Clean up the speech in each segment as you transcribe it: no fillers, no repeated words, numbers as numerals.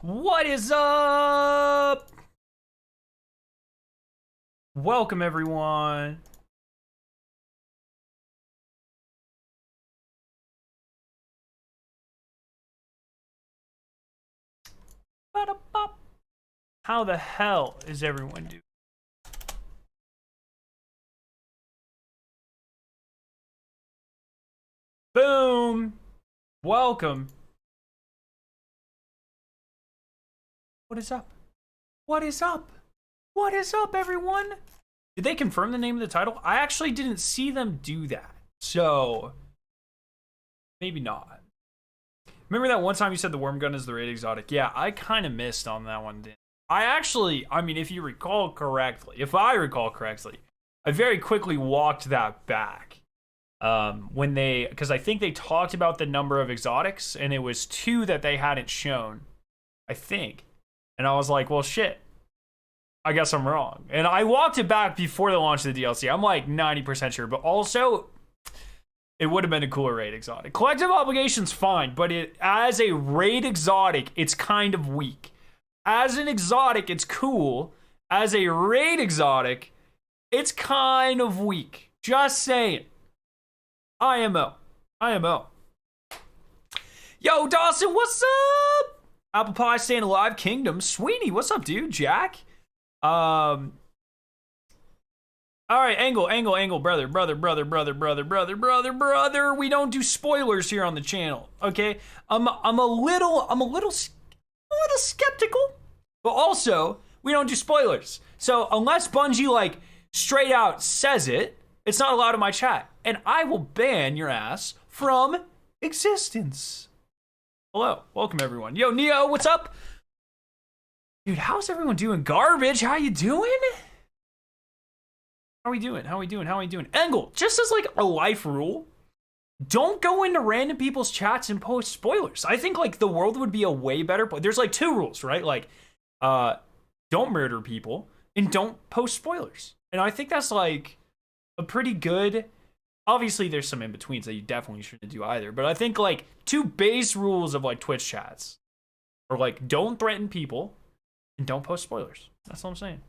What is up? Welcome, everyone. How the hell is everyone doing? Boom. Welcome. What is up? What is up? What is up, everyone? Did they confirm the name of the title? I actually didn't see them do that. So, maybe not. Remember that one time you said the worm gun is the raid exotic? Yeah, I kind of missed on that one. I mean, if I recall correctly, I very quickly walked that back. Because I think they talked about the number of exotics, and it was 2 that they hadn't shown, I think. And I was like, well, shit. I guess I'm wrong. And I walked it back before the launch of the DLC. I'm like 90% sure. But also, it would have been a cooler raid exotic. Collective obligation's fine, but as a raid exotic, it's kind of weak. As an exotic, it's cool. As a raid exotic, it's kind of weak. Just saying. IMO. Yo, Dawson, what's up? Apple Pie staying alive. Kingdom. Sweeney, what's up, dude? Jack. All right, angle, brother. We don't do spoilers here on the channel, okay? I'm a little skeptical, but also we don't do spoilers. So unless Bungie like straight out says it, it's not allowed in my chat, and I will ban your ass from existence. Hello, welcome everyone. Yo, Neo, what's up? Dude, how's everyone doing? Garbage, how you doing? How we doing? Angle, just as like a life rule, don't go into random people's chats and post spoilers. I think like the world would be a way better place. There's like 2 rules, right? Like, don't murder people and don't post spoilers. And I think that's like a pretty good. Obviously, there's some in-betweens that you definitely shouldn't do either. But I think, like, 2 base rules of, like, Twitch chats are, like, don't threaten people and don't post spoilers. That's what I'm saying.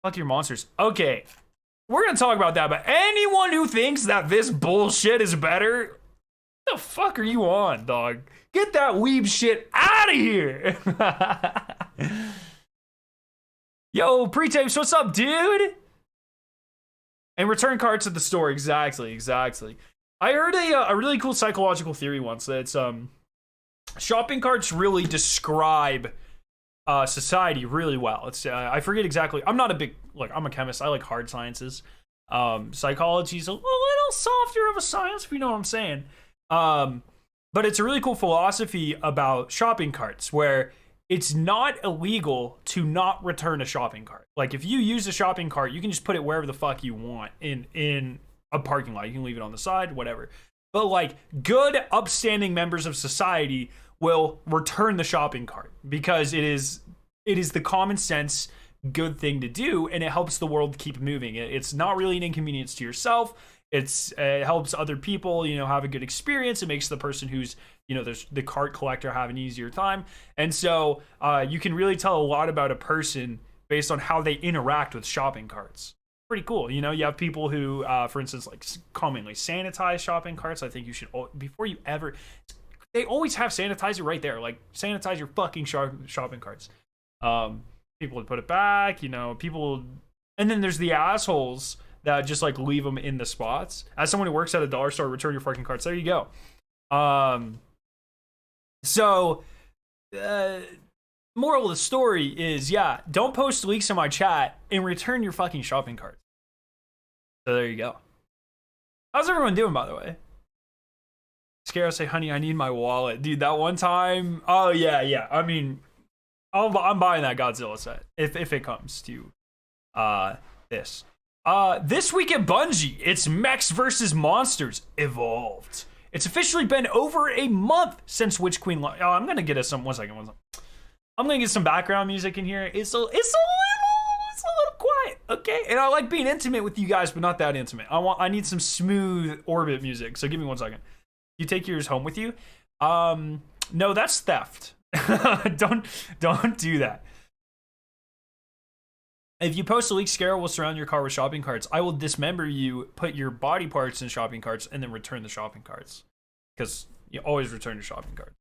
Fuck your monsters. Okay, we're going to talk about that. But anyone who thinks that this bullshit is better, what the fuck are you on, dog? Get that weeb shit out of here. Yo, pre-tapes, what's up, dude? And return carts at the store. Exactly. I heard a really cool psychological theory once that it's shopping carts really describe society really well. It's I forget exactly. I'm not a big I'm a chemist. I like hard sciences. Psychology's a little softer of a science, if you know what I'm saying. But it's a really cool philosophy about shopping carts where it's not illegal to not return a shopping cart. Like, if you use a shopping cart, you can just put it wherever the fuck you want in a parking lot. You can leave it on the side, whatever. But, like, good, upstanding members of society will return the shopping cart because it is the common sense good thing to do, and it helps the world keep moving. It's not really an inconvenience to yourself. It helps other people, have a good experience. It makes the person who's, there's the cart collector have an easier time. And so you can really tell a lot about a person based on how they interact with shopping carts. Pretty cool. You have people who, for instance, like commonly sanitize shopping carts. I think you should, before you ever, they always have sanitizer right there. Like, sanitize your fucking shopping carts. People would put it back, people, and then there's the assholes that just like leave them in the spots. As someone who works at a dollar store, return your fucking carts. There you go. So, moral of the story is, yeah, don't post leaks in my chat and return your fucking shopping cart. So there you go. How's everyone doing, by the way? Scaro say, honey, I need my wallet. Dude, that one time, oh yeah. I mean, I'm buying that Godzilla set if it comes to this. This week at Bungie, it's Mechs versus Monsters Evolved. It's officially been over a month since Witch Queen. I'm gonna get us some. One second. I'm gonna get some background music in here. It's a little quiet, okay? And I like being intimate with you guys, but not that intimate. I need some smooth orbit music. So give me 1 second. You take yours home with you? No, that's theft. Don't do that. If you post a leak, Scarrow will surround your car with shopping carts. I will dismember you, put your body parts in shopping carts, and then return the shopping carts. Because you always return your shopping carts.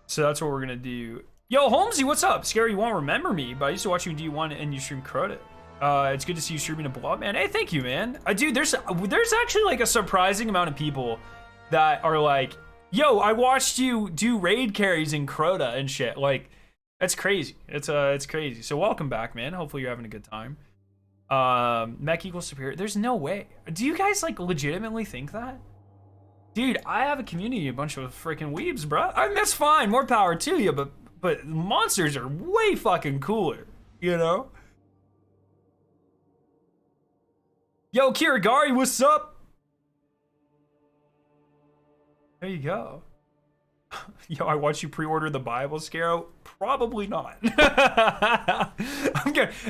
So that's what we're gonna do. Yo, Holmesy, what's up? Scary, you won't remember me, but I used to watch you in D1 and you stream Crota. It's good to see you streaming a blob, man. Hey, thank you, man. Dude, there's actually like a surprising amount of people that are like, yo, I watched you do raid carries in Crota and shit. Like, that's crazy. It's crazy. So welcome back, man. Hopefully you're having a good time. Mech equals superior. There's no way. Do you guys like legitimately think that? Dude, I have a community, a bunch of freaking weebs, bro. I mean, that's fine. More power to you, but monsters are way fucking cooler, you know? Yo, Kirigari, what's up? There you go. Yo, I watched you pre-order the Bible, Scarrow. Probably not.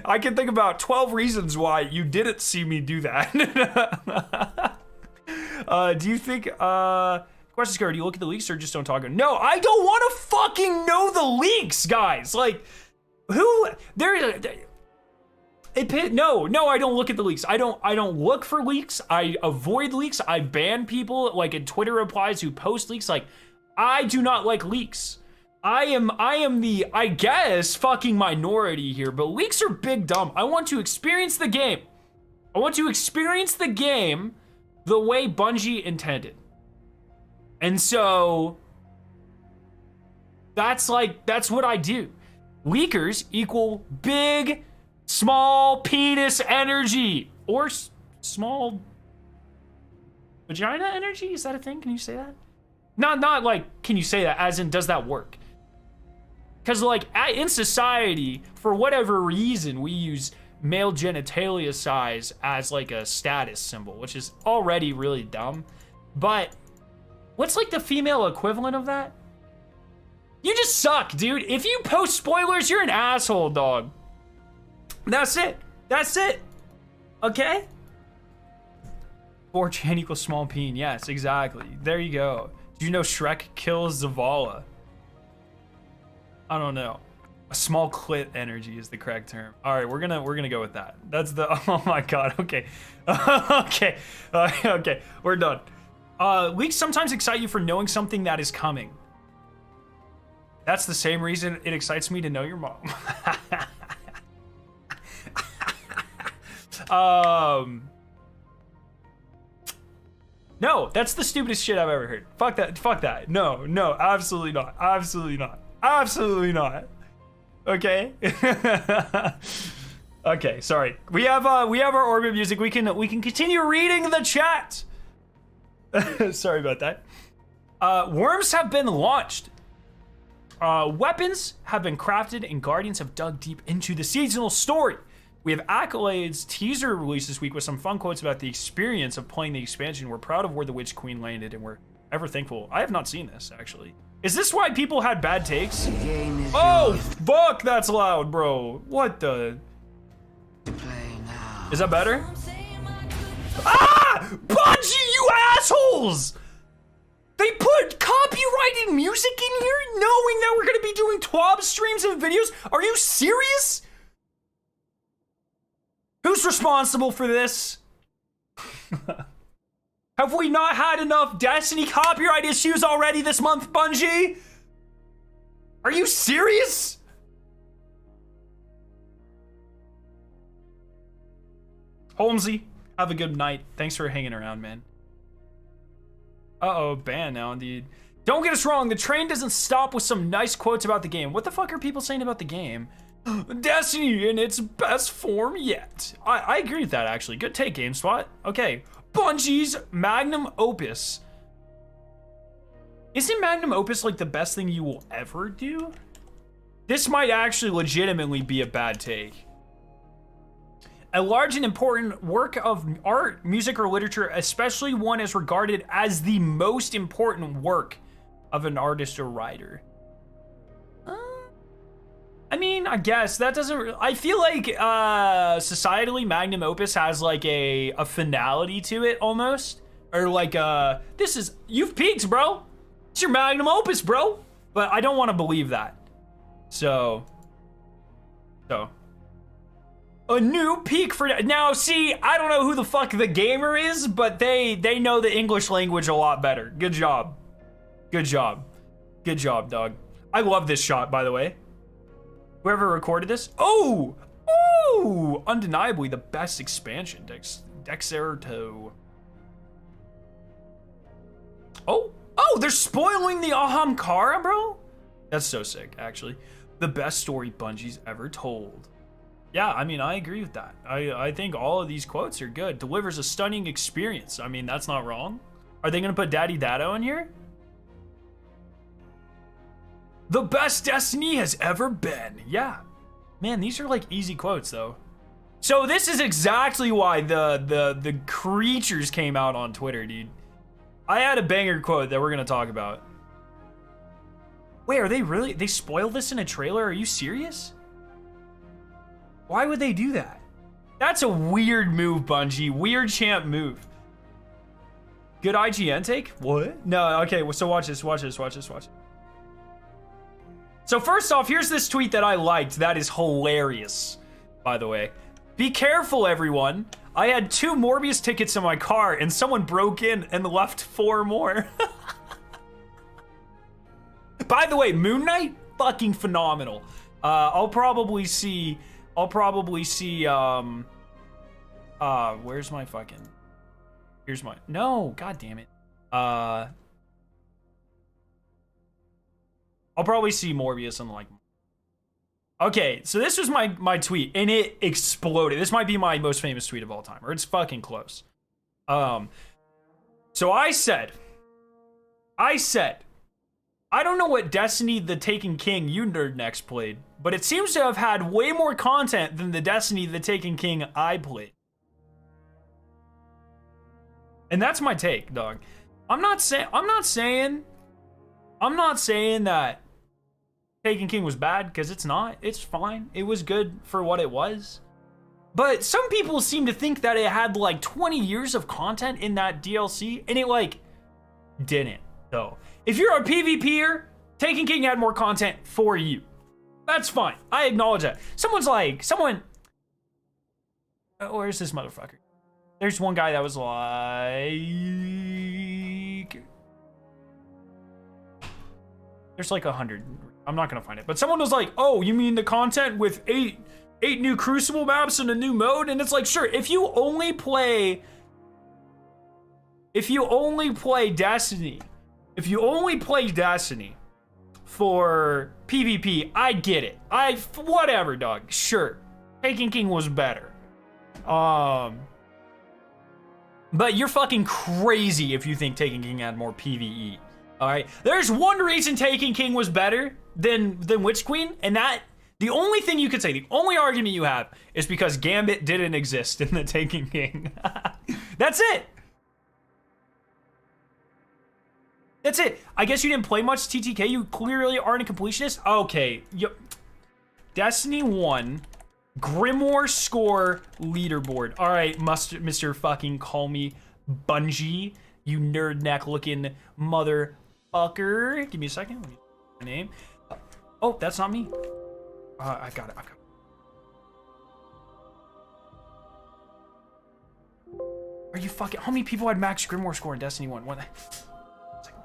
I can think about 12 reasons why you didn't see me do that. Do you think, question, Scarrow, do you look at the leaks or just don't talk? No, I don't want to fucking know the leaks, guys. Like, no, I don't look at the leaks. I don't look for leaks. I avoid leaks. I ban people like in Twitter replies who post leaks. Like, I do not like leaks. I am the, I guess, fucking minority here, but leaks are big dumb. I want to experience the game. I want to experience the game the way Bungie intended. And so that's what I do. Leakers equal big, small penis energy, or small vagina energy. Is that a thing? Can you say that? Not like, can you say that as in, does that work? Because like in society, for whatever reason, we use male genitalia size as like a status symbol, which is already really dumb. But what's like the female equivalent of that? You just suck, dude. If you post spoilers, you're an asshole, dog. That's it. That's it. Okay? 4chan equals small peen. Yes, exactly. There you go. Do you know Shrek kills Zavala? I don't know. A small clit energy is the correct term. All right, we're gonna go with that. That's the. Oh my god. Okay. Okay. Okay. We're done. Leaks sometimes excite you for knowing something that is coming. That's the same reason it excites me to know your mom. No, that's the stupidest shit I've ever heard. Fuck that. Fuck that. No, absolutely not. Absolutely not. Absolutely not. Okay. Okay, sorry. We have our orbit music. We can continue reading the chat. Sorry about that. Worms have been launched. Weapons have been crafted, and Guardians have dug deep into the seasonal story. We have Accolades teaser released this week with some fun quotes about the experience of playing the expansion. We're proud of where the Witch Queen landed, and we're ever thankful. I have not seen this, actually. Is this why people had bad takes? Oh, fuck, that's loud, bro. What the? Is that better? Ah! Bungie, you assholes! They put copyrighted music in here knowing that we're gonna be doing TWAB streams and videos? Are you serious? Who's responsible for this? Have we not had enough Destiny copyright issues already this month, Bungie? Are you serious? Holmesy, have a good night. Thanks for hanging around, man. Uh-oh, ban now, indeed. Don't get us wrong, the train doesn't stop with some nice quotes about the game. What the fuck are people saying about the game? Destiny in its best form yet. I agree with that, actually. Good take, GameSpot. Okay, Bungie's magnum opus. Isn't magnum opus like the best thing you will ever do? This might actually legitimately be a bad take. A large and important work of art, music, or literature, especially one as regarded as the most important work of an artist or writer. I mean, I guess that doesn't. I feel like societally, magnum opus has like a finality to it almost, or like this is you've peaked, bro. It's your magnum opus, bro. But I don't want to believe that. So a new peak for now. See, I don't know who the fuck the gamer is, but they know the English language a lot better. Good job, dog. I love this shot, by the way. Whoever recorded this, oh, undeniably the best expansion, Dexerto. Oh, they're spoiling the Ahamkara, bro. That's so sick, actually. The best story Bungie's ever told. Yeah, I mean, I agree with that. I think all of these quotes are good. Delivers a stunning experience. I mean, that's not wrong. Are they gonna put Daddy Dado in here? The best Destiny has ever been. Yeah. Man, these are like easy quotes though. So this is exactly why the creatures came out on Twitter, dude. I had a banger quote that we're gonna talk about. Wait, are they really? They spoiled this in a trailer? Are you serious? Why would they do that? That's a weird move, Bungie. Weird champ move. Good IGN take? What? No, okay, so watch this. So first off, here's this tweet that I liked. That is hilarious, by the way. Be careful, everyone. I had 2 Morbius tickets in my car and someone broke in and left 4 more. By the way, Moon Knight, fucking phenomenal. I'll probably see, where's my fucking, here's my, no, god damn it. I'll probably see Morbius and like, okay, so this was my tweet and it exploded. This might be my most famous tweet of all time, or it's fucking close. So I said, I don't know what Destiny the Taken King you nerd next played, but it seems to have had way more content than the Destiny the Taken King I played. And that's my take, dog. I'm not saying that Taken King was bad, because it's not. It's fine. It was good for what it was. But some people seem to think that it had like 20 years of content in that DLC, and it like didn't, though. If you're a PvPer, Taken King had more content for you. That's fine. I acknowledge that. Where's this motherfucker? There's one guy that was like, there's like 100. I'm not gonna find it, but someone was like, "Oh, you mean the content with eight new Crucible maps and a new mode?" And it's like, sure, if you only play Destiny for PvP, I get it. Whatever, dog. Sure, Taken King was better. But you're fucking crazy if you think Taken King had more PvE. All right, there's one reason Taken King was better than Witch Queen, and that the only thing you could say, the only argument you have, is because Gambit didn't exist in the Taken King. That's it. That's it. I guess you didn't play much TTK. You clearly aren't a completionist. Okay, Destiny 1 Grimoire score leaderboard. All right, Mr. fucking call me Bungie, you nerd neck looking motherfucker. Give me a second. Let me my name. Oh, that's not me. I got it. Are you fucking? How many people had max Grimoire score in Destiny 1? One second.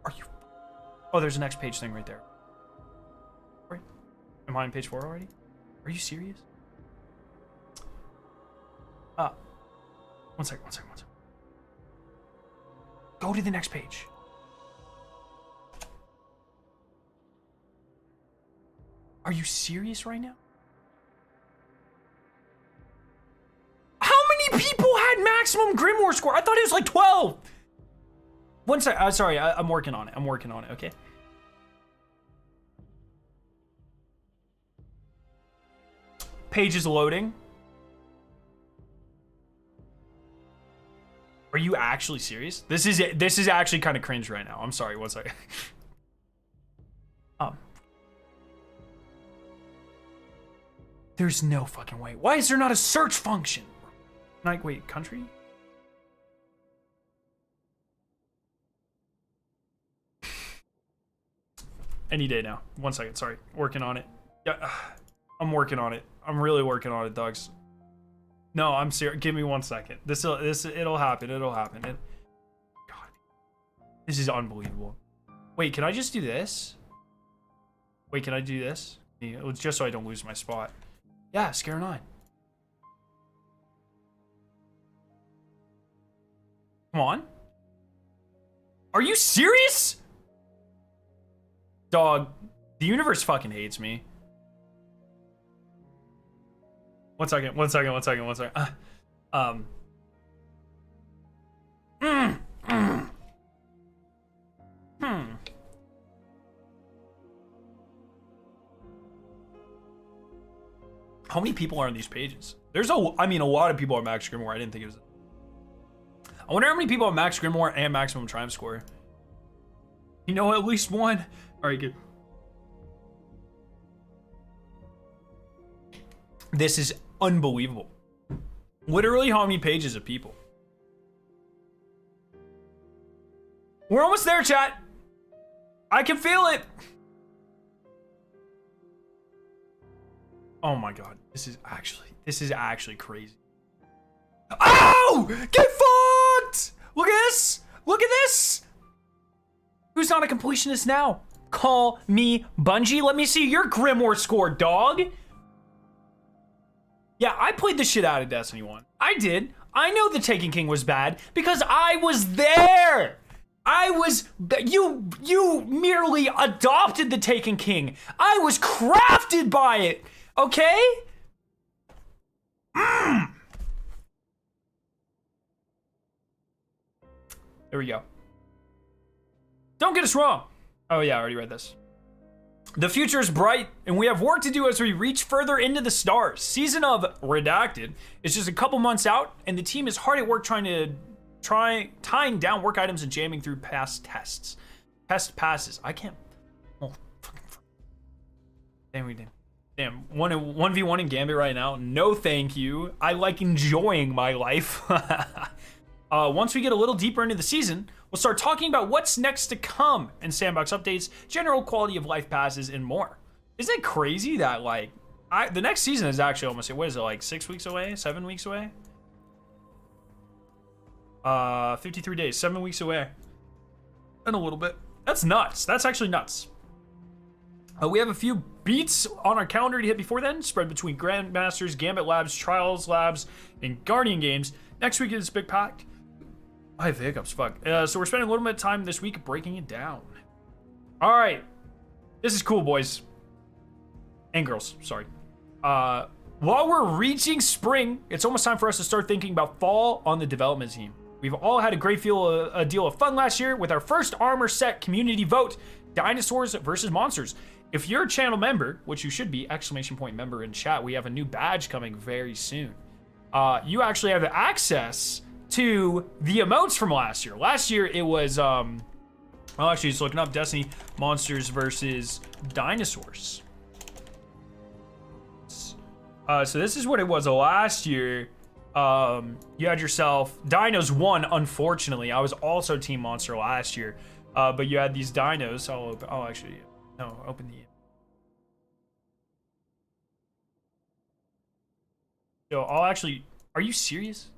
Are you? Oh, there's an next page thing right there. Am I on page 4 already? Are you serious? One second. Go to the next page. Are you serious right now? How many people had maximum Grimoire score? I thought it was like 12. One sec. Sorry, I'm working on it. I'm working on it. Okay. Page is loading. Are you actually serious? This is actually kind of cringe right now. I'm sorry. One second. There's no fucking way. Why is there not a search function? Like, wait, country? Any day now. One second. Sorry. Working on it. Yeah, I'm working on it. I'm really working on it, dogs. No, I'm serious. Give me 1 second. It'll happen. It'll happen. God, this is unbelievable. Wait, can I just do this? Wait, can I do this? Just so I don't lose my spot. Yeah, Scare 9. Come on. Are you serious? Dog, the universe fucking hates me. One second. How many people are on these pages? I mean, a lot of people are Max Grimoire. I didn't think it was. I wonder how many people are Max Grimoire and maximum triumph score. You know, at least one. All right, good. This is unbelievable. Literally, how many pages of people? We're almost there, chat. I can feel it. Oh my god, this is actually crazy. Oh! Get fucked! Look at this! Look at this! Who's not a completionist now? Call me Bungie. Let me see your Grimoire score, dog. Yeah, I played the shit out of Destiny 1. I did. I know the Taken King was bad because I was there. You merely adopted the Taken King. I was crafted by it. Okay? There we go. Don't get us wrong. Oh yeah, I already read this. The future is bright, and we have work to do as we reach further into the stars. Season of Redacted is just a couple months out, and the team is hard at work tying down work items and jamming through past tests. Test passes. I can't. Oh, fucking. Damn, we did. Damn, 1v1 in Gambit right now. No, thank you. I like enjoying my life. Once we get a little deeper into the season, we'll start talking about what's next to come and sandbox updates, general quality of life passes, and more. Isn't it crazy that the next season is actually almost, what is it, like 6 weeks away, 7 weeks away? 53 days, 7 weeks away. And a little bit. That's nuts. That's actually nuts. We have a few beats on our calendar to hit before then, spread between Grandmasters, Gambit Labs, Trials Labs, and Guardian Games. Next week is Big Pact. I have hiccups, fuck. So we're spending a little bit of time this week breaking it down. All right. This is cool, boys. And girls, sorry. While we're reaching spring, it's almost time for us to start thinking about fall on the development team. We've all had a great deal of fun last year with our first armor set community vote, Dinosaurs versus Monsters. If you're a channel member, which you should be, ! Member in chat, we have a new badge coming very soon. You actually have access to the emotes from last year. Last year it was, I'm actually just looking up Destiny Monsters versus Dinosaurs. So this is what it was last year. You had yourself, Dinos won, unfortunately. I was also Team Monster last year. But you had these dinos. Open the. So are you serious?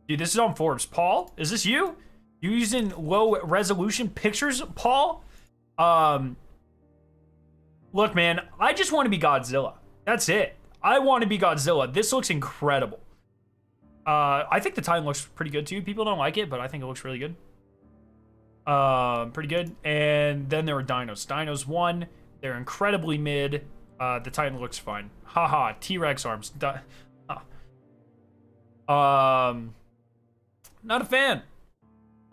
Dude, this is on Forbes. Paul, is this you? You using low resolution pictures, Paul? Look, man, I just want to be Godzilla. That's it. I want to be Godzilla. This looks incredible. I think the Titan looks pretty good too. People don't like it, but I think it looks really good. Pretty good. And then there were Dinos. Dinos won. They're incredibly mid. The Titan looks fine. Haha, T-Rex arms. Not a fan.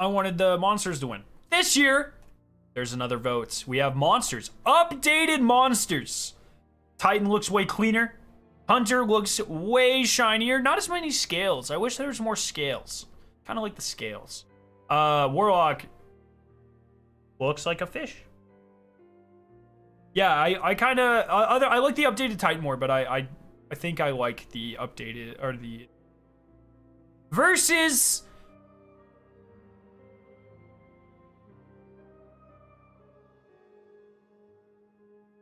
I wanted the monsters to win. This year, there's another vote. We have monsters. Updated monsters. Titan looks way cleaner. Hunter looks way shinier. Not as many scales. I wish there was more scales. Kind of like the scales. Warlock looks like a fish. Yeah, I kind of I like the updated Titan more, but I think I like the updated or the versus.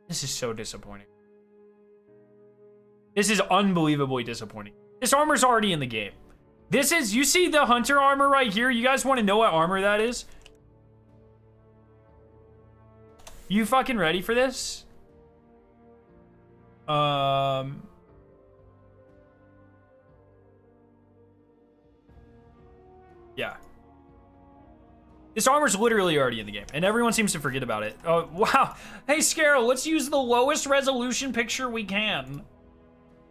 This is so disappointing. This is unbelievably disappointing. This armor's already in the game. This is, you see the Hunter armor right here? You guys want to know what armor that is? You fucking ready for this? Yeah. This armor's literally already in the game, and everyone seems to forget about it. Oh, wow. Hey, Scarrow, let's use the lowest resolution picture we can.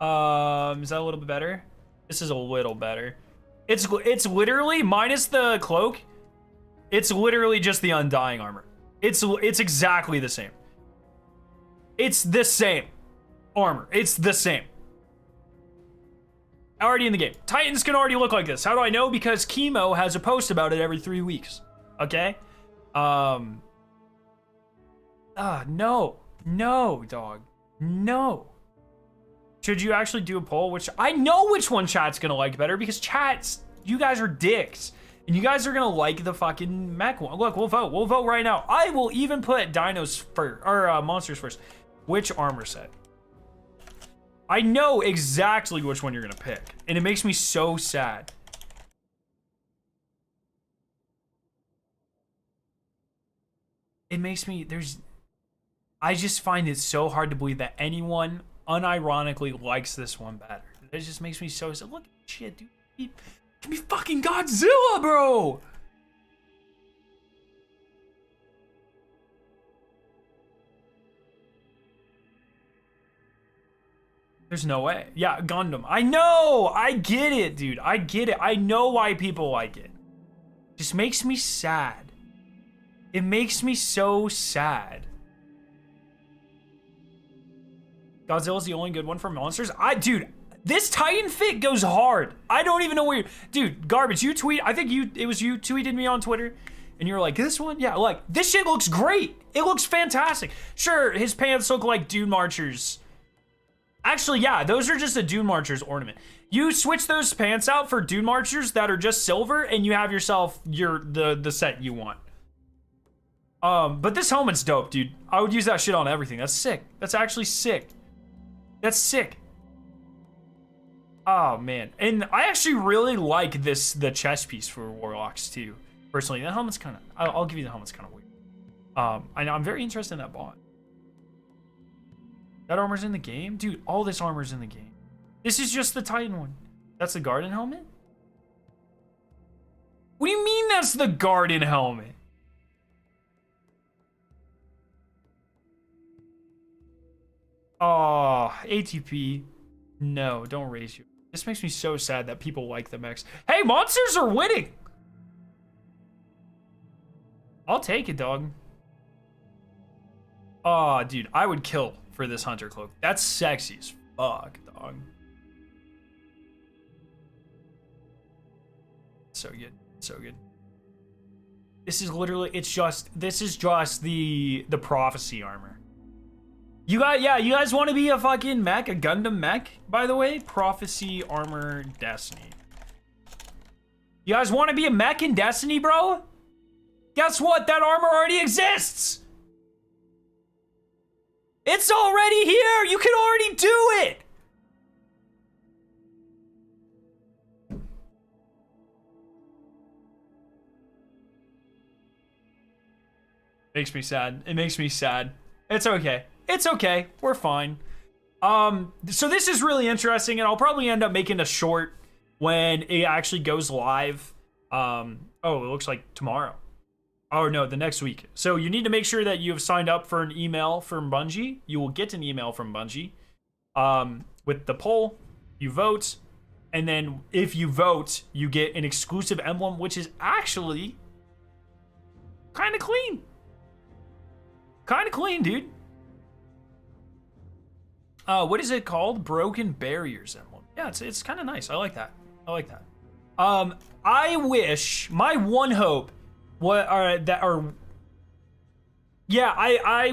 Is that a little bit better? This is a little better. It's literally, minus the cloak, it's literally just the Undying armor. It's exactly the same. It's the same armor. It's the same. Already in the game. Titans can already look like this. How do I know? Because Chemo has a post about it every 3 weeks. Okay? No, dog. No. Should you actually do a poll? Which I know which one chat's gonna like better, because chats, you guys are dicks. And you guys are gonna like the fucking mech one. Look, we'll vote. We'll vote right now. I will even put dinos first, or monsters first. Which armor set? I know exactly which one you're gonna pick. And it makes me so sad. It makes me, I just find it so hard to believe that anyone unironically likes this one better. It just makes me so sad. Look at shit, dude. Give me fucking Godzilla, bro! There's no way. Yeah, Gundam. I know! I get it, dude. I get it. I know why people like it. Just makes me sad. It makes me so sad. Godzilla's the only good one for monsters? Dude, this Titan fit goes hard. I don't even know where dude, Garbage, you tweet, I think it was you tweeted me on Twitter, and you were like, this one? Yeah, like, this shit looks great. It looks fantastic. Sure, his pants look like Dune Marchers. Actually, yeah, those are just a Dune Marchers ornament. You switch those pants out for Dune Marchers that are just silver, and you have yourself the set you want. But this helmet's dope, dude. I would use that shit on everything. That's sick. That's actually sick. That's sick. Oh, man. And I actually really like the chest piece for Warlocks, too. Personally, that helmet's kind of... I'll give you the helmet's kind of weird. I know, I'm very interested in that bot. That armor's in the game? Dude, all this armor's in the game. This is just the Titan one. That's the Garden helmet? What do you mean that's the Garden helmet? Oh, ATP. No, don't raise you. This makes me so sad that people like the mechs. Hey, monsters are winning! I'll take it, dog. Oh, dude, I would kill for this Hunter cloak. That's sexy as fuck, dog. So good. So good. This is literally, this is just the prophecy armor. You guys want to be a fucking mech, a Gundam mech, by the way? Prophecy Armor Destiny. You guys want to be a mech in Destiny, bro? Guess what? That armor already exists. It's already here. You can already do it. Makes me sad. It makes me sad. It's okay. It's okay. We're fine. So this is really interesting, and I'll probably end up making a short when it actually goes live. Oh, it looks like tomorrow. Oh, no, the next week. So you need to make sure that you have signed up for an email from Bungie. You will get an email from Bungie with the poll. You vote, and then if you vote, you get an exclusive emblem, which is actually kind of clean. Kind of clean, dude. What is it called? Broken Barriers Emblem. Yeah, it's kind of nice. I like that. I like that. I wish, my one hope, I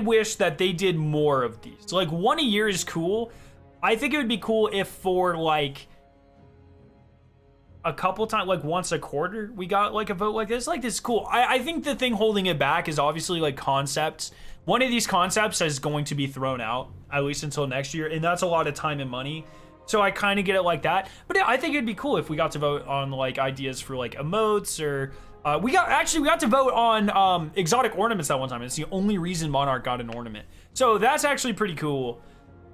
wish that they did more of these. Like, one a year is cool. I think it would be cool if for, like, a couple times, like once a quarter, we got like a vote like this. Like, this is cool. I think the thing holding it back is obviously like concepts. One of these concepts is going to be thrown out, at least until next year, and that's a lot of time and money. So I kind of get it like that. But yeah, I think it'd be cool if we got to vote on like ideas for like emotes, or we got to vote on exotic ornaments that one time. It's the only reason Monarch got an ornament. So that's actually pretty cool.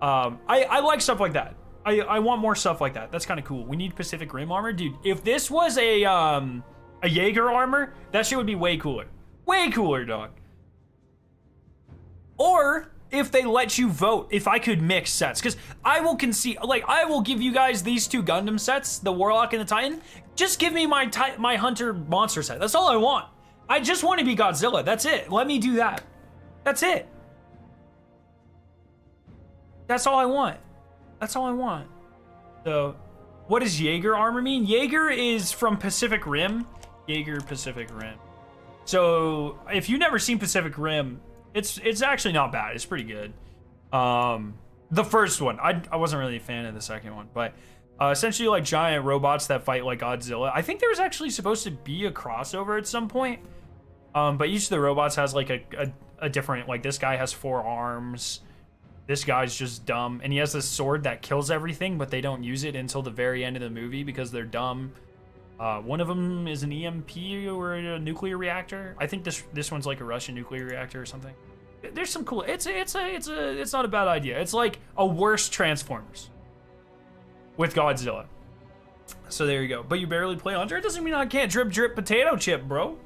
I like stuff like that. I want more stuff like that. That's kind of cool. We need Pacific Rim armor. Dude, if this was a Jaeger armor, that shit would be way cooler. Way cooler, dog. Or if they let you vote, if I could mix sets. Because I will concede, like, I will give you guys these two Gundam sets, the Warlock and the Titan. Just give me my Hunter monster set. That's all I want. I just want to be Godzilla. That's it. Let me do that. That's it. That's all I want. That's all I want. So, what does Jaeger armor mean? Jaeger is from Pacific Rim. Jaeger Pacific Rim. So, if you've never seen Pacific Rim, it's actually not bad. It's pretty good. The first one, I wasn't really a fan of the second one, but essentially like giant robots that fight like Godzilla. I think there was actually supposed to be a crossover at some point. But each of the robots has like a different, like this guy has 4 arms. This guy's just dumb, and he has this sword that kills everything, but they don't use it until the very end of the movie because they're dumb. One of them is an EMP or a nuclear reactor. I think this one's like a Russian nuclear reactor or something. There's some cool. It's not a bad idea. It's like a worse Transformers with Godzilla. So there you go. But you barely play Hunter. It doesn't mean I can't drip potato chip, bro.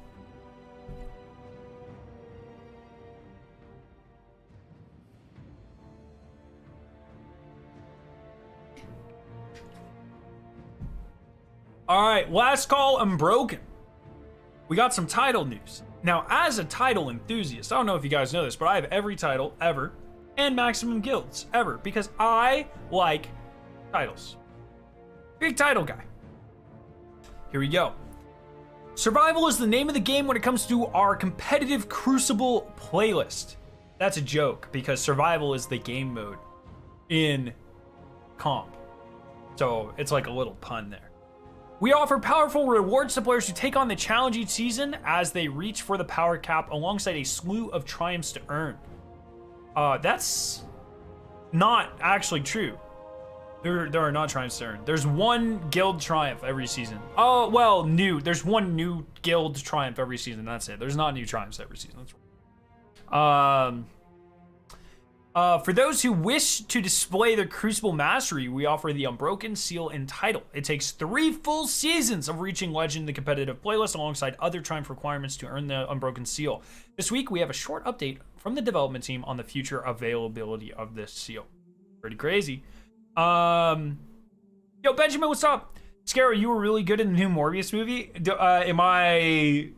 All right, last call, Unbroken. We got some title news. Now, as a title enthusiast, I don't know if you guys know this, but I have every title ever and maximum guilds ever because I like titles. Big title guy. Here we go. Survival is the name of the game when it comes to our competitive Crucible playlist. That's a joke because survival is the game mode in comp. So it's like a little pun there. We offer powerful rewards to players who take on the challenge each season as they reach for the power cap alongside a slew of triumphs to earn. That's not actually true. There are not triumphs to earn. There's one guild triumph every season. Oh, well, there's one new guild triumph every season. That's it. There's not new triumphs every season. That's right. For those who wish to display their Crucible mastery, we offer the Unbroken Seal and Title. It takes 3 full seasons of reaching Legend in the competitive playlist alongside other Triumph requirements to earn the Unbroken Seal. This week, we have a short update from the development team on the future availability of this seal. Pretty crazy. Yo, Benjamin, what's up? Scarrow, you were really good in the new Morbius movie. Am I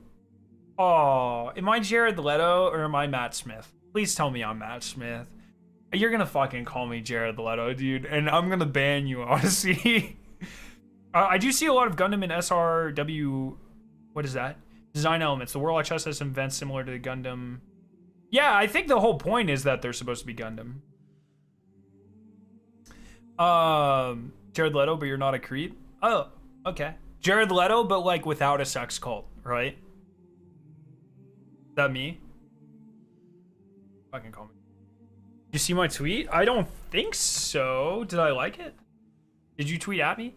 Jared Leto or am I Matt Smith? Please tell me I'm Matt Smith. You're gonna fucking call me Jared Leto, dude, and I'm gonna ban you, honestly. I do see a lot of Gundam in SRW. What is that? Design elements. The Warlock chest has some events similar to the Gundam. Yeah, I think the whole point is that they're supposed to be Gundam. Jared Leto, but you're not a creep? Oh, okay. Jared Leto, but like without a sex cult, right? Is that me? Fucking call me. You see my tweet? I don't think so. Did I like it? Did you tweet at me?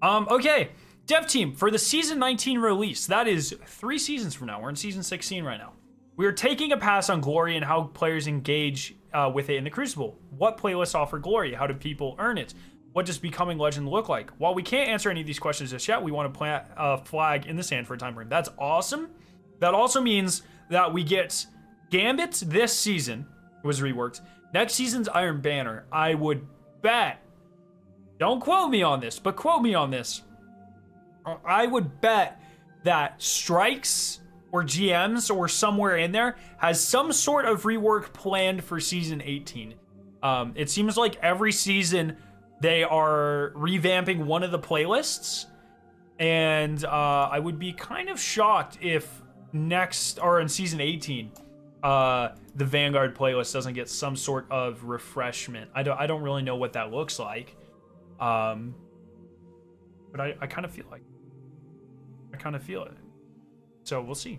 Okay. Dev team, for the season 19 release, that is 3 seasons from now. We're in season 16 right now. We are taking a pass on Glory and how players engage with it in the Crucible. What playlists offer Glory? How do people earn it? What does becoming Legend look like? While we can't answer any of these questions just yet, we want to plant a flag in the sand for a time frame. That's awesome. That also means that we get Gambit this season. Was reworked. Next season's Iron Banner, I would bet, don't quote me on this, but quote me on this, I would bet that Strikes or GMs or somewhere in there has some sort of rework planned for season 18. It seems like every season they are revamping one of the playlists, and I would be kind of shocked if next or in season 18 the Vanguard playlist doesn't get some sort of refreshment. I don't really know what that looks like, but I kind of feel like it. So we'll see.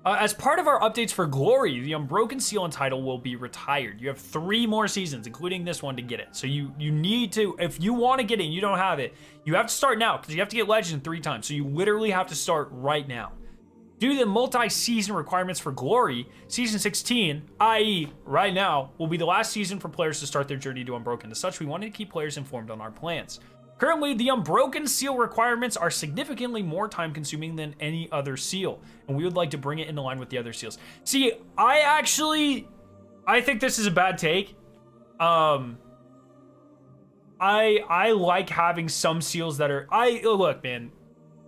As part of our updates for Glory, the Unbroken seal and title will be retired. You have 3 more seasons, including this one, to get it. So you need to, if you want to get it and you don't have it, you have to start now, because you have to get Legend 3 times. So you literally have to start right now. Due to the multi-season requirements for Glory, Season 16, i.e. right now, will be the last season for players to start their journey to Unbroken. As such, we wanted to keep players informed on our plans. Currently, the Unbroken seal requirements are significantly more time-consuming than any other seal, and we would like to bring it into line with the other seals. See, I think this is a bad take. I like having some seals that are... Look, man.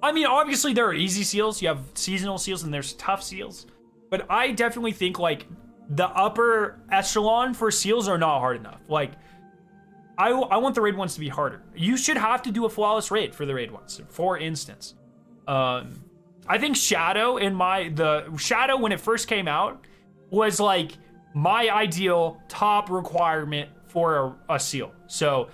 I mean, obviously, there are easy seals. You have seasonal seals, and there's tough seals. But I definitely think, like, the upper echelon for seals are not hard enough. Like... I want the raid ones to be harder. You should have to do a flawless raid for the raid ones, for instance. I think Shadow Shadow when it first came out was like my ideal top requirement for a seal. So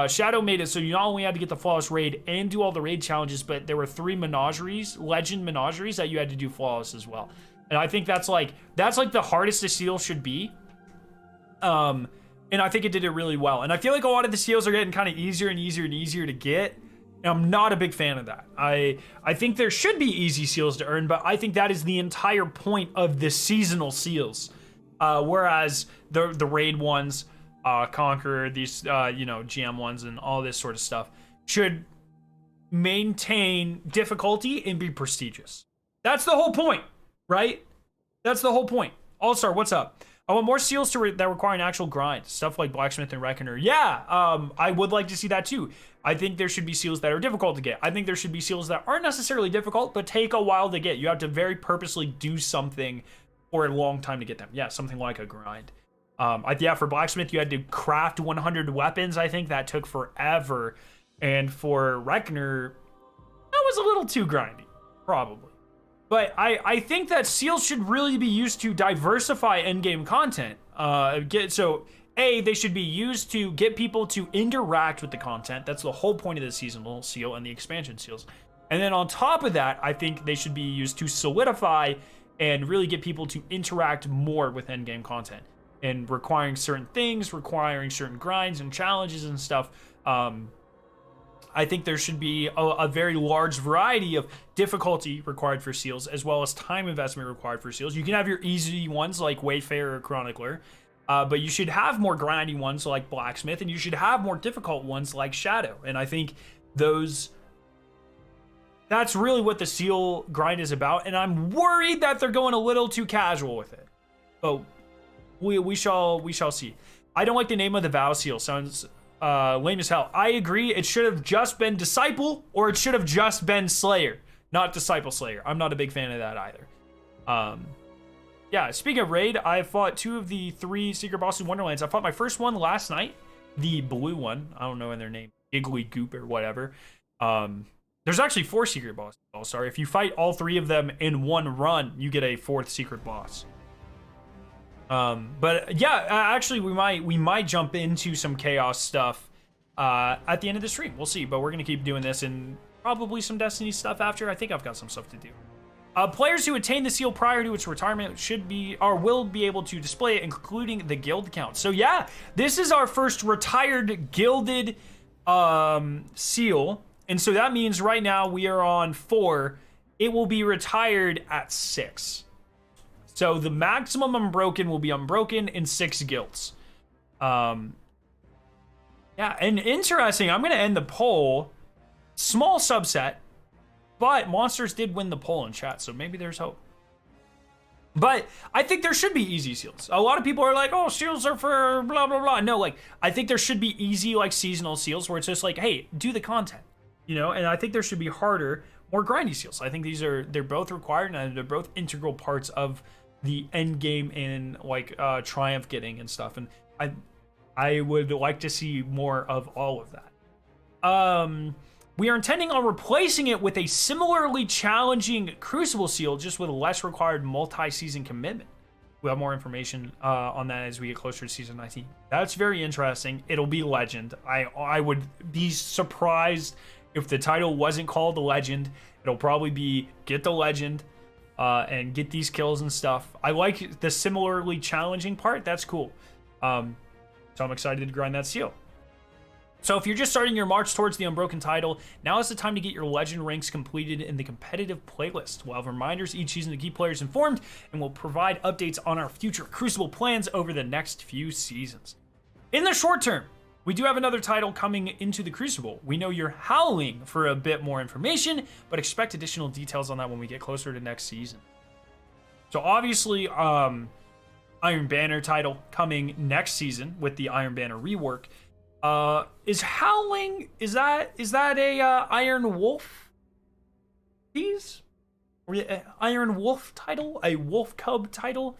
Shadow made it so you not only had to get the flawless raid and do all the raid challenges, but there were 3 menageries, legend menageries, that you had to do flawless as well. And I think that's like the hardest a seal should be. And I think it did it really well. And I feel like a lot of the seals are getting kind of easier and easier and easier to get. And I'm not a big fan of that. I think there should be easy seals to earn, but I think that is the entire point of the seasonal seals. Whereas the raid ones, Conqueror, these, GM ones and all this sort of stuff should maintain difficulty and be prestigious. That's the whole point, right? That's the whole point. All-Star, what's up? I want more seals that require an actual grind. Stuff like Blacksmith and Reckoner. Yeah, I would like to see that too. I think there should be seals that are difficult to get. I think there should be seals that aren't necessarily difficult, but take a while to get. You have to very purposely do something for a long time to get them. Yeah, something like a grind. For Blacksmith, you had to craft 100 weapons. I think that took forever. And for Reckoner, that was a little too grindy, probably. But I think that seals should really be used to diversify endgame content. They should be used to get people to interact with the content. That's the whole point of the seasonal seal and the expansion seals. And then on top of that, I think they should be used to solidify and really get people to interact more with endgame content. And requiring certain things, requiring certain grinds and challenges and stuff. I think there should be a very large variety of difficulty required for seals, as well as time investment required for seals. You can have your easy ones like Wayfarer or Chronicler, but you should have more grindy ones like Blacksmith, and you should have more difficult ones like Shadow. And I think that's really what the seal grind is about, and I'm worried that they're going a little too casual with it. But we shall see. I don't like the name of the Vow seal. Sounds lame as hell. I agree. It should have just been Disciple, or it should have just been Slayer, not Disciple Slayer. I'm not a big fan of that either. Speaking of raid, I fought 2 of the 3 secret bosses in Wonderlands. I fought my first one last night, the blue one. I don't know in their name, Giggly Goop or whatever. There's actually 4 secret bosses. Oh, sorry. If you fight all 3 of them in one run, you get a 4th secret boss. Actually we might jump into some chaos stuff at the end of the stream. We'll see, but we're gonna keep doing this and probably some Destiny stuff after. I think I've got some stuff to do. Players who attain the seal prior to its retirement will be able to display it, including the guild count. So yeah, this is our first retired gilded seal, and so that means right now we are on 4. It will be retired at 6. So the maximum Unbroken will be Unbroken in 6 guilds. And interesting, I'm going to end the poll. Small subset, but Monsters did win the poll in chat, so maybe there's hope. But I think there should be easy seals. A lot of people are like, oh, seals are for blah, blah, blah. No, like, I think there should be easy, like, seasonal seals where it's just like, hey, do the content. And I think there should be harder, more grindy seals. I think they're both required, and they're both integral parts of the end game in like triumph getting and stuff. And I would like to see more of all of that. We are intending on replacing it with a similarly challenging Crucible seal, just with a less required multi-season commitment. We'll have more information on that as we get closer to Season 19. That's very interesting. It'll be Legend. I would be surprised if the title wasn't called the Legend. It'll probably be get the Legend and get these kills and stuff. I like the similarly challenging part. That's cool. So I'm excited to grind that seal. So if you're just starting your march towards the Unbroken title, now is the time to get your Legend ranks completed in the competitive playlist. We'll have reminders each season to keep players informed, and we'll provide updates on our future Crucible plans over the next few seasons. In the short term, we do have another title coming into the Crucible. We know you're howling for a bit more information, but expect additional details on that when we get closer to next season. So obviously, Iron Banner title coming next season with the Iron Banner rework. Is Howling, is that a Iron Wolf tease? Or Iron Wolf title? A Wolf Cub title?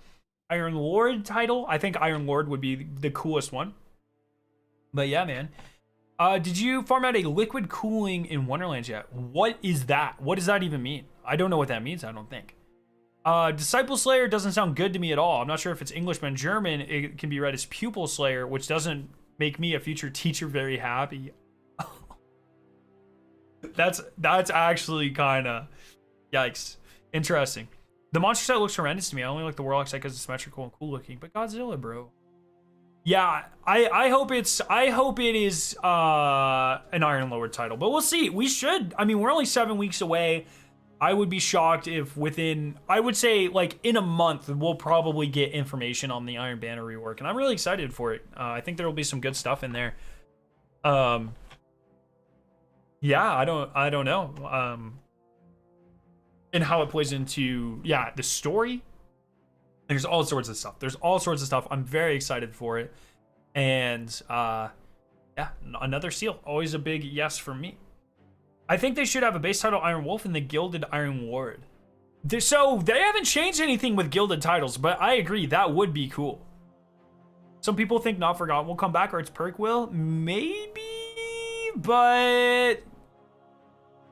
Iron Lord title? I think Iron Lord would be the coolest one. But yeah, man. Did you farm out a liquid cooling in Wonderlands yet? What is that? What does that even mean? I don't know what that means, I don't think. Disciple Slayer doesn't sound good to me at all. I'm not sure if it's English, but in German, it can be read as Pupil Slayer, which doesn't make me, a future teacher, very happy. That's actually kind of yikes. Interesting. The monster set looks horrendous to me. I only like the Warlock set because it's symmetrical and cool looking. But Godzilla, bro. Yeah, I hope it is an Iron Lord title, but we'll see. We should. I mean, we're only 7 weeks away. I would be shocked if within, I would say, like, in a month, we'll probably get information on the Iron Banner rework, and I'm really excited for it. I think there will be some good stuff in there. Yeah, I don't know. And how it plays into, yeah, the story. There's all sorts of stuff. I'm very excited for it. And, yeah, another seal. Always a big yes for me. I think they should have a base title Iron Wolf and the Gilded Iron Lord. So they haven't changed anything with gilded titles, but I agree, that would be cool. Some people think Not Forgotten will come back, or its perk will. Maybe, but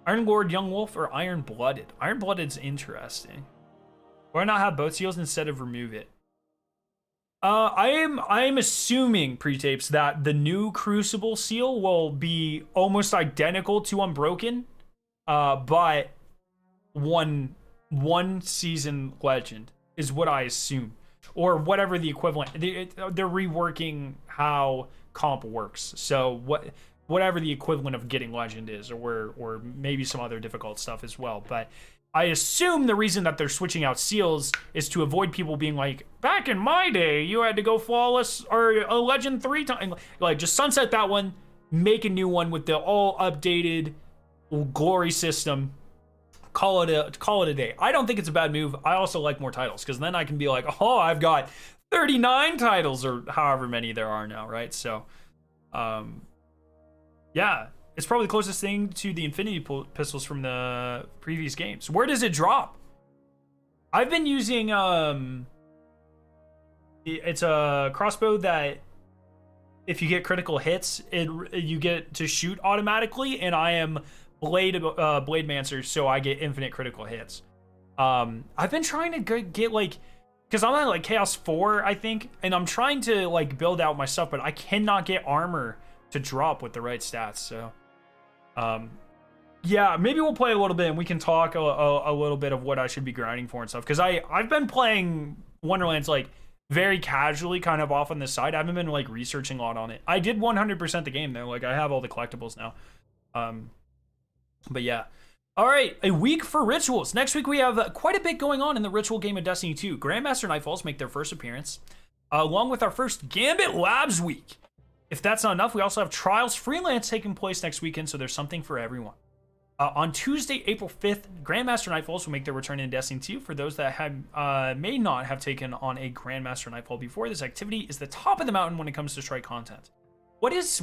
Iron Lord, Young Wolf, or Iron Blooded? Iron Blooded's interesting. Why not have both seals instead of remove it? I am assuming, pre-tapes, that the new Crucible seal will be almost identical to Unbroken, but one season Legend is what I assume, or whatever the equivalent. They're reworking how comp works, so whatever the equivalent of getting Legend is, or maybe some other difficult stuff as well, but I assume the reason that they're switching out seals is to avoid people being like, back in my day, you had to go flawless or a Legend 3 times. Like, just sunset that one, make a new one with the all updated glory system. Call it a day. I don't think it's a bad move. I also like more titles, because then I can be like, oh, I've got 39 titles, or however many there are now, right? So, yeah. It's probably the closest thing to the Infinity Pistols from the previous games. Where does it drop? I've been using, it's a crossbow that if you get critical hits, you get to shoot automatically, and I am Blade Mancer, so I get infinite critical hits. I've been trying to get like, because I'm at like Chaos 4, I think, and I'm trying to like build out my stuff, but I cannot get armor to drop with the right stats, so... yeah, maybe we'll play a little bit and we can talk a little bit of what I should be grinding for and stuff, because I've been playing Wonderlands like very casually, kind of off on the side. I haven't been like researching a lot on it. I did 100% the game though, like I have all the collectibles now. But yeah. All right, a week for rituals. Next week we have quite a bit going on in the ritual game of Destiny 2. Grandmaster Nightfalls make their first appearance, along with our first Gambit Labs week. If that's not enough, we also have Trials Freelance taking place next weekend, so there's something for everyone. On Tuesday, April 5th, Grandmaster Nightfalls will make their return in Destiny 2. For those that may not have taken on a Grandmaster Nightfall before, this activity is the top of the mountain when it comes to strike content. What is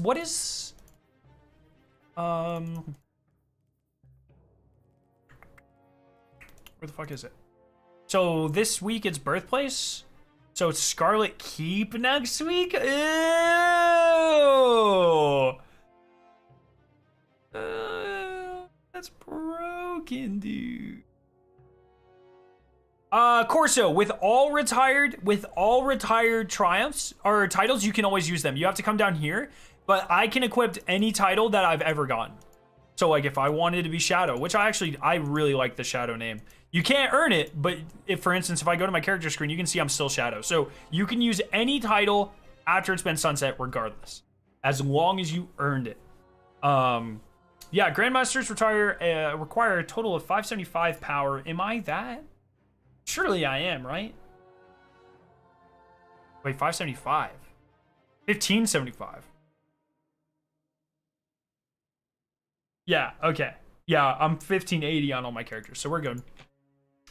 Where the fuck is it? So this week it's Birthplace. So it's Scarlet Keep next week? Ew! That's broken, dude. Corso, with all retired triumphs or titles, you can always use them. You have to come down here, but I can equip any title that I've ever gotten. So like if I wanted to be Shadow, which I really like the Shadow name. You can't earn it, but if, for instance, if I go to my character screen, you can see I'm still Shadow. So you can use any title after it's been sunset regardless, as long as you earned it. Yeah, Grandmasters require a total of 575 power. Am I that? Surely I am, right? Wait, 575. 1575. Yeah, okay. Yeah, I'm 1580 on all my characters, so we're good.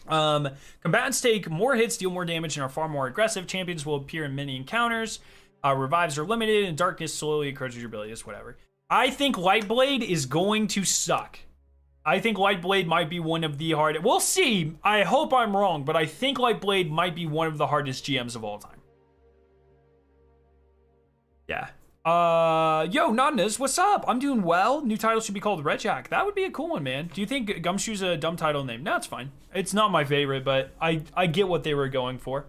Combatants take more hits, deal more damage, and are far more aggressive. Champions will appear in many encounters. Revives are limited, and darkness slowly encourages your abilities, whatever. I think Lightblade is going to suck. I think Lightblade might be one of the hardest. We'll see. I hope I'm wrong, but I think Lightblade might be one of the hardest GMs of all time. Yeah. Yo, Nodness, what's up? I'm doing well. New title should be called Red Jack. That would be a cool one, man. Do you think Gumshoe's a dumb title name? No, it's fine. It's not my favorite, but I get what they were going for.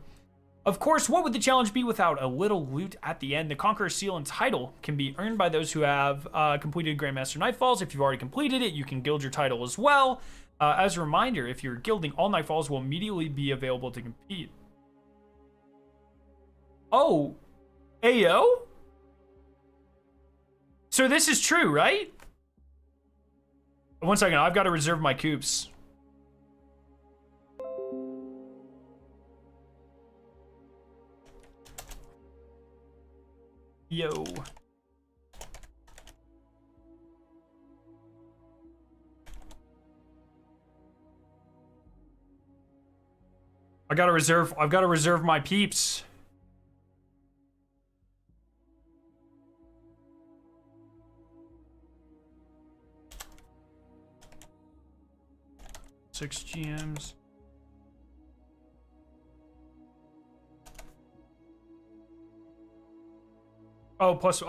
Of course, what would the challenge be without a little loot at the end? The Conqueror Seal and title can be earned by those who have completed Grandmaster Nightfalls. If you've already completed it, you can guild your title as well. As a reminder, if you're guilding, all Nightfalls will immediately be available to compete. Oh, Ayo? So this is true, right? One second, I've got to reserve my coops. Yo. I've got to reserve my peeps. Six GMs. Oh, plus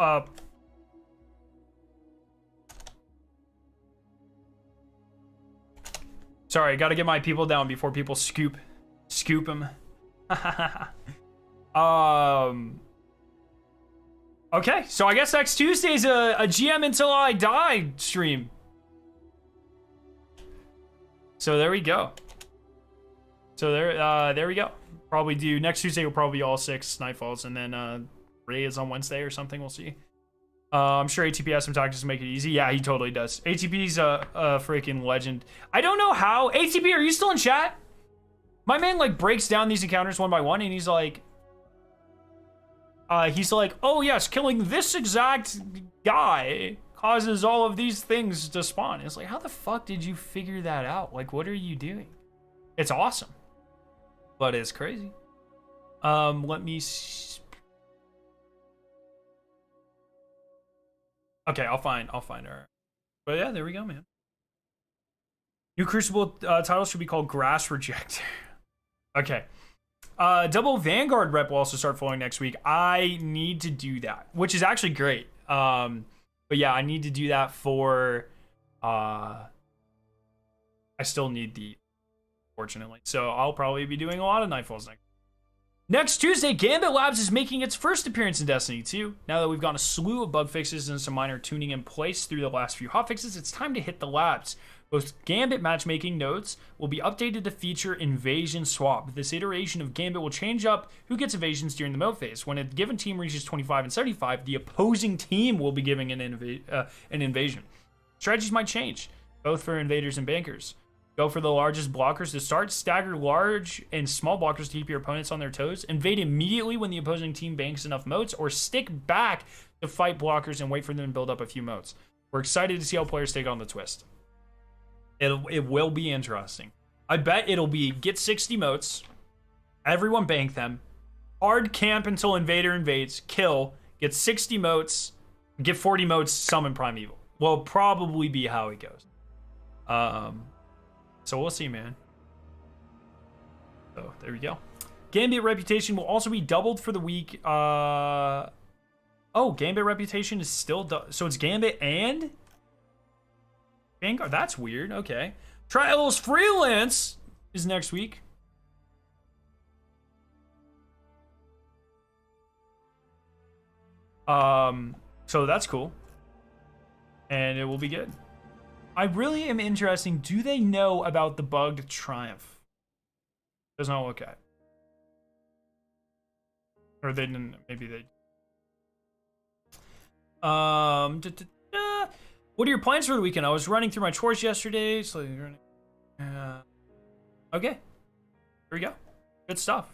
sorry, gotta get my people down before people scoop them. Okay, so I guess next Tuesday's a GM until I die stream. So there we go. So there we go. Probably do next Tuesday will probably be all 6 Nightfalls, and then Ray is on Wednesday or something. We'll see. I'm sure ATP has some tactics to make it easy. Yeah, he totally does. ATP's a freaking legend. I don't know how. ATP, are you still in chat? My man like breaks down these encounters one by one, and he's like, oh yes, killing this exact guy causes all of these things to spawn. It's like, how the fuck did you figure that out? Like, what are you doing? It's awesome, but it's crazy. Let me see. Okay, I'll find her. But yeah, there we go, man. New Crucible title should be called Grass Rejector. Okay. Double Vanguard rep will also start flowing next week. I need to do that, which is actually great. But yeah, I need to do that for I still need the, fortunately. So I'll probably be doing a lot of Nightfalls next Tuesday. Gambit Labs is making its first appearance in Destiny 2. Now that we've gotten a slew of bug fixes and some minor tuning in place through the last few hotfixes, it's time to hit the labs. Both Gambit matchmaking nodes will be updated to feature Invasion Swap. This iteration of Gambit will change up who gets evasions during the mode phase. When a given team reaches 25 and 75, the opposing team will be giving an invasion. Strategies might change, both for invaders and bankers. Go for the largest blockers to start. Stagger large and small blockers to keep your opponents on their toes. Invade immediately when the opposing team banks enough motes, or stick back to fight blockers and wait for them to build up a few motes. We're excited to see how players take on the twist. It will be interesting. I bet it'll be get 60 motes, everyone bank them, hard camp until invader invades, kill, get 60 motes, get 40 motes, summon Primeval. Will probably be how it goes. So we'll see, man. So there we go. Gambit reputation will also be doubled for the week. Oh, Gambit reputation is still so it's Gambit and Vanguard. That's weird. Okay. Trials freelance is next week. So that's cool. And it will be good. I really am interested. Do they know about the bugged Triumph? Does not look at. Or they didn't. Maybe they. What are your plans for the weekend? I was running through my chores yesterday. So okay. Here we go. Good stuff.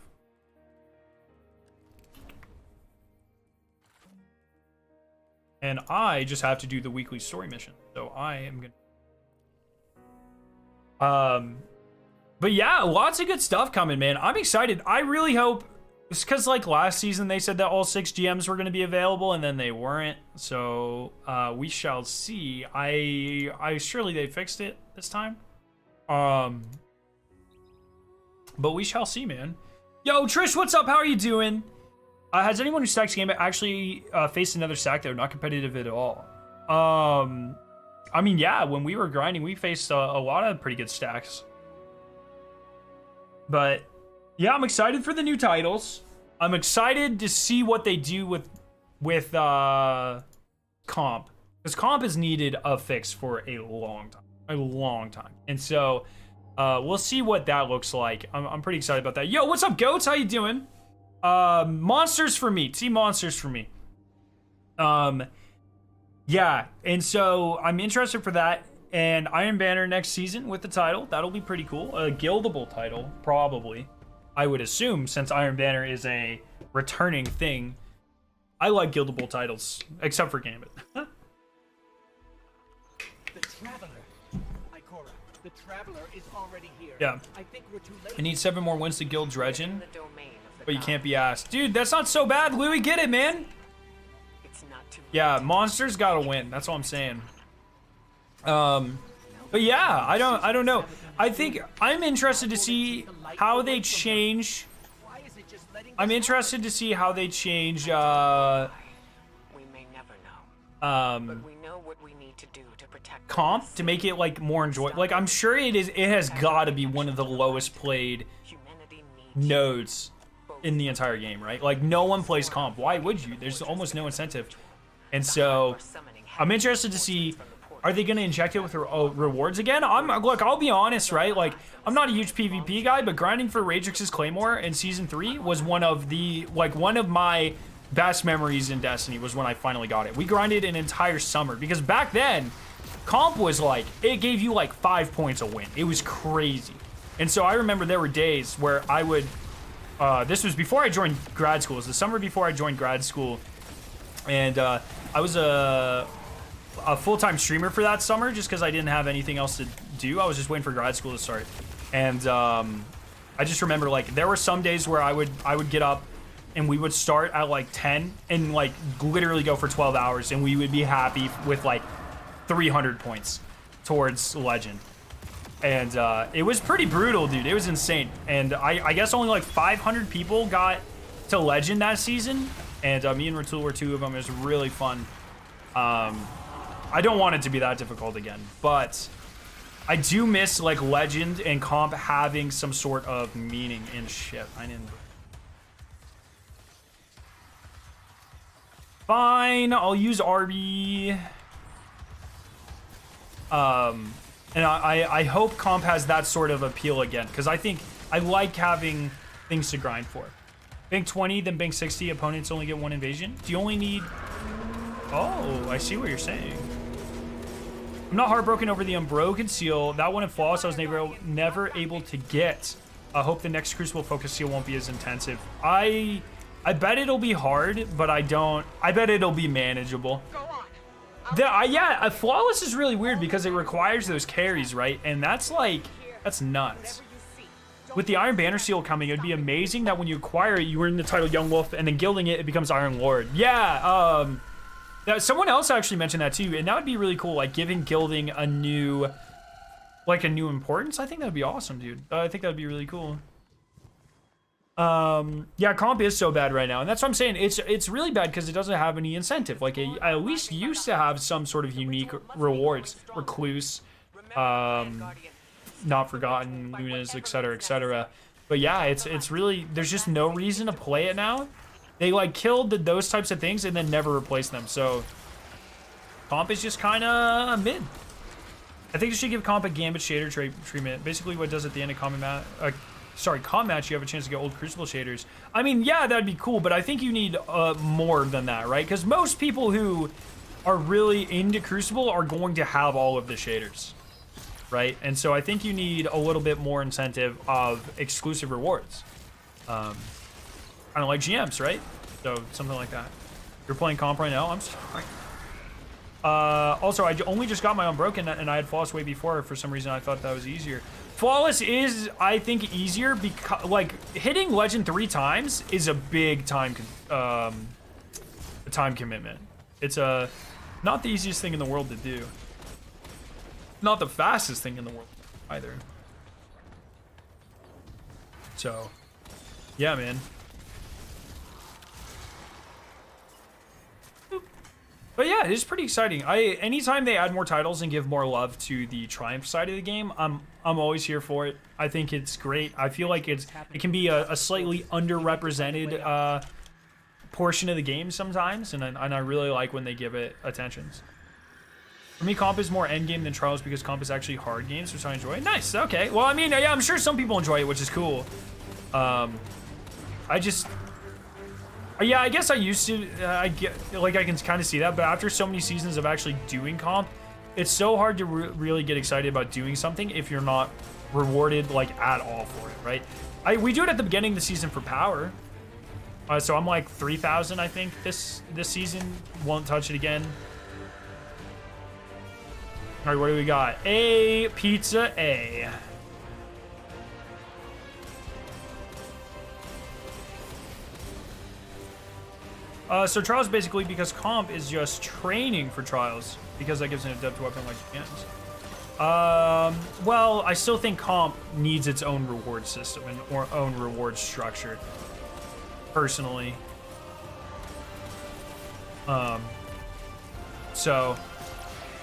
And I just have to do the weekly story mission. So I am gonna. But yeah, lots of good stuff coming, man. I'm excited. I really hope. It's because like last season they said that all 6 GMs were going to be available and then they weren't. So we shall see. I surely they fixed it this time. But we shall see, man. Yo, Trish, what's up? How are you doing? Has anyone who stacks Gambit actually faced another stack that were not competitive at all? I mean, yeah, when we were grinding, we faced a lot of pretty good stacks. But yeah, I'm excited for the new titles. I'm excited to see what they do with comp, because comp has needed a fix for a long time, and so we'll see what that looks like. I'm pretty excited about that. Yo, what's up, goats? How you doing? Monsters for me. Team monsters for me. Yeah, and so I'm interested for that. And Iron Banner next season with the title. That'll be pretty cool. A guildable title, probably. I would assume, since Iron Banner is a returning thing. I like guildable titles, except for Gambit. The Traveler. Ikora, the Traveler is already here. Yeah. I think we're too late. I need 7 more wins to guild Dredgen. But you can't be asked. Dude, that's not so bad. Louis, get it, man. It's not too Yeah, monsters gotta win. That's all I'm saying. But yeah, I don't know. I think I'm interested to see how they change. I'm interested to see how they change. We may never know. But we know what we need to do to protect comp to make it like more enjoyable. Like I'm sure it is. It has got to be one of the lowest played nodes in the entire game, right? Like no one plays comp. Why would you? There's almost no incentive. And so I'm interested to see. Are they going to inject it with rewards again? Look, I'll be honest, right? Like, I'm not a huge PvP guy, but grinding for Radrix's Claymore in Season 3 was one of my best memories in Destiny was when I finally got it. We grinded an entire summer because back then, comp was like, it gave you like 5 points a win. It was crazy. And so I remember there were days where I would, this was before I joined grad school. It was the summer before I joined grad school. And I was a full-time streamer for that summer just because I didn't have anything else to do. I was just waiting for grad school to start. And I just remember like there were some days where I would get up and we would start at like 10 and like literally go for 12 hours and we would be happy with like 300 points towards Legend. And it was pretty brutal, dude. It was insane. And I guess only like 500 people got to Legend that season. And me and Ratul were 2 of them. It was really fun. I don't want it to be that difficult again, but I do miss like Legend and comp having some sort of meaning in shit. I didn't. Fine, I'll use RB. And I hope comp has that sort of appeal again, because I think I like having things to grind for. Bank 20, then bank 60. Opponents only get 1 invasion. Do you only need? Oh, I see what you're saying. I'm not heartbroken over the Unbroken seal. That one in Flawless I was never able to get. I hope the next Crucible Focus seal won't be as intensive. I bet it'll be hard, but I bet it'll be manageable. Yeah, Flawless is really weird because it requires those carries, right? And that's nuts. With the Iron Banner seal coming, it'd be amazing that when you acquire it, you were in the title Young Wolf, and then gilding it, it becomes Iron Lord. Yeah, someone else actually mentioned that too, and that would be really cool, like giving gilding a new importance. I think that'd be awesome, dude. I think that'd be really cool. Yeah, comp is so bad right now, and that's what I'm saying. It's really bad because it doesn't have any incentive. Like, it at least used to have some sort of unique rewards. Recluse, Not Forgotten, Lunas, etc., etc. But yeah, it's really, there's just no reason to play it now. They like killed those types of things and then never replaced them. So comp is just kind of mid. I think you should give comp a Gambit shader treatment. Basically, what it does at the end of comp match, you have a chance to get old Crucible shaders. I mean, yeah, that'd be cool, but I think you need more than that, right? Because most people who are really into Crucible are going to have all of the shaders, right? And so I think you need a little bit more incentive of exclusive rewards. Kind of like GMs, right? So something like that. You're playing comp right now? I'm sorry. Also, I only just got my Unbroken, and I had Flawless way before. For some reason, I thought that was easier. Flawless is, I think, easier because, like, hitting Legend 3 times is a big time commitment. It's not the easiest thing in the world to do. Not the fastest thing in the world either. So, yeah, man. But yeah, it is pretty exciting. Anytime they add more titles and give more love to the Triumph side of the game, I'm always here for it. I think it's great. I feel like it can be a slightly underrepresented portion of the game sometimes, and I really like when they give it attentions. For me, comp is more endgame than Trials because comp is actually hard games, which I enjoy. Nice, okay. Well, I mean, yeah, I'm sure some people enjoy it, which is cool. Yeah, I guess I used to, I can kind of see that, but after so many seasons of actually doing comp, it's so hard to really get excited about doing something if you're not rewarded, like, at all for it, right? We do it at the beginning of the season for power. So I'm like 3,000, I think, this season. Won't touch it again. All right, what do we got? A pizza A. So Trials basically because comp is just training for Trials because that gives an adept weapon like Gems. Well, I still think comp needs its own reward system and own reward structure, personally. So,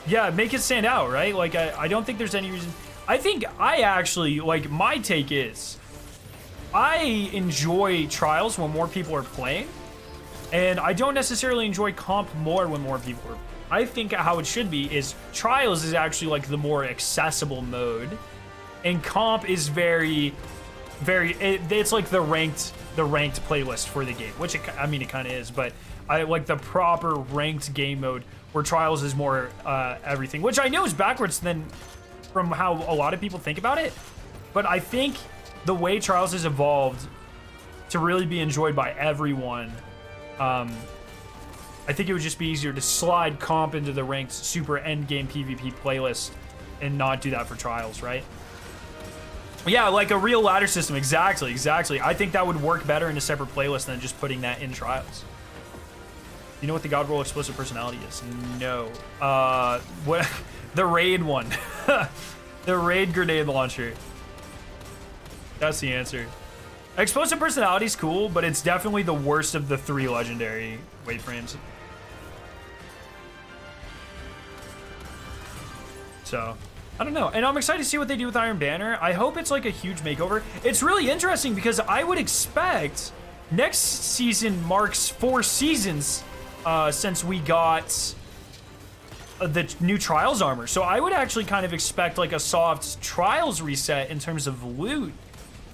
yeah, make it stand out, right? Like, I don't think there's any reason. I think I actually, like, my take is I enjoy Trials when more people are playing. And I don't necessarily enjoy comp more when more people are. I think how it should be is Trials is actually like the more accessible mode, and comp is it's like the ranked playlist for the game, which it kind of is. But I like the proper ranked game mode where Trials is more everything, which I know is backwards than from how a lot of people think about it. But I think the way Trials has evolved to really be enjoyed by everyone. I think it would just be easier to slide comp into the ranked super endgame PvP playlist and not do that for Trials, right? Yeah, like a real ladder system. Exactly. I think that would work better in a separate playlist than just putting that in Trials. You know what the God Roll Explosive Personality is? No. What? The raid one. The raid grenade launcher. That's the answer. Explosive Personality is cool, but it's definitely the worst of the 3 legendary wave frames. So, I don't know. And I'm excited to see what they do with Iron Banner. I hope it's like a huge makeover. It's really interesting because I would expect next season marks 4 seasons since we got the new Trials armor. So I would actually kind of expect like a soft Trials reset in terms of loot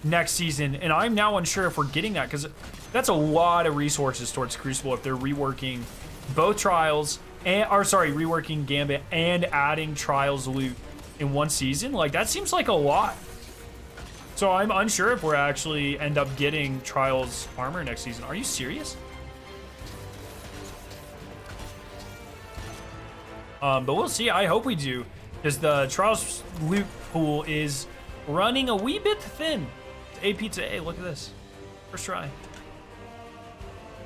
next season, and I'm now unsure if we're getting that because that's a lot of resources towards Crucible if they're reworking both Trials and reworking Gambit and adding Trials loot in one season. Like, that seems like a lot. So I'm unsure if we're actually end up getting Trials armor next season. Are you serious? But we'll see. I hope we do, because the Trials loot pool is running a wee bit thin. A pizza A, look at this. First try.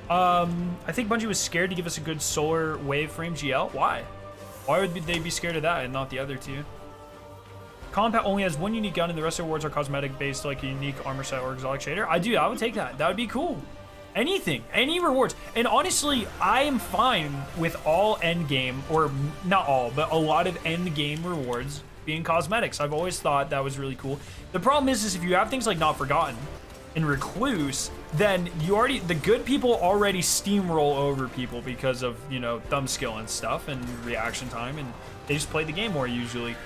I think Bungie was scared to give us a good solar wave frame GL. Why? Why would they be scared of that and not the other two? Combat only has one unique gun and the rest of the rewards are cosmetic based, like a unique armor set or exotic shader. I would take that. That would be cool. Anything, any rewards. And honestly, I am fine with all end game, or not all, but a lot of end game rewards being cosmetics. I've always thought that was really cool. The problem is if you have things like Not Forgotten and Recluse, then the good people already steamroll over people because of, you know, thumb skill and stuff and reaction time, and they just play the game more usually.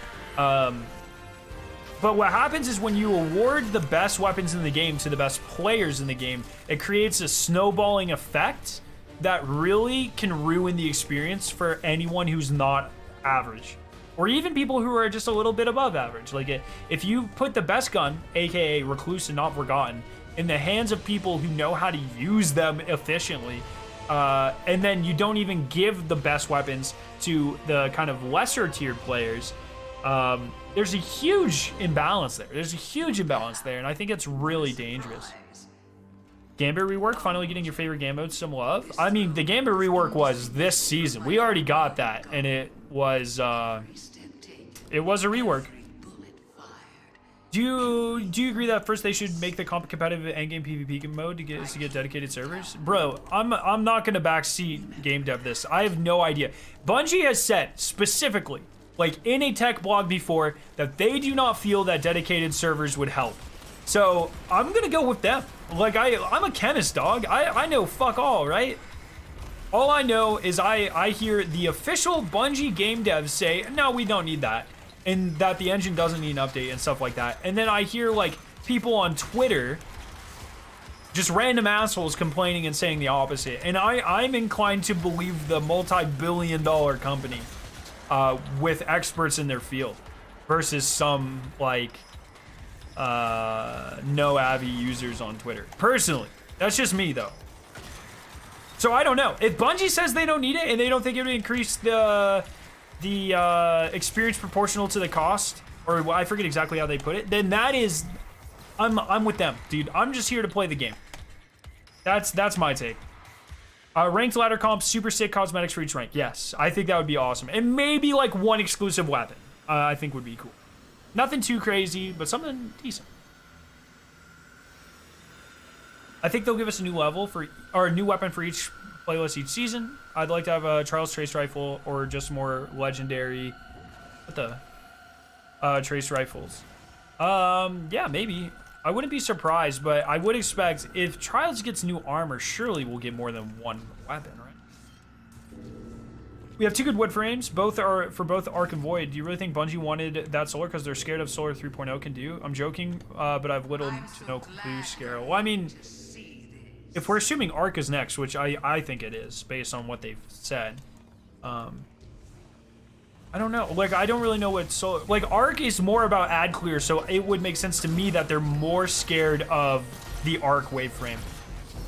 But what happens is when you award the best weapons in the game to the best players in the game, it creates a snowballing effect that really can ruin the experience for anyone who's not average. Or even people who are just a little bit above average. Like, if you put the best gun, aka Recluse and Not Forgotten, in the hands of people who know how to use them efficiently, and then you don't even give the best weapons to the kind of lesser tiered players, there's a huge imbalance there. And I think it's really dangerous. Gambit rework, finally getting your favorite game mode some love. I mean, the Gambit rework was this season. We already got that, and it was a rework. Do you agree that first they should make the competitive endgame PvP mode to get dedicated servers? Bro, I'm not gonna backseat game dev this. I have no idea. Bungie has said specifically, like in a tech blog before, that they do not feel that dedicated servers would help. So I'm gonna go with them. Like I'm a chemist, dog. I know fuck all, right? All I know is I hear the official Bungie game devs say, no, we don't need that. And that the engine doesn't need an update and stuff like that. And then I hear like people on Twitter, just random assholes complaining and saying the opposite. And I'm inclined to believe the multi-billion-dollar company with experts in their field versus some like no Avi users on Twitter. Personally, that's just me though. So I don't know. If Bungie says they don't need it and they don't think it would increase the experience proportional to the cost, or I forget exactly how they put it, then that is, I'm with them, dude. I'm just here to play the game. That's my take. Ranked ladder comp, super sick cosmetics for each rank. Yes, I think that would be awesome. And maybe like one exclusive weapon, I think would be cool. Nothing too crazy, but something decent. I think they'll give us a new level or a new weapon for each playlist each season. I'd like to have a Trials Trace Rifle or just more legendary, Trace Rifles. Yeah, maybe. I wouldn't be surprised, but I would expect if Trials gets new armor, surely we'll get more than one weapon, right? We have two good wood frames. Both are for both Arc and Void. Do you really think Bungie wanted that Solar because they're scared of Solar 3.0 can do? I'm joking, but I've little to no clue scare. Well, I mean, if we're assuming Arc is next, which I think it is based on what they've said, I don't know. Like, I don't really know what Solar... Like, Arc is more about ad clear, so it would make sense to me that they're more scared of the Arc waveframe.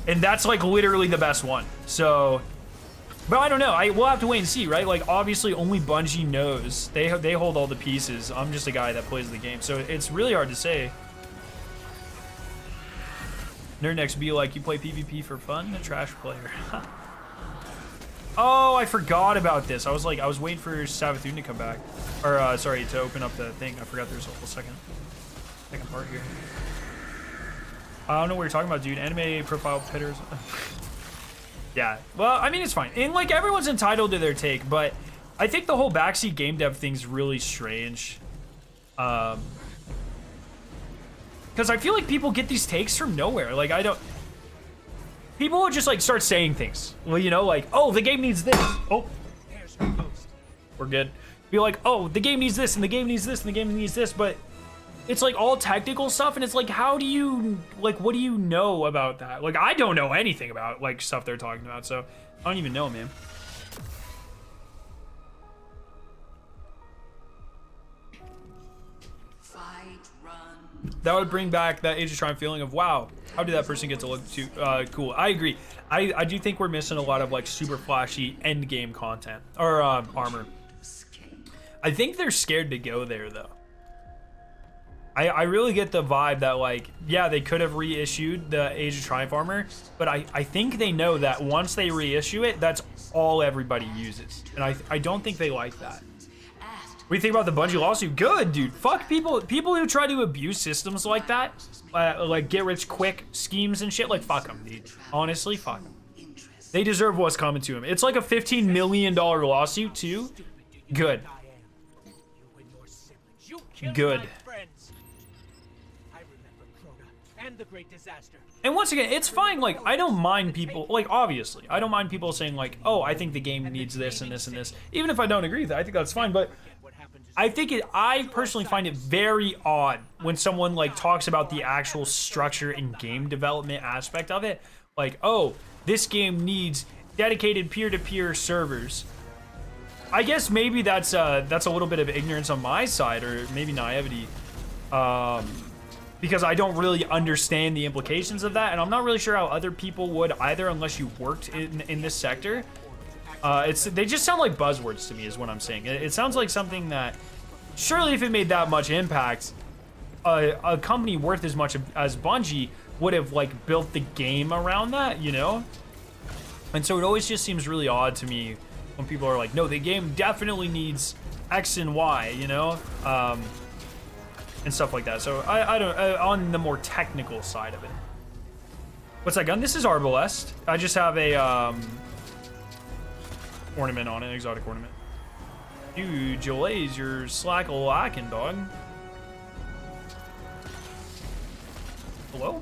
And that's, like, literally the best one. So... But I don't know. We'll have to wait and see, right? Like, obviously, only Bungie knows. They hold all the pieces. I'm just a guy that plays the game. So it's really hard to say. Nerdnex be like, you play PvP for fun? A trash player. Oh, I forgot about this. I was waiting for Savathun to come back. Or, sorry, to open up the thing. I forgot there's a whole second part here. I don't know what you're talking about, dude. Anime profile pitters. Yeah, well, I mean, it's fine. And, like, everyone's entitled to their take, but I think the whole backseat game dev thing's really strange. Because I feel like people get these takes from nowhere. Like, people will just, like, start saying things. Well, you know, like, oh, the game needs this. Oh, we're good. Be like, oh, the game needs this, and the game needs this, and the game needs this, but it's, like, all technical stuff, and it's like, how do you, like, what do you know about that? Like, I don't know anything about, like, stuff they're talking about, so I don't even know, man. That would bring back that Age of Triumph feeling of, wow, how did that person get to look too cool? I agree. I do think we're missing a lot of, like, super flashy end game content or armor. I think they're scared to go there, though. I really get the vibe that, like, yeah, they could have reissued the Age of Triumph armor, but I think they know that once they reissue it, that's all everybody uses. And I don't think they like that. do you think about the Bungie lawsuit? Good, dude. Fuck people who try to abuse systems like that, like get rich quick schemes and shit. Like fuck them, dude. Honestly, fuck them. They deserve what's coming to them. It's like a $15 million lawsuit too. Good. Good. And the great disaster. And once again, it's fine. Like, I don't mind people, like, obviously, I don't mind people saying, like, oh, I think the game needs this and this and this. Even if I don't agree with that, I think that's fine. But I personally find it very odd when someone, like, talks about the actual structure and game development aspect of it. Like, oh, this game needs dedicated peer-to-peer servers. I guess maybe that's a little bit of ignorance on my side, or maybe naivety. Because I don't really understand the implications of that, and I'm not really sure how other people would either, unless you worked in this sector. They just sound like buzzwords to me, is what I'm saying. It sounds like something that, surely if it made that much impact, a company worth as much as Bungie would have like built the game around that, you know? And so it always just seems really odd to me when people are like, no, the game definitely needs X and Y, you know? And stuff like that. So I don't, on the more technical side of it. What's that gun? This is Arbalest. I just have a ornament on it, exotic ornament. Dude, Jolays, you're slack lacking, dog. Hello?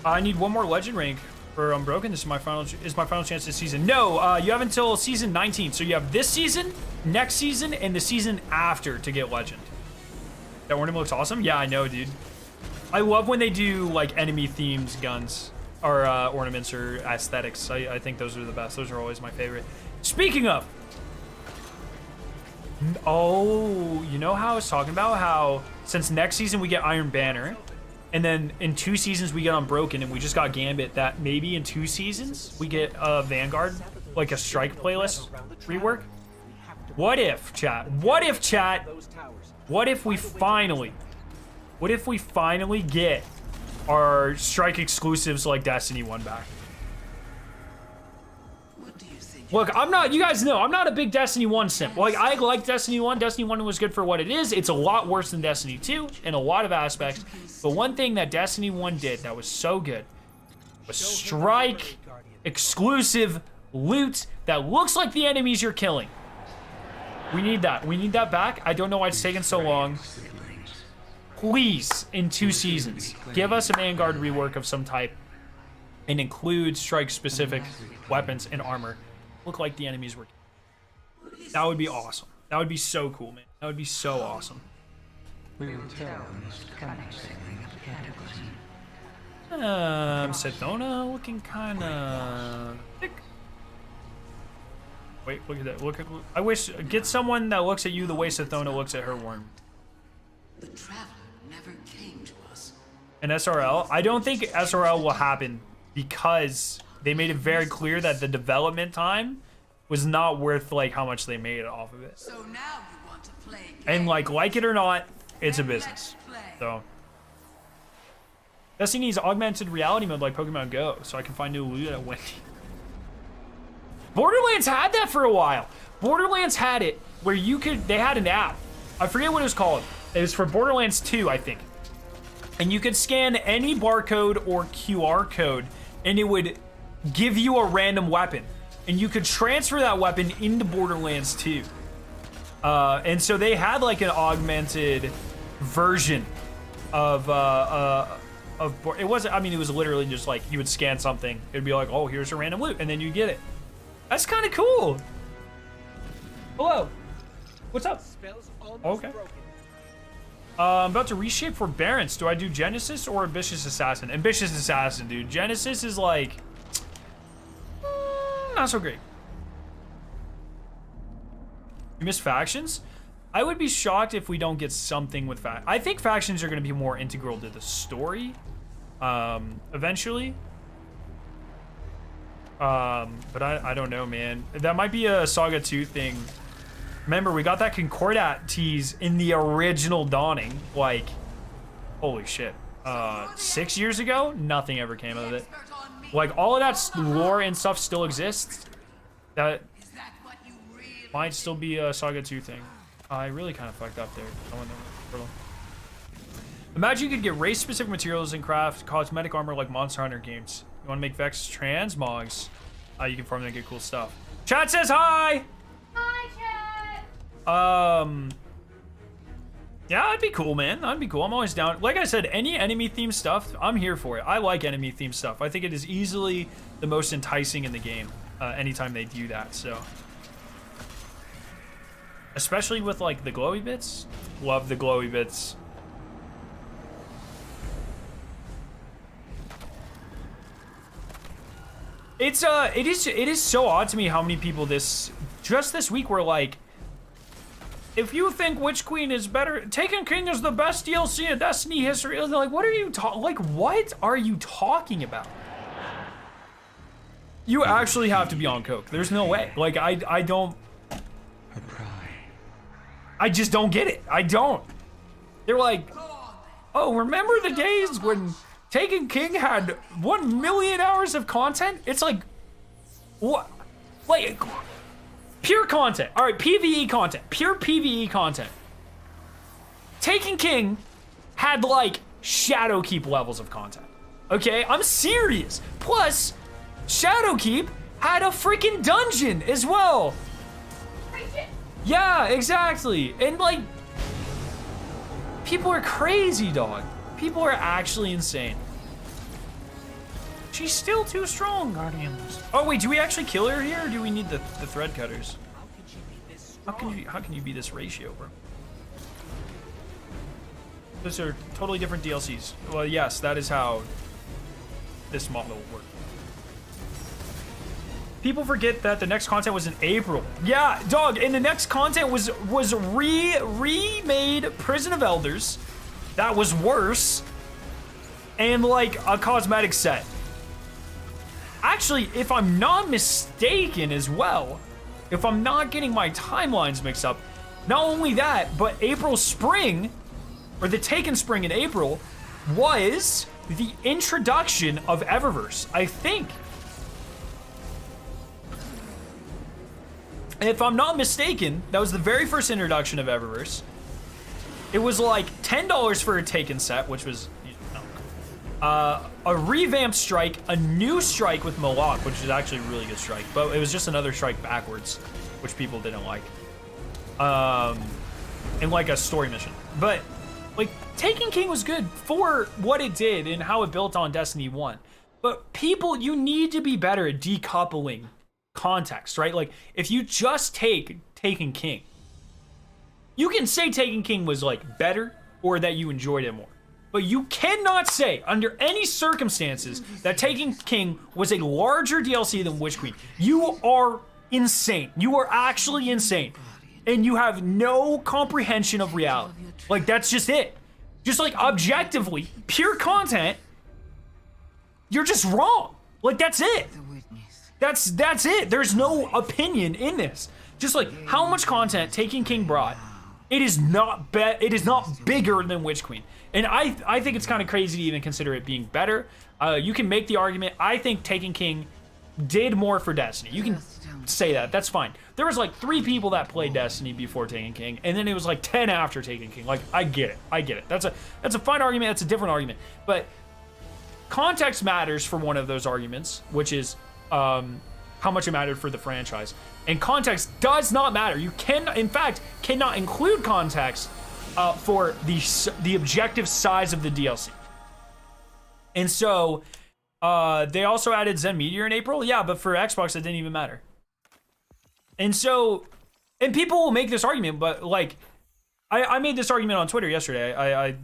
I need one more legend rank for Unbroken. This is my final chance this season. No, you have until season 19. So you have this season, next season, and the season after to get legend. That ornament looks awesome. Yeah, I know, dude. I love when they do like enemy themed guns or ornaments or aesthetics. I think those are the best. Those are always my favorite. Speaking of, oh, you know how I was talking about how since next season we get Iron Banner. And then in 2 seasons we get Unbroken, and we just got Gambit. That maybe in 2 seasons we get Vanguard, like a strike playlist rework. What if, chat? What if, chat? What if we finally get our strike exclusives like Destiny 1 back? Look, I'm not, you guys know, I'm not a big Destiny 1 simp. Like, I like Destiny 1. Destiny 1 was good for what it is. It's a lot worse than Destiny 2 in a lot of aspects. But one thing that Destiny 1 did that was so good was strike exclusive loot that looks like the enemies you're killing. We need that. We need that back. I don't know why it's taken so long. Please, in 2 seasons, give us a Vanguard rework of some type and include strike-specific weapons and armor. Look like the enemies were. That would be awesome. That would be so cool, man. That would be so awesome. Sethona looking kind of thick. Wait, look at that. Look at. I wish get someone that looks at you the way Sethona looks at her worm. The traveler never came to us. And SRL, I don't think SRL will happen because they made it very clear that the development time was not worth like how much they made off of it. So now you want to play again. And like it or not, it's a business. So Destiny needs augmented reality mode like Pokemon Go, so I can find new loot at Wendy. Borderlands had that for a while. Borderlands had it where you could, they had an app. I forget what it was called. It was for Borderlands 2, I think. And you could scan any barcode or QR code and it would give you a random weapon. And you could transfer that weapon into Borderlands 2. And so they had like an augmented version of it wasn't, I mean, it was literally just like you would scan something. It'd be like, oh, here's a random loot. And then you get it. That's kind of cool. Hello. What's up? Okay. I'm about to reshape for Barons. Do I do Genesis or Ambitious Assassin? Ambitious Assassin, dude. Genesis is like not so great. You miss factions? I would be shocked if we don't get something with factions. I think factions are going to be more integral to the story eventually. But I don't know, man. That might be a Saga 2 thing. Remember, we got that Concordat tease in the original Dawning. Like, holy shit. 6 years ago, nothing ever came of it. Like, all of that lore and stuff still exists. That Is that what you really might still be a Saga 2 thing. I really kind of fucked up there. I went there. Imagine you could get race-specific materials and craft cosmetic armor like Monster Hunter games. You want to make Vex transmogs? You can farm them and get cool stuff. Chat says hi! Hi, chat! Yeah, that'd be cool, man. That'd be cool. I'm always down. Like I said, any enemy-themed stuff, I'm here for it. I like enemy-themed stuff. I think it is easily the most enticing in the game anytime they do that, so. Especially with, like, the glowy bits. Love the glowy bits. It is so odd to me how many people just this week were like, if you think Witch Queen is better, Taken King is the best DLC in Destiny history. Like, what are you what are you talking about? You actually have to be on coke. There's no way. Like, I don't. I just don't get it. I don't. They're like, oh, remember the days when Taken King had 1 million hours of content? It's like, what? Like, pure content. All right, PvE content. Pure PvE content. Taken King had, like, Shadowkeep levels of content. Okay? I'm serious. Plus, Shadowkeep had a freaking dungeon as well. Yeah, exactly. And, like, people are crazy, dog. People are actually insane. She's still too strong, Guardians. Oh wait, do we actually kill her here, or do we need the thread cutters? How can you be this ratio, bro? Those are totally different DLCs. Well, yes, that is how this model will work. People forget that the next content was in April. Yeah, dog, and the next content was remade Prison of Elders. That was worse. And like a cosmetic set. Actually, if I'm not mistaken as well, if I'm not getting my timelines mixed up, not only that, but April Spring, or the Taken Spring in April, was the introduction of Eververse, I think. If I'm not mistaken, that was the very first introduction of Eververse. It was like $10 for a Taken set, which was a revamped strike, a new strike with Malak, which is actually a really good strike, but it was just another strike backwards, which people didn't like. And like a story mission. But like Taken King was good for what it did and how it built on Destiny 1. But people, you need to be better at decoupling context, right? Like if you just take Taken King, you can say Taken King was like better or that you enjoyed it more. But you cannot say, under any circumstances, that Taken King was a larger DLC than Witch Queen. You are insane. You are actually insane. And you have no comprehension of reality. Like, that's just it. Just like, objectively, pure content, you're just wrong. Like, that's it. That's it. There's no opinion in this. Just like, how much content Taken King brought, it is not bigger than Witch Queen. And I think it's kind of crazy to even consider it being better. You can make the argument. I think Taken King did more for Destiny. You can say that. That's fine. There was like 3 people that played Destiny before Taken King, and then it was like 10 after Taken King. Like, I get it. I get it. That's a fine argument. That's a different argument. But context matters for one of those arguments, which is how much it mattered for the franchise. And context does not matter. You in fact, cannot include context for the objective size of the DLC. And so they also added Zen Meteor in April. Yeah, but for Xbox, it didn't even matter. And so, and people will make this argument, but like, I made this argument on Twitter yesterday. I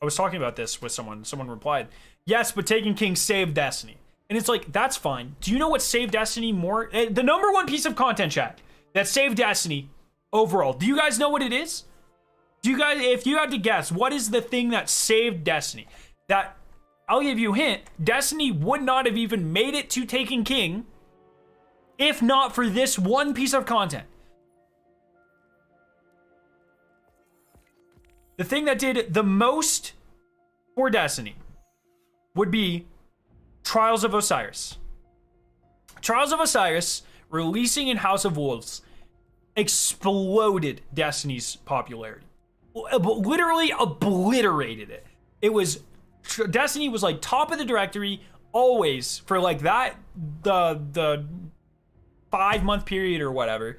was talking about this with someone. Someone replied, yes, but Taken King saved Destiny. And it's like, that's fine. Do you know what saved Destiny more? The number one piece of content, chat, that saved Destiny overall. Do you guys know what it is? Do you guys, if you had to guess, what is the thing that saved Destiny? That, I'll give you a hint, Destiny would not have even made it to Taken King if not for this one piece of content. The thing that did the most for Destiny would be Trials of Osiris. Trials of Osiris releasing in House of Wolves exploded Destiny's popularity. Literally obliterated it. It was, Destiny was like top of the directory always for like that, the 5-month period or whatever,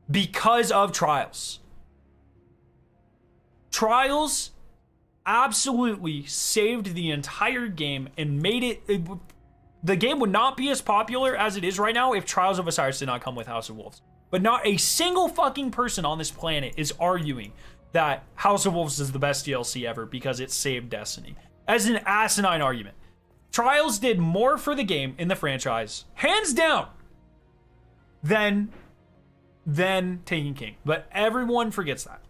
because of Trials. Trials absolutely saved the entire game and made it, the game would not be as popular as it is right now if Trials of Osiris did not come with House of Wolves. But not a single fucking person on this planet is arguing that House of Wolves is the best DLC ever because it saved Destiny. As an asinine argument. Trials did more for the game in the franchise, hands down, than Taken King. But everyone forgets that.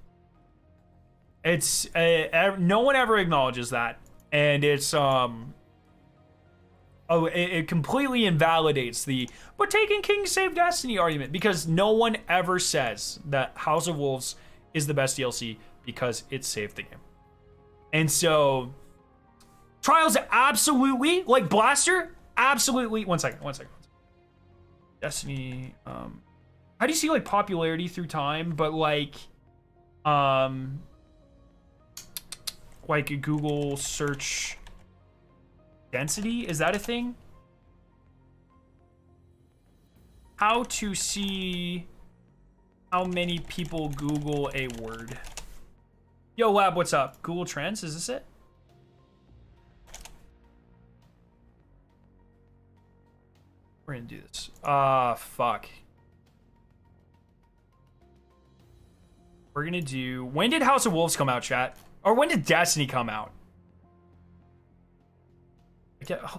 It's no one ever acknowledges that, and it's it completely invalidates the "but Taken King saved Destiny" argument, because no one ever says that House of Wolves is the best DLC because it saved the game. And so Trials absolutely, like Blaster, absolutely. One second. Destiny, how do you see like popularity through time, but like Google search density, is that a thing? How to see how many people Google a word. Yo, Lab, what's up? Google Trends, is this it? We're gonna do this. Fuck. We're gonna do, when did House of Wolves come out, chat? Or when did Destiny come out?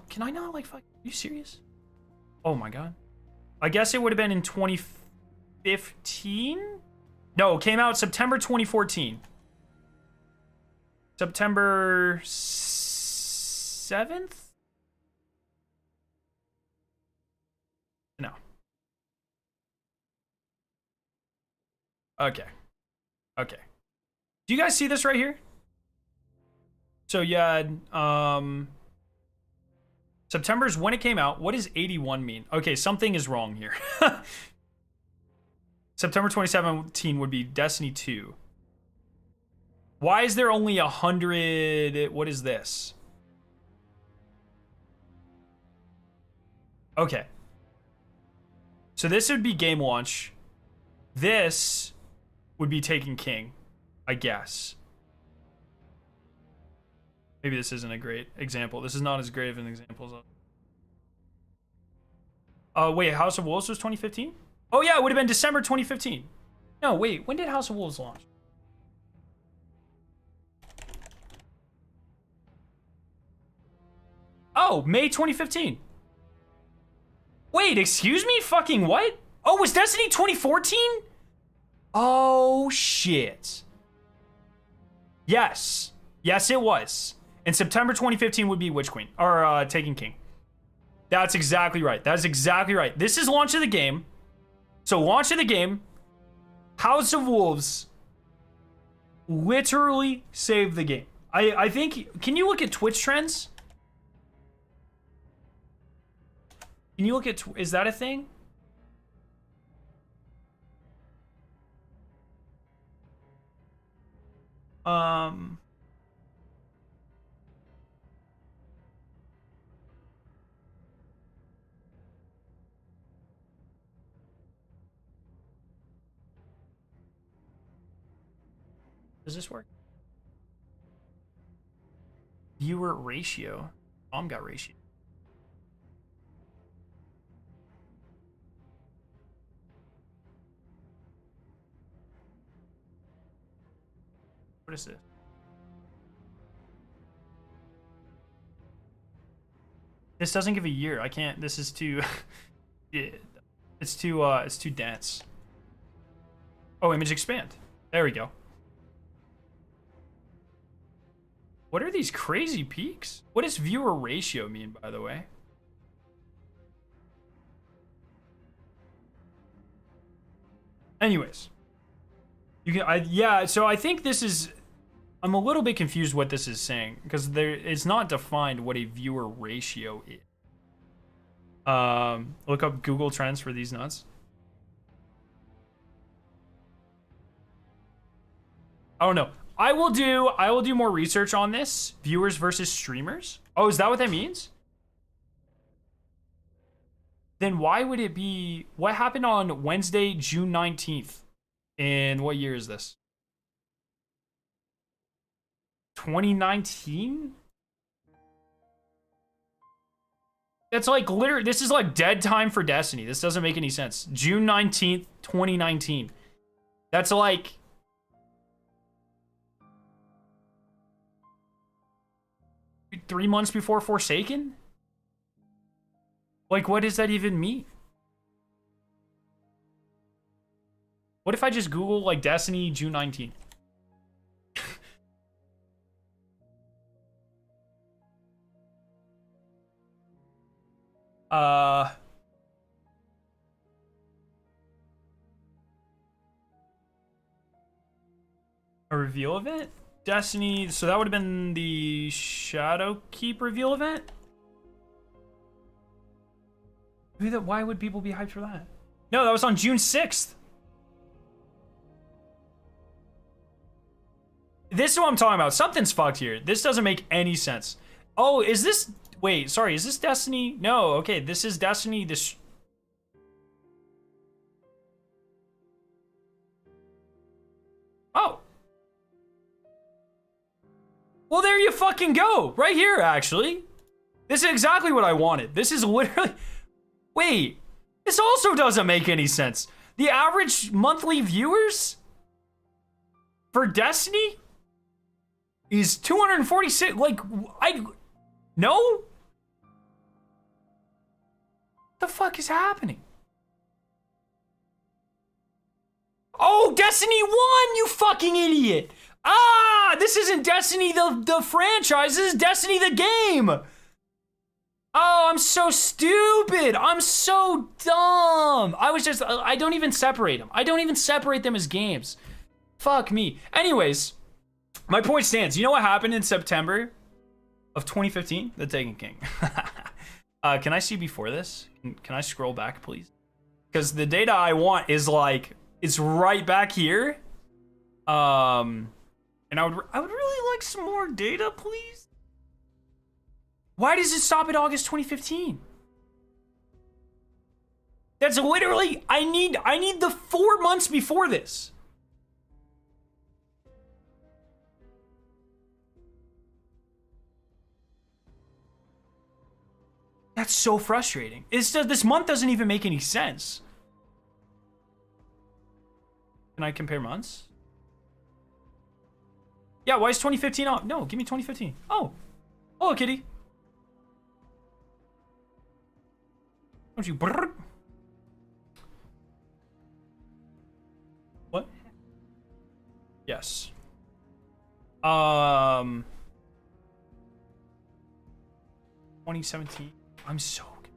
Can I not, like, fuck, are you serious? Oh my god. I guess it would have been in 2015? No, it came out September 2014. September 7th? No. Okay. Okay. Do you guys see this right here? So yeah, September's when it came out. What does 81 mean? Okay, something is wrong here. September 2017 would be Destiny 2. Why is there only 100? What is this? Okay. So this would be game launch. This would be Taken King, I guess. Maybe this isn't a great example. This is not as great of an example as... wait, House of Wolves was 2015? Oh yeah, it would have been December 2015. No, wait, when did House of Wolves launch? Oh, May 2015. Wait, excuse me? Fucking what? Oh, was Destiny 2014? Oh, shit. Yes. Yes, it was. And September 2015 would be Witch Queen. Or, Taken King. That's exactly right. That's exactly right. This is launch of the game. So, launch of the game. House of Wolves literally saved the game. I think... Can you look at Twitch trends? Can you look at... Is that a thing? Does this work? Viewer ratio. Mom got ratio. What is this? This doesn't give a year. I can't. This is too. It's too dense. Oh, image expand. There we go. What are these crazy peaks? What does viewer ratio mean, by the way? Anyways, you can. Yeah. So I think this is. I'm a little bit confused what this is saying because it's not defined what a viewer ratio is. Look up Google Trends for these nuts. I don't know. I will do more research on this. Viewers versus streamers. Oh, is that what that means? Then why would it be... What happened on Wednesday, June 19th? And what year is this? 2019? That's like literally... This is like dead time for Destiny. This doesn't make any sense. June 19th, 2019. That's like... Three months before Forsaken? Like, what does that even mean? What if I just Google, like, Destiny June 19th? A reveal event? Destiny, so that would have been the Shadowkeep reveal event? Why would people be hyped for that? No, that was on June 6th. This is what I'm talking about. Something's fucked here. This doesn't make any sense. Oh, is this... Wait, sorry, is this Destiny? No, okay, this is Destiny. Oh. Well, there you fucking go. Right here, actually. This is exactly what I wanted. This is literally... Wait, this also doesn't make any sense. The average monthly viewers for Destiny is 246. Like, no? What the fuck is happening? Oh, Destiny 1, you fucking idiot. Ah, this isn't Destiny the franchise. This is Destiny the game. Oh, I'm so stupid. I'm so dumb. I don't even separate them. I don't even separate them as games. Fuck me. Anyways, my point stands. You know what happened in September of 2015? The Taken King. Can I see before this? Can I scroll back, please? Because the data I want is like, it's right back here. And I would really like some more data, please. Why does it stop at August 2015? That's literally, I need the 4 months before this. That's so frustrating. This month doesn't even make any sense. Can I compare months? Yeah, why is 2015 off? No, give me 2015. Oh. Hello, kitty. Don't you brrr? What? Yes. 2017. I'm so good.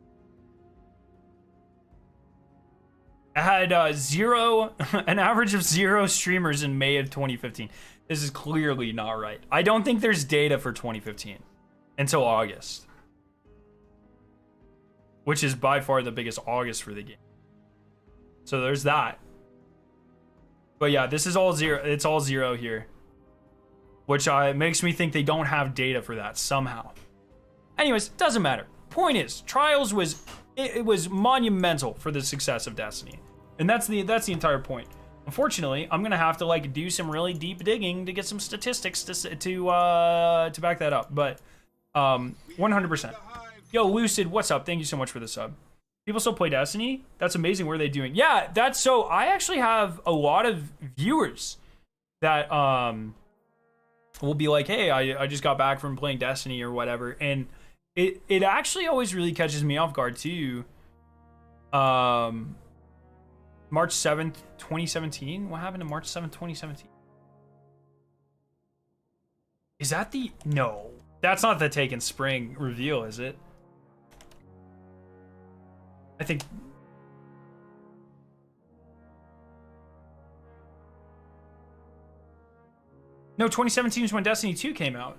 I had an average of 0 streamers in May of 2015. This is clearly not right. I don't think there's data for 2015 until August. Which is by far the biggest August for the game. So there's that. But yeah, this is all 0. It's all 0 here. Which makes me think they don't have data for that somehow. Anyways, doesn't matter. Point is, Trials was monumental for the success of Destiny. And that's the entire point. Unfortunately, I'm gonna have to like do some really deep digging to get some statistics to back that up. But 100%. Yo, Lucid, what's up? Thank you so much for the sub. People still play Destiny? That's amazing. What are they doing? Yeah, that's so... I actually have a lot of viewers that will be like, hey, I just got back from playing Destiny or whatever. And it actually always really catches me off guard, too. March 7th, 2017? What happened to March 7th, 2017? Is that the... No. That's not the Taken Spring reveal, is it? I think... No, 2017 is when Destiny 2 came out.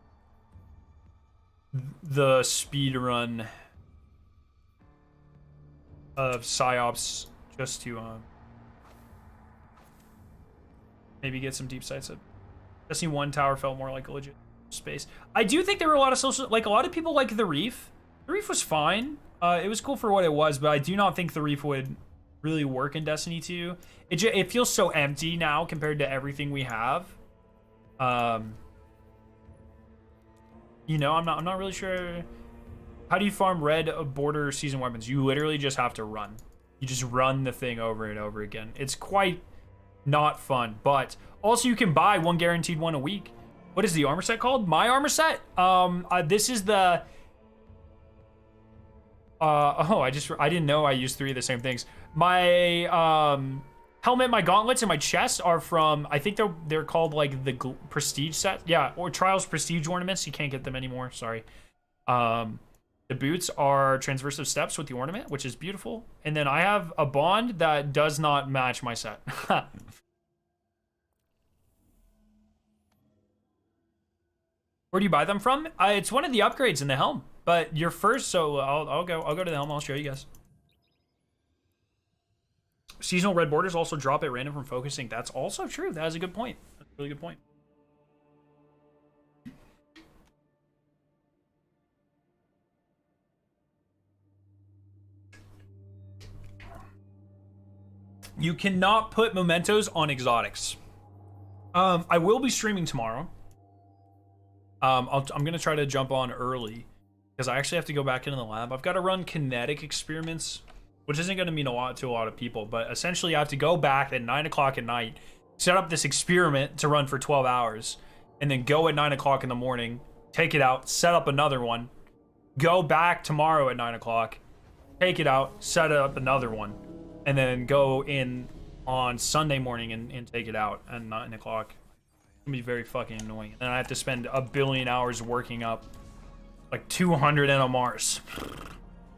the speed run of psyops just to maybe get some deep sights up. Destiny 1 tower felt more like a legit space. I do think there were a lot of social, like a lot of people like the Reef. The Reef was fine. It was cool for what it was, but I do not think the Reef would really work in Destiny 2. It feels so empty now compared to everything we have. You know, I'm not really sure. How do you farm red border season weapons? You literally just have to run. You just run the thing over and over again. It's quite not fun, but also you can buy one guaranteed one a week. What is the armor set called? My armor set? This is the I didn't know I used 3 of the same things. My helmet, my gauntlets, and my chest are from, I think they're called like the prestige set. Yeah, or Trials prestige ornaments. You can't get them anymore, sorry. The boots are transversive steps with the ornament, which is beautiful. And then I have a bond that does not match my set. Where do you buy them from? It's one of the upgrades in the helm. But you're first, so I'll go to the helm. I'll show you guys. Seasonal red borders also drop at random from focusing. That's also true. That is a good point. That's a really good point. You cannot put mementos on exotics. I will be streaming tomorrow. I'm gonna try to jump on early because I actually have to go back into the lab. I've got to run kinetic experiments, which isn't going to mean a lot to a lot of people, but essentially I have to go back at 9 o'clock at night, set up this experiment to run for 12 hours, and then go at 9 o'clock in the morning, take it out, set up another one, go back tomorrow at 9 o'clock, take it out, set up another one, and then go in on Sunday morning and take it out at 9 o'clock. It's gonna be very fucking annoying. And I have to spend a billion hours working up like 200 NMRs.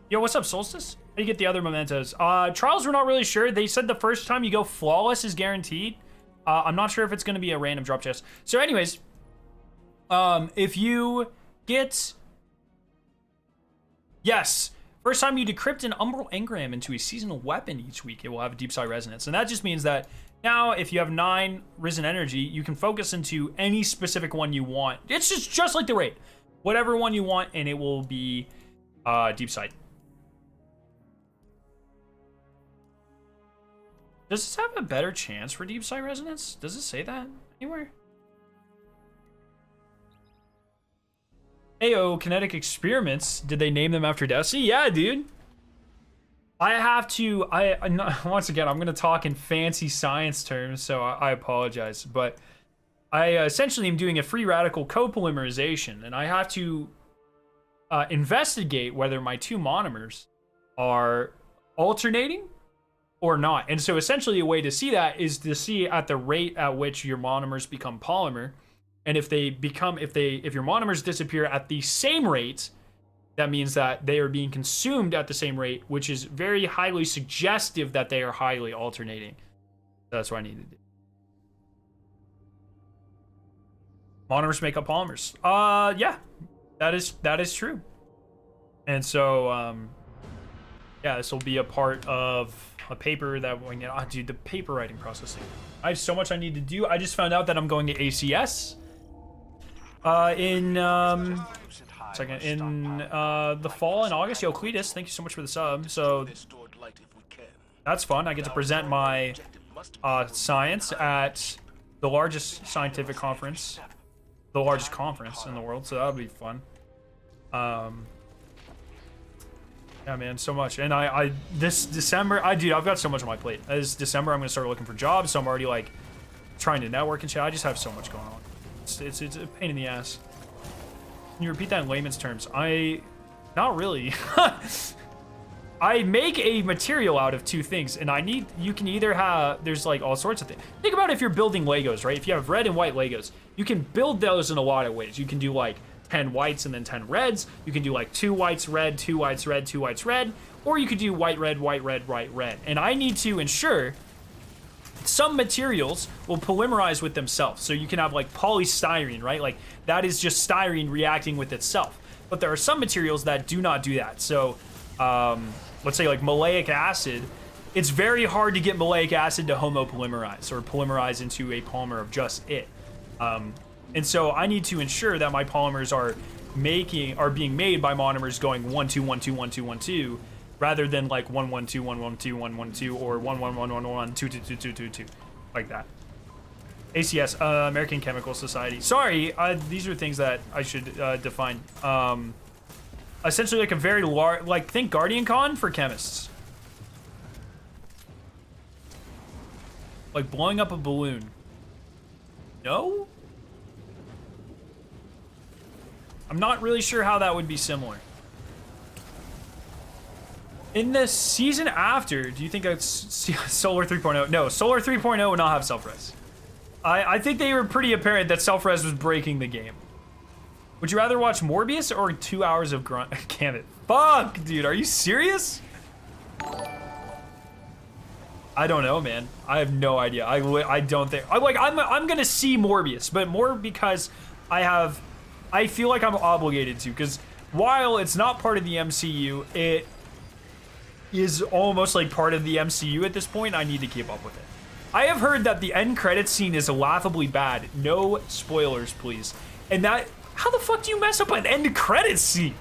Yo, what's up, Solstice? How do you get the other mementos? Trials, we're not really sure. They said the first time you go flawless is guaranteed. I'm not sure if it's gonna be a random drop chest. So anyways, if you get... Yes, first time you decrypt an Umbral engram into a seasonal weapon each week, it will have a deep side resonance. And that just means that now, if you have 9 risen energy, you can focus into any specific one you want. It's just like the raid. Whatever one you want, and it will be deep sight. Does this have a better chance for deep sight resonance? Does it say that anywhere? Ayo, kinetic experiments. Did they name them after Destiny? Yeah, dude. I have to, once again, I'm going to talk in fancy science terms, so I apologize. But I essentially am doing a free radical copolymerization, and I have to investigate whether my 2 monomers are alternating or not. And so essentially a way to see that is to see at the rate at which your monomers become polymer. And if your monomers disappear at the same rate, that means that they are being consumed at the same rate, which is very highly suggestive that they are highly alternating. That's what I need to do. Monomers make up polymers. Yeah, that is true. And so, yeah, this will be a part of a paper that we get. Oh, dude, the paper writing processing. I have so much I need to do. I just found out that I'm going to ACS in the fall in August. Yo, Cletus, thank you so much for the sub. So that's fun. I get to present my science at the largest scientific conference, the largest conference in the world. So that'll be fun. Yeah, man, so much. And this December, dude, I've got so much on my plate. This December, I'm gonna start looking for jobs. So I'm already like trying to network and shit. I just have so much going on. It's a pain in the ass. Can you repeat that in layman's terms? Not really. I make a material out of 2 things, and you can either have, there's like all sorts of things. Think about if you're building Legos, right? If you have red and white Legos, you can build those in a lot of ways. You can do like 10 whites and then 10 reds. You can do like 2 whites, red, 2 whites, red, 2 whites, red. Or you could do white, red, white, red, white, red. And I need to ensure some materials will polymerize with themselves. So you can have like polystyrene, right? Like that is just styrene reacting with itself. but there are some materials that do not do that. So let's say like maleic acid, it's very hard to get maleic acid to homopolymerize or polymerize into a polymer of just it. And so I need to ensure that my polymers are being made by monomers going 1 2 1 2 1 2 1 2 rather than like 1 1 2 1 1 2 1 1 2 or 1 1 1 1 1 2 2 2 2 2 2 like that. ACS, American Chemical Society. Sorry, these are things that I should define. Essentially like a very large, like think Guardian Con for chemists. Like blowing up a balloon. No? I'm not really sure how that would be similar. In the season after, do you think that's Solar 3.0? No, Solar 3.0 would not have self-res. I think they were pretty apparent that self-res was breaking the game. Would you rather watch Morbius or 2 hours of Gambit? Fuck, dude, are you serious? I don't know, man. I have no idea. I don't think I'm gonna see Morbius, but more because I feel like I'm obligated to, because while it's not part of the MCU, it is almost like part of the MCU at this point. I need to keep up with it. I have heard that the end credits scene is laughably bad. No spoilers, please. And that, how the fuck do you mess up an end credits scene?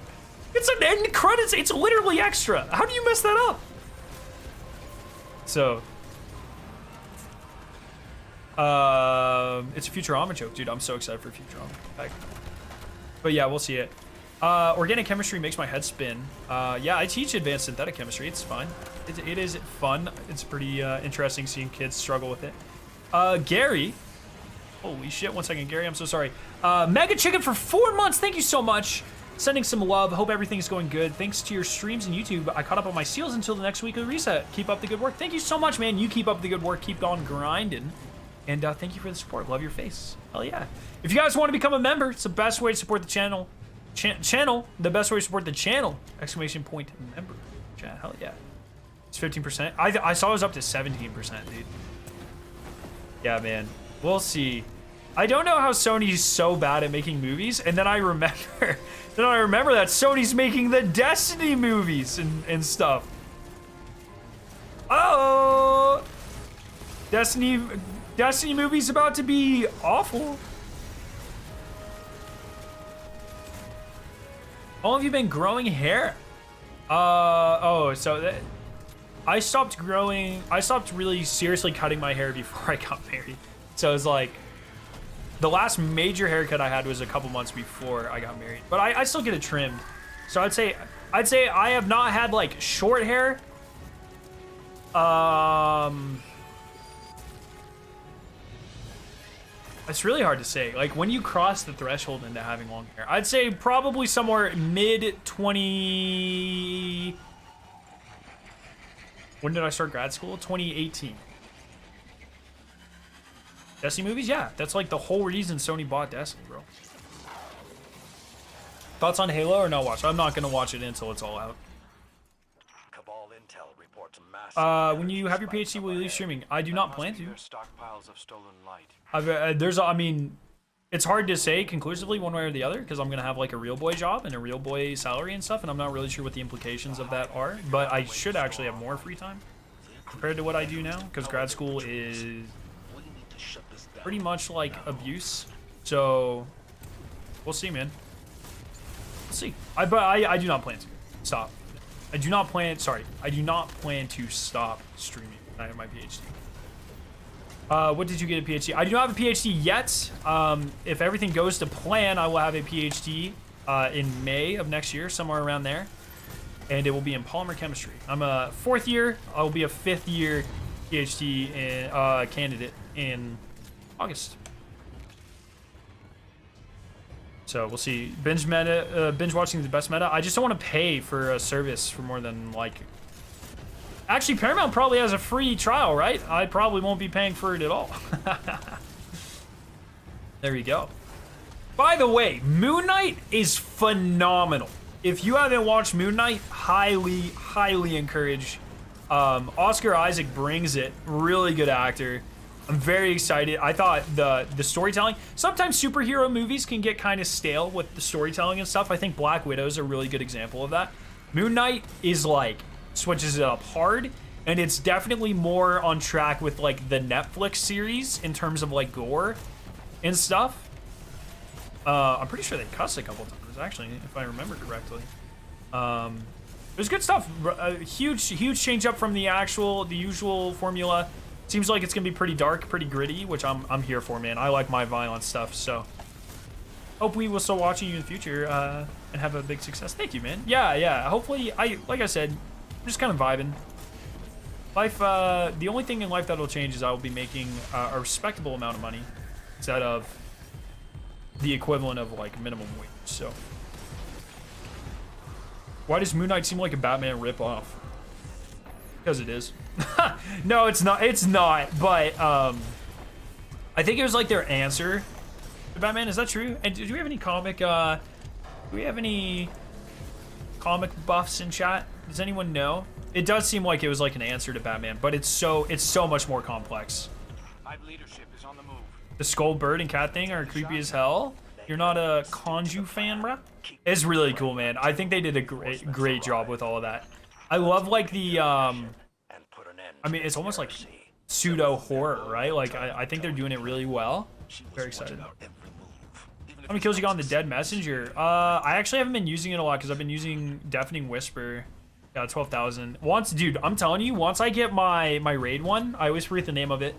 It's an end credits, it's literally extra. How do you mess that up? So, it's a Futurama joke, dude. I'm so excited for Futurama. But yeah, we'll see it. Organic chemistry makes my head spin. Yeah, I teach advanced synthetic chemistry. It's fun. It is fun. It's pretty interesting seeing kids struggle with it. Gary. Holy shit, 1 second, Gary, I'm so sorry. Mega Chicken for 4 months. Thank you so much. Sending some love. Hope everything's going good. Thanks to your streams and YouTube, I caught up on my seals until the next weekly reset. Keep up the good work. Thank you so much, man. You keep up the good work. Keep on grinding. And thank you for the support. Love your face. Hell yeah. If you guys want to become a member, it's the best way to support the channel. The best way to support the channel. Exclamation point member. Chat. Hell yeah. It's 15%. I saw it was up to 17%, dude. Yeah, man. We'll see. I don't know how Sony's so bad at making movies, and then I remember that Sony's making the Destiny movies and stuff. Oh, Destiny movie's about to be awful. How long have you been growing hair? I stopped really seriously cutting my hair before I got married. So it was like, the last major haircut I had was a couple months before I got married. But I still get it trimmed. So I'd say I have not had like short hair. It's really hard to say. Like when you cross the threshold into having long hair, I'd say probably somewhere mid 20. When did I start grad school? 2018. Destiny movies? Yeah, that's like the whole reason Sony bought Destiny, bro. Thoughts on Halo or no watch? I'm not gonna watch it until it's all out. Cabal Intel reports massive when you have your PhD, will you leave streaming? I do not plan to. Stockpiles of stolen light. I mean, it's hard to say conclusively one way or the other because I'm gonna have like a real boy job and a real boy salary and stuff, and I'm not really sure what the implications of that are. But I should actually have more free time compared to what I do now because grad school is pretty much like abuse. So we'll see, man. We'll see. But I do not plan to stop. I do not plan to stop streaming. I have my PhD. What did you get a PhD? I do not have a PhD yet. If everything goes to plan, I will have a PhD in May of next year, somewhere around there. And it will be in polymer chemistry. I'm a 4th year. I will be a 5th year PhD candidate in August. So we'll see. Binge watching the best meta. I just don't want to pay for a service for more than like. Actually, Paramount probably has a free trial, right? I probably won't be paying for it at all. There you go. By the way, Moon Knight is phenomenal. If you haven't watched Moon Knight, highly encourage. Oscar Isaac brings it. Really good actor. I'm very excited. I thought the storytelling, sometimes superhero movies can get kind of stale with the storytelling and stuff. I think Black Widow is a really good example of that. Moon Knight is like, switches it up hard, and it's definitely more on track with like the Netflix series in terms of like gore and stuff. I'm pretty sure they cussed a couple times, actually, if I remember correctly. It was good stuff. A huge change up from the usual formula. Seems like it's gonna be pretty dark, pretty gritty, which I'm here for, man. I like my violent stuff, so hope we will still watching you in the future and have a big success. Thank you, man. Yeah. Hopefully, like I said, I'm just kind of vibing. Life. The only thing in life that'll change is I will be making a respectable amount of money instead of the equivalent of like minimum wage. So, why does Moon Knight seem like a Batman ripoff? Because it is. No, it's not. It's not. But I think it was like their answer to Batman. Is that true? And do we have any comic? Do we have any comic buffs in chat? Does anyone know? It does seem like it was like an answer to Batman, but it's so much more complex. Hive leadership is on the move. The skull bird and cat thing are creepy as hell. You're not a Conju fan, bruh? It's really cool, man. I think they did a great job with all of that. I love like the I mean, it's almost like pseudo horror, right? Like I think they're doing it really well. Very excited. How many kills you got on the Dead Messenger? I actually haven't been using it a lot because I've been using Deafening Whisper. Yeah, 12,000. Once, dude, I'm telling you, once I get my raid one, I always forget the name of it.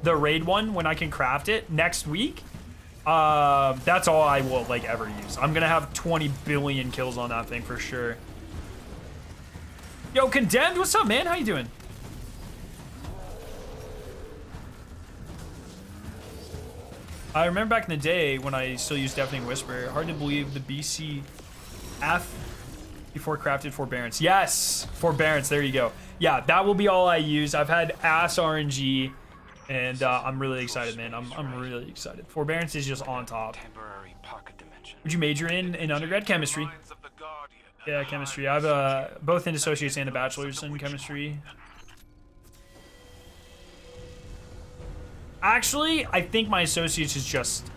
The raid one, when I can craft it next week, that's all I will like ever use. I'm gonna have 20 billion kills on that thing for sure. Yo, Condemned, what's up, man? How you doing? I remember back in the day when I still used Deafening Whisper. Hard to believe the BCF before crafted Forbearance. Yes, Forbearance, there you go. Yeah, that will be all I use. I've had ass RNG, and I'm really excited, man. I'm really excited. Forbearance is just on top. Would you major in undergrad? Chemistry. Yeah, chemistry. I have both in associates and a bachelor's in chemistry. Actually, I think my associates is just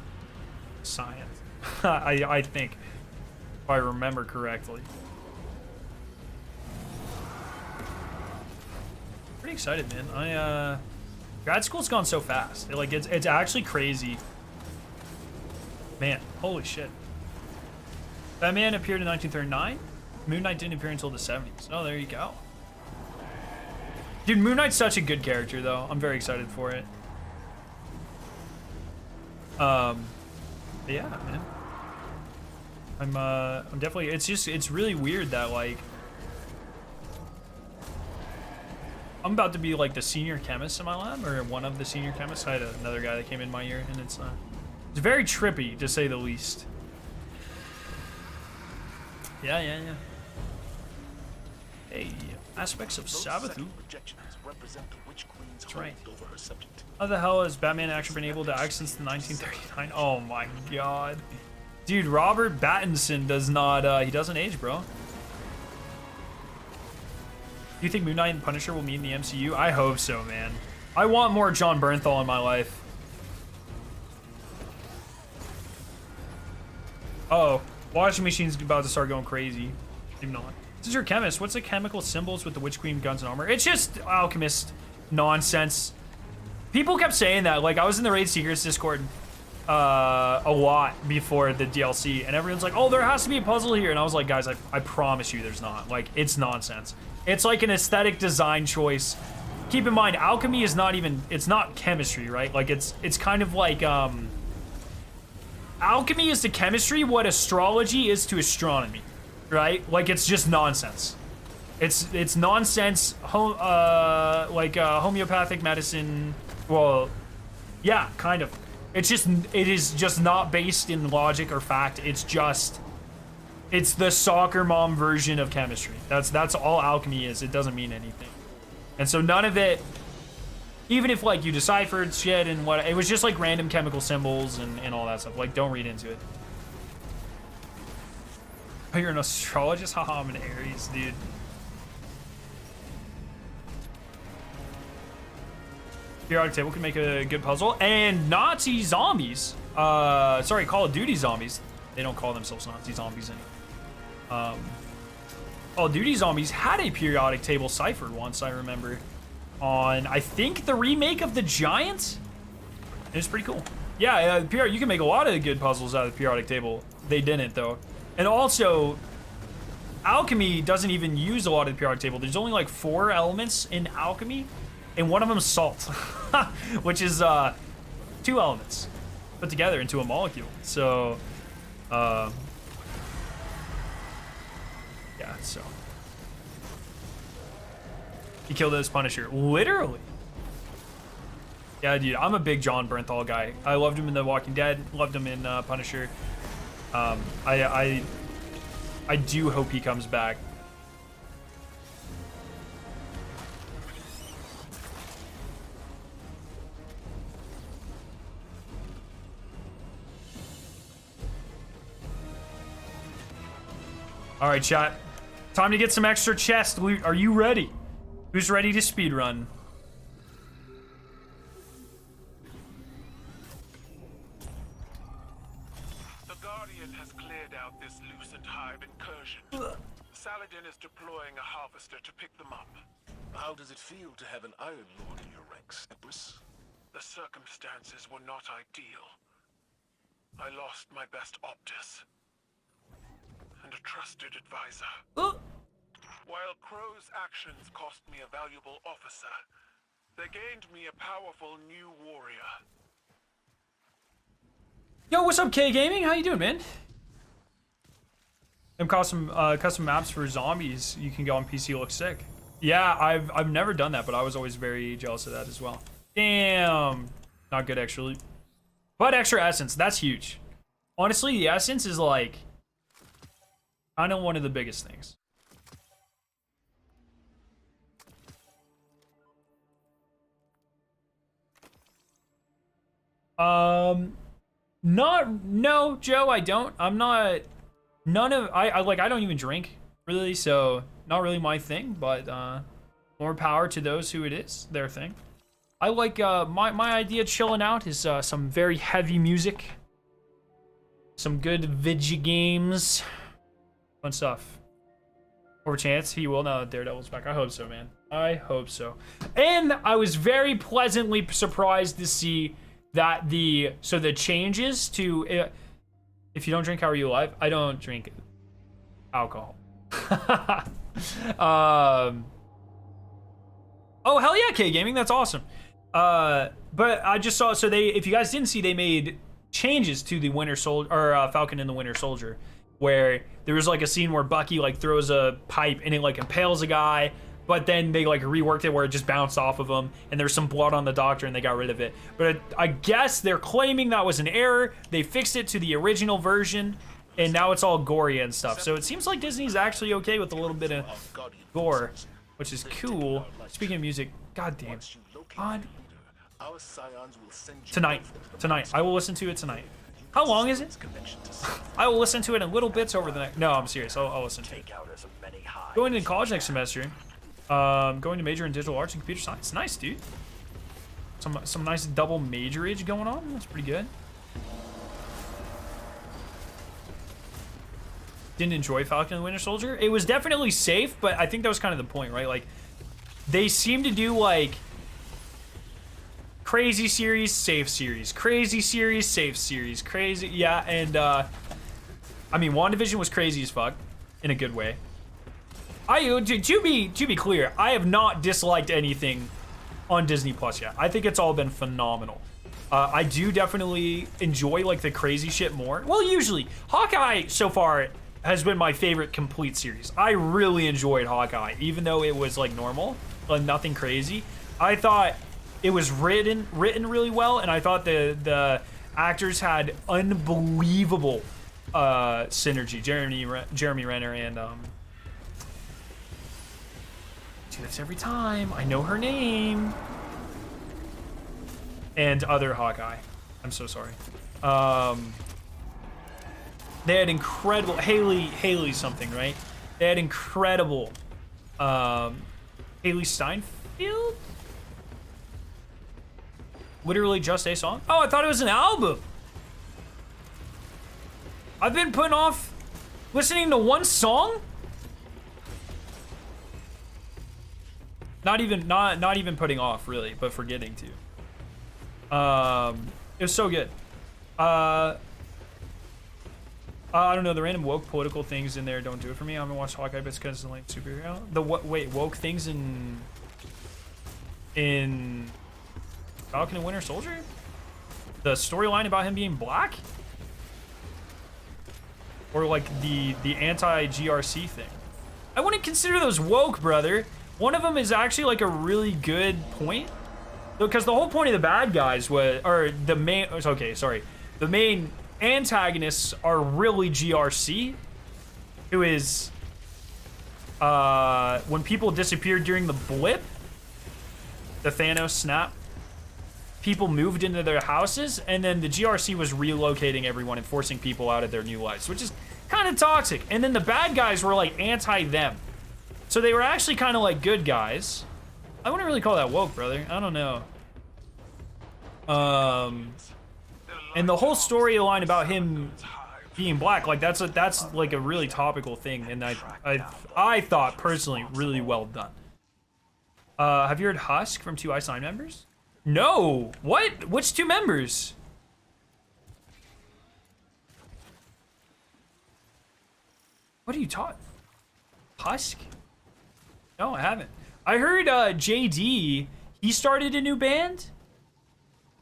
science. I think, if I remember correctly. Pretty excited, man. Grad school's gone so fast. It's actually crazy. Man, holy shit. Batman appeared in 1939. Moon Knight didn't appear until the 70s. Oh, there you go. Dude, Moon Knight's such a good character, though. I'm very excited for it. Yeah, man. I'm definitely. It's really weird that like I'm about to be like the senior chemist in my lab, or one of the senior chemists. I had another guy that came in my year, and it's very trippy to say the least. Yeah. Hey, aspects of Sabbathu. That's right. How the hell has Batman actually been able to act since the 1939? Oh my god. Dude, Robert Pattinson does not, he doesn't age, bro. Do you think Moon Knight and Punisher will meet in the MCU? I hope so, man. I want more John Bernthal in my life. Uh-oh. Washing machine's about to start going crazy. Maybe not. This is your chemist. What's the chemical symbols with the Witch Queen guns and armor? It's just alchemist nonsense. People kept saying that. Like, I was in the Raid Secrets Discord a lot before the DLC, and everyone's like, oh, there has to be a puzzle here. And I was like, guys, I promise you there's not. Like, it's nonsense. It's like an aesthetic design choice. Keep in mind, alchemy is not even, it's not chemistry, right? Like, it's kind of like, alchemy is to chemistry what astrology is to astronomy, right? Like, it's just nonsense. It's nonsense, homeopathic medicine. Well, yeah, kind of. It is just not based in logic or fact. It's the soccer mom version of chemistry. That's all alchemy is. It doesn't mean anything. And so none of it, even if like you deciphered shit and what, it was just like random chemical symbols and all that stuff. Like, don't read into it. Oh, you're an astrologist? Haha, I'm an Aries, dude. Periodic table can make a good puzzle. And Nazi zombies. Sorry, Call of Duty zombies. They don't call themselves Nazi zombies anymore. Call of Duty zombies had a periodic table cipher once, I remember. On, I think, the remake of the Giant. It was pretty cool. Yeah, you can make a lot of good puzzles out of the periodic table. They didn't, though. And also, alchemy doesn't even use a lot of the periodic table. There's only like 4 elements in alchemy, and one of them is salt, which is 2 elements put together into a molecule. So, yeah, so. He killed his Punisher, literally. Yeah, dude, I'm a big John Bernthal guy. I loved him in The Walking Dead, loved him in Punisher. I do hope he comes back. All right, chat. Time to get some extra chest loot. Are you ready? Who's ready to speedrun? The Guardian has cleared out this lucent hive incursion. Saladin is deploying a harvester to pick them up. How does it feel to have an Iron Lord in your ranks, Empress? The circumstances were not ideal. I lost my best Optus and a trusted advisor. While Crow's actions cost me a valuable officer, they gained me a powerful new warrior. Yo, what's up, K Gaming? How you doing, man? Them custom maps for zombies you can go on PC look sick. Yeah, I've never done that, but I was always very jealous of that as well. Damn, not good actually. But extra essence, that's huge. Honestly, the essence is like kind of one of the biggest things. No, Joe, I don't. I'm not, I don't even drink, really, so not really my thing, but, more power to those who it is, their thing. I like, my idea of chilling out is, some very heavy music, some good video games, fun stuff. Over chance, he will now that Daredevil's back. I hope so, man. I hope so. And I was very pleasantly surprised to see that the changes to if you don't drink, how are you alive? I don't drink alcohol. Oh hell yeah, K Gaming, that's awesome. But I just saw, so if you guys didn't see, they made changes to the Winter Soldier or Falcon and the Winter Soldier, where there was like a scene where Bucky like throws a pipe and it like impales a guy. But then they like reworked it where it just bounced off of him, and there's some blood on the Doctor, and they got rid of it. But I guess they're claiming that was an error. They fixed it to the original version, and now it's all gory and stuff. So it seems like Disney's actually okay with a little bit of gore, which is cool. Speaking of music, goddamn, tonight, I will listen to it tonight. How long is it? I will listen to it in little bits over the next. No, I'm serious. I'll listen to it. Going to college next semester. Going to major in digital arts and computer science. Nice, dude. Some nice double majorage going on. That's pretty good. Didn't enjoy Falcon and the Winter Soldier. It was definitely safe, but I think that was kind of the point, right? Like, they seem to do like crazy series, safe series, crazy series, safe series, crazy, yeah. And I mean, WandaVision was crazy as fuck in a good way. To be clear, I have not disliked anything on Disney Plus yet. I think it's all been phenomenal. I do definitely enjoy like the crazy shit more. Well, usually Hawkeye so far has been my favorite complete series. I really enjoyed Hawkeye, even though it was like normal, like nothing crazy. I thought it was written really well, and I thought the actors had unbelievable synergy. Jeremy Renner and do this every time. I know her name. And other Hawkeye. I'm so sorry. They had incredible Haley something, right? They had incredible Haley Steinfeld? Literally just a song? Oh, I thought it was an album. I've been putting off listening to one song? Not even putting off, really, but forgetting to. It was so good. I don't know, the random woke political things in there don't do it for me. I haven't watched Hawkeye, but it's because it's a lame superhero. The what? Wait, woke things in Falcon and Winter Soldier? The storyline about him being black? Or like the anti-GRC thing? I wouldn't consider those woke, brother. One of them is actually like a really good point. Because the whole point of the bad guys was, or the main, okay, sorry. The main antagonists are really GRC, who is, when people disappeared during the blip, the Thanos snap, people moved into their houses, and then the GRC was relocating everyone and forcing people out of their new lives, which is kind of toxic. And then the bad guys were like anti-them. So they were actually kind of like good guys. I wouldn't really call that woke, brother. I don't know. And the whole storyline about him being black, like that's like a really topical thing, and I thought personally really well done. Have you heard Husk from 2i Sign members? No. What? Which 2 members? What are you taught? Husk? No, I haven't. I heard JD, he started a new band,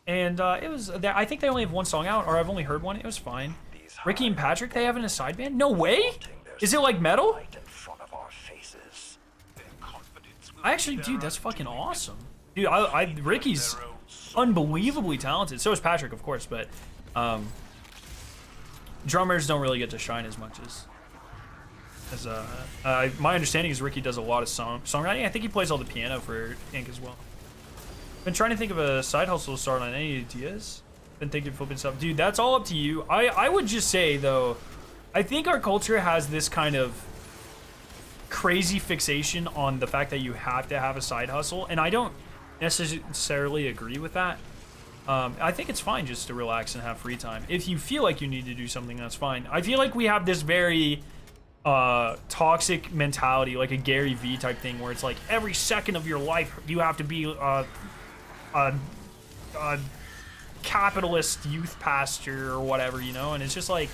and it was, I think they only have one song out, or I've only heard one. It was fine. Ricky and Patrick, they have in a side band? No way? Is it like metal? I actually, dude, that's fucking awesome. Dude, Ricky's unbelievably talented. So is Patrick, of course, but drummers don't really get to shine as much as my understanding is Ricky does a lot of songwriting. I think he plays all the piano for Ink as well. Been trying to think of a side hustle to start on. Any ideas? Been thinking of flipping stuff. Dude, that's all up to you. I would just say, though, I think our culture has this kind of crazy fixation on the fact that you have to have a side hustle, and I don't necessarily agree with that. I think it's fine just to relax and have free time. If you feel like you need to do something, that's fine. I feel like we have this very toxic mentality, like a Gary V type thing, where it's like every second of your life you have to be a capitalist youth pastor or whatever, you know. And it's just like,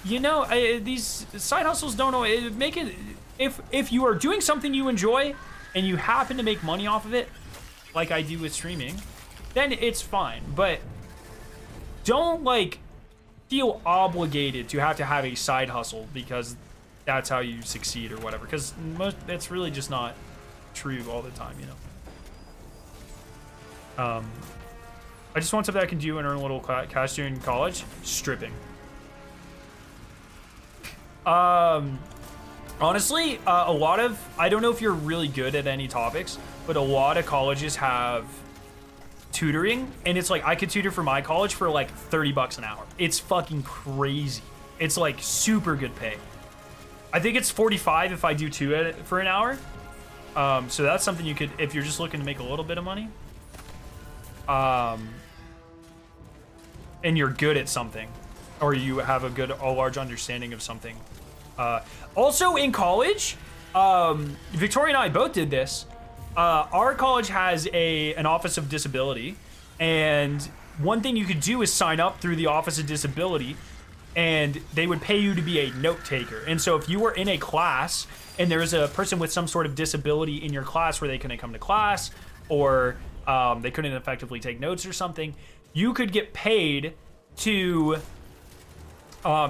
you know, these side hustles don't know, make it, if you are doing something you enjoy and you happen to make money off of it, like I do with streaming, then it's fine. But don't like feel obligated to have a side hustle because that's how you succeed or whatever, because it's really just not true all the time, you know. I just want something I can do and earn a little cash during college. Stripping. Honestly, a lot of, I don't know if you're really good at any topics, but a lot of colleges have tutoring, and it's like I could tutor for my college for like $30 an hour. It's fucking crazy. It's like super good pay. I think it's 45 if I do 2 for an hour. So that's something you could, if you're just looking to make a little bit of money, and you're good at something, or you have a large understanding of something. Also in college, Victoria and I both did this. Our college has an Office of Disability, and one thing you could do is sign up through the Office of Disability, and they would pay you to be a note taker. And so if you were in a class and there was a person with some sort of disability in your class where they couldn't come to class, or they couldn't effectively take notes or something, you could get paid to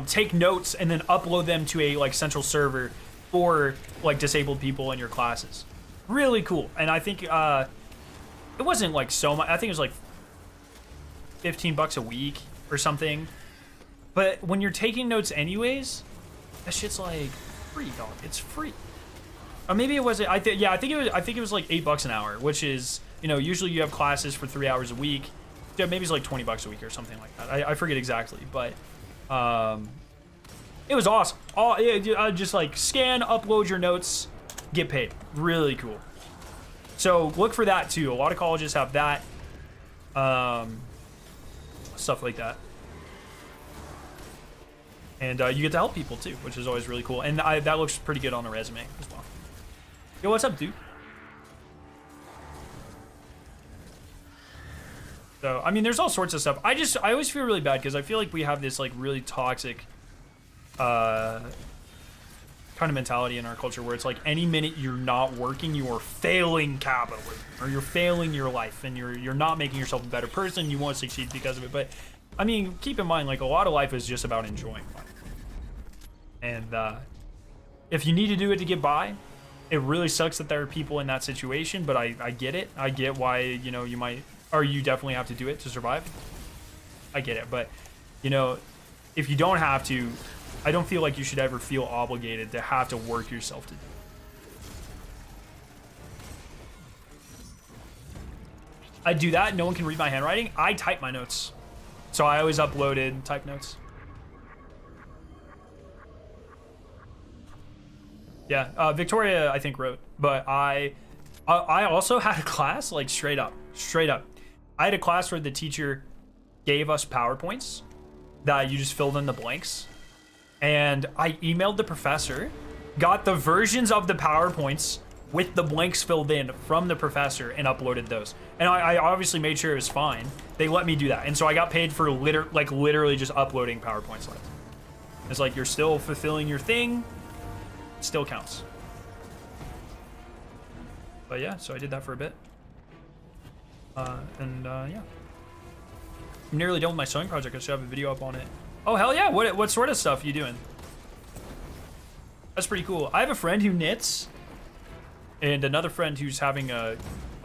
take notes and then upload them to a like central server for like disabled people in your classes. Really cool. And I think it wasn't like so much. I think it was like $15 a week or something. But when you're taking notes anyways, that shit's like free, dog. It's free. Or maybe it wasn't. I think it was like $8 an hour, which is, you know, usually you have classes for 3 hours a week. Yeah, maybe it's like $20 a week or something like that. I forget exactly, but it was awesome. Just like scan, upload your notes, get paid. Really cool. So look for that too. A lot of colleges have that. stuff like that. And you get to help people too, which is always really cool. And that looks pretty good on a resume as well. Yo, what's up, dude? So, I mean, there's all sorts of stuff. I always feel really bad because I feel like we have this like really toxic kind of mentality in our culture where it's like any minute you're not working, you are failing capitalism, or you're failing your life, and you're not making yourself a better person. You won't succeed because of it. But I mean, keep in mind, like, a lot of life is just about enjoying life. And if you need to do it to get by, it really sucks that there are people in that situation. But I get it. I get why, you know, you might, or you definitely have to do it to survive. I get it. But, you know, if you don't have to, I don't feel like you should ever feel obligated to have to work yourself to do it. I do that. No one can read my handwriting. I type my notes. So I always uploaded type notes. Yeah, Victoria, I think, wrote. But I also had a class, like, straight up. I had a class where the teacher gave us PowerPoints that you just filled in the blanks. And I emailed the professor, got the versions of the PowerPoints with the blanks filled in from the professor, and uploaded those. And I obviously made sure it was fine. They let me do that. And so I got paid for literally just uploading PowerPoint slides. It's like, you're still fulfilling your thing. It still counts. But yeah, so I did that for a bit. Yeah. I'm nearly done with my sewing project. I should have a video up on it. Oh, hell yeah. What sort of stuff are you doing? That's pretty cool. I have a friend who knits, and another friend who's having a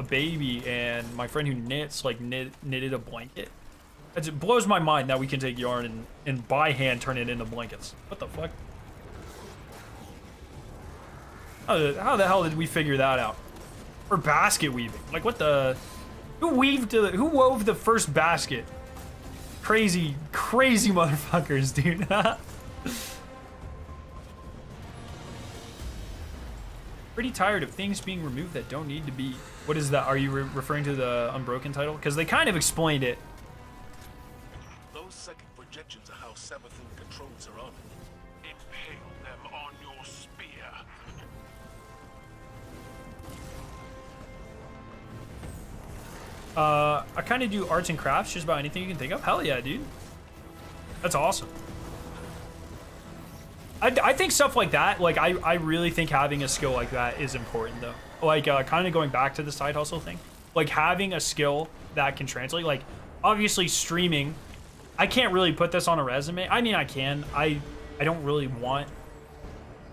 baby, and my friend who knits, like, knitted a blanket. It blows my mind that we can take yarn and by hand turn it into blankets. What the fuck? How the hell did we figure that out? Or basket weaving. Like, what the... Who wove the first basket? Crazy motherfuckers, dude. Pretty tired of things being removed that don't need to be. What is that? Are you referring to the Unbroken title? Because they kind of explained it. Those second projections are how Seventh controls are on. Impale them on your spear. I kind of do arts and crafts, just about anything you can think of. Hell yeah, dude. That's awesome. I think stuff like that, like, I really think having a skill like that is important, though. Like, kind of going back to the side hustle thing. Like, having a skill that can translate. Like, obviously, streaming, I can't really put this on a resume. I mean, I can. I don't really want...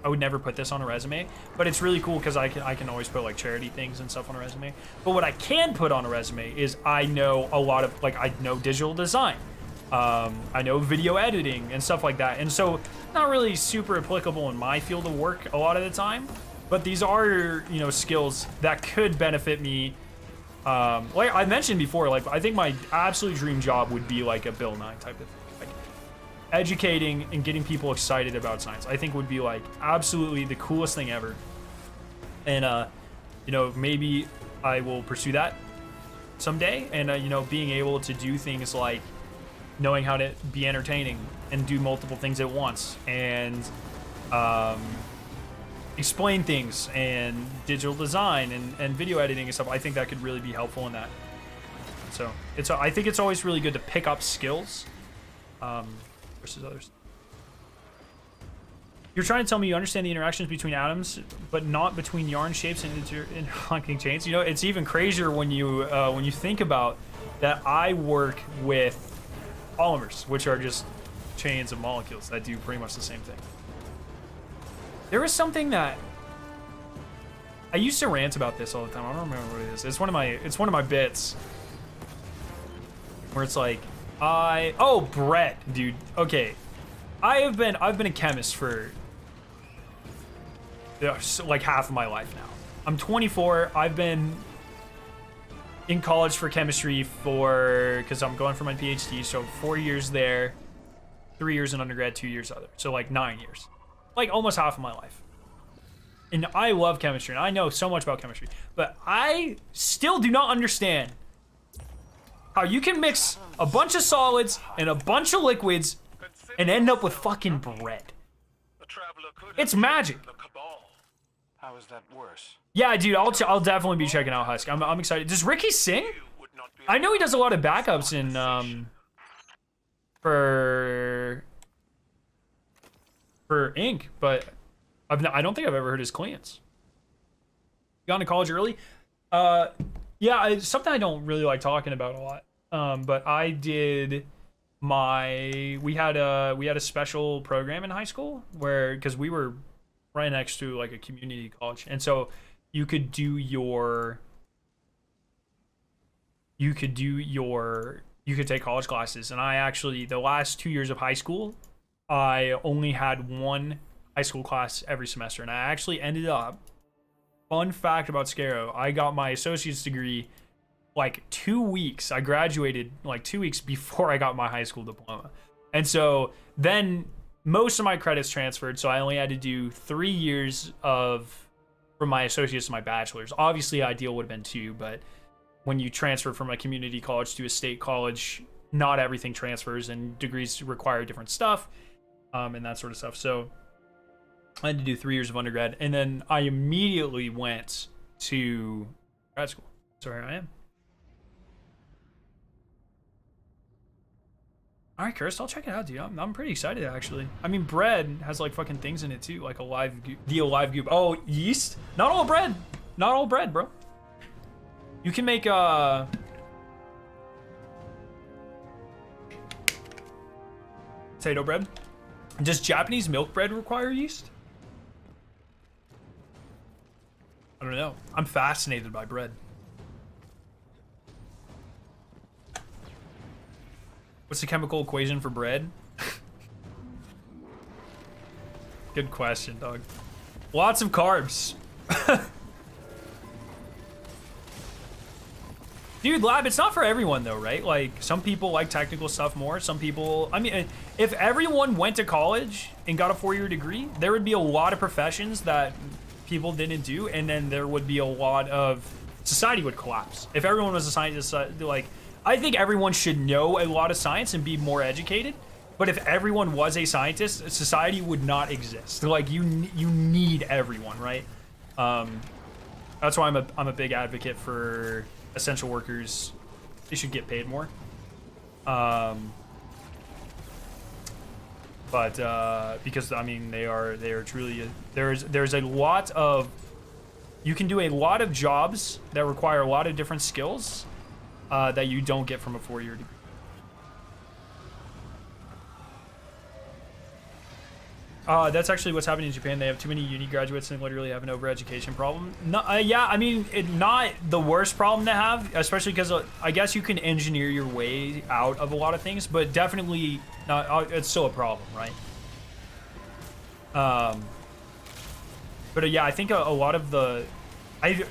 I would never put this on a resume, but it's really cool because I can always put, like, charity things and stuff on a resume. But what I can put on a resume is I know a lot of, like, I know digital design. I know video editing and stuff like that. And so, not really super applicable in my field of work a lot of the time, but these are, you know, skills that could benefit me. Like I mentioned before, like, I think my absolute dream job would be like a Bill Nye type of thing. Like, educating and getting people excited about science, I think would be like absolutely the coolest thing ever. And, you know, maybe I will pursue that someday. And, you know, being able to do things like knowing how to be entertaining and do multiple things at once, and explain things, and digital design and video editing and stuff. I think that could really be helpful in that. So I think it's always really good to pick up skills versus others. You're trying to tell me you understand the interactions between atoms, but not between yarn shapes and interlocking chains. You know, it's even crazier when you think about that. I work with polymers, which are just chains of molecules that do pretty much the same thing. There was something that I used to rant about this all the time. I don't remember what it is. It's one of my bits where it's like, Brett, dude. Okay, I've been a chemist for like half of my life now. I'm 24. I've been in college for chemistry because I'm going for my PhD, so 4 years there, 3 years in undergrad, 2 years other, so like 9 years, like almost half of my life. And I love chemistry, and I know so much about chemistry, but I still do not understand how you can mix a bunch of solids and a bunch of liquids and end up with fucking bread. It's magic. How is that worse? Yeah, dude, I'll definitely be checking out Husk. I'm excited. Does Ricky sing? I know he does a lot of backups in for Ink, but I don't think I've ever heard his cleans. Gone to college early? Yeah, it's something I don't really like talking about a lot. But I did we had a special program in high school where, because we were right next to like a community college, and so you could take college classes. And I actually, the last 2 years of high school, I only had one high school class every semester, and I actually ended up, fun fact about Scaro, I got my associate's degree like 2 weeks. I graduated like 2 weeks before I got my high school diploma. And so then most of my credits transferred, so I only had to do 3 years from my associate's to my bachelor's. Obviously, ideal would have been 2, but when you transfer from a community college to a state college, not everything transfers, and degrees require different stuff, and that sort of stuff. So I had to do 3 years of undergrad, and then I immediately went to grad school. So here I am. All right, Kirst, I'll check it out, dude. I'm pretty excited, actually. I mean, bread has like fucking things in it too, like the alive goop. Oh, yeast? Not all bread. Not all bread, bro. You can make potato bread. Does Japanese milk bread require yeast? I don't know. I'm fascinated by bread. What's the chemical equation for bread? Good question, dog. Lots of carbs. Dude, Lab, it's not for everyone though, right? Like, some people like technical stuff more. Some people, I mean, if everyone went to college and got a 4-year degree, there would be a lot of professions that people didn't do, and then there would be a lot of, society would collapse. If everyone was a scientist, like, I think everyone should know a lot of science and be more educated. But if everyone was a scientist, society would not exist. Like, you need everyone, right? That's why I'm a big advocate for essential workers. They should get paid more. Because I mean they are truly, there's a lot of, you can do a lot of jobs that require a lot of different skills that you don't get from a 4-year degree. That's actually what's happening in Japan. They have too many uni graduates and literally have an overeducation problem. No, yeah, I mean, not the worst problem to have, especially because I guess you can engineer your way out of a lot of things, but definitely not. It's still a problem, right? But yeah, I think a lot of the, I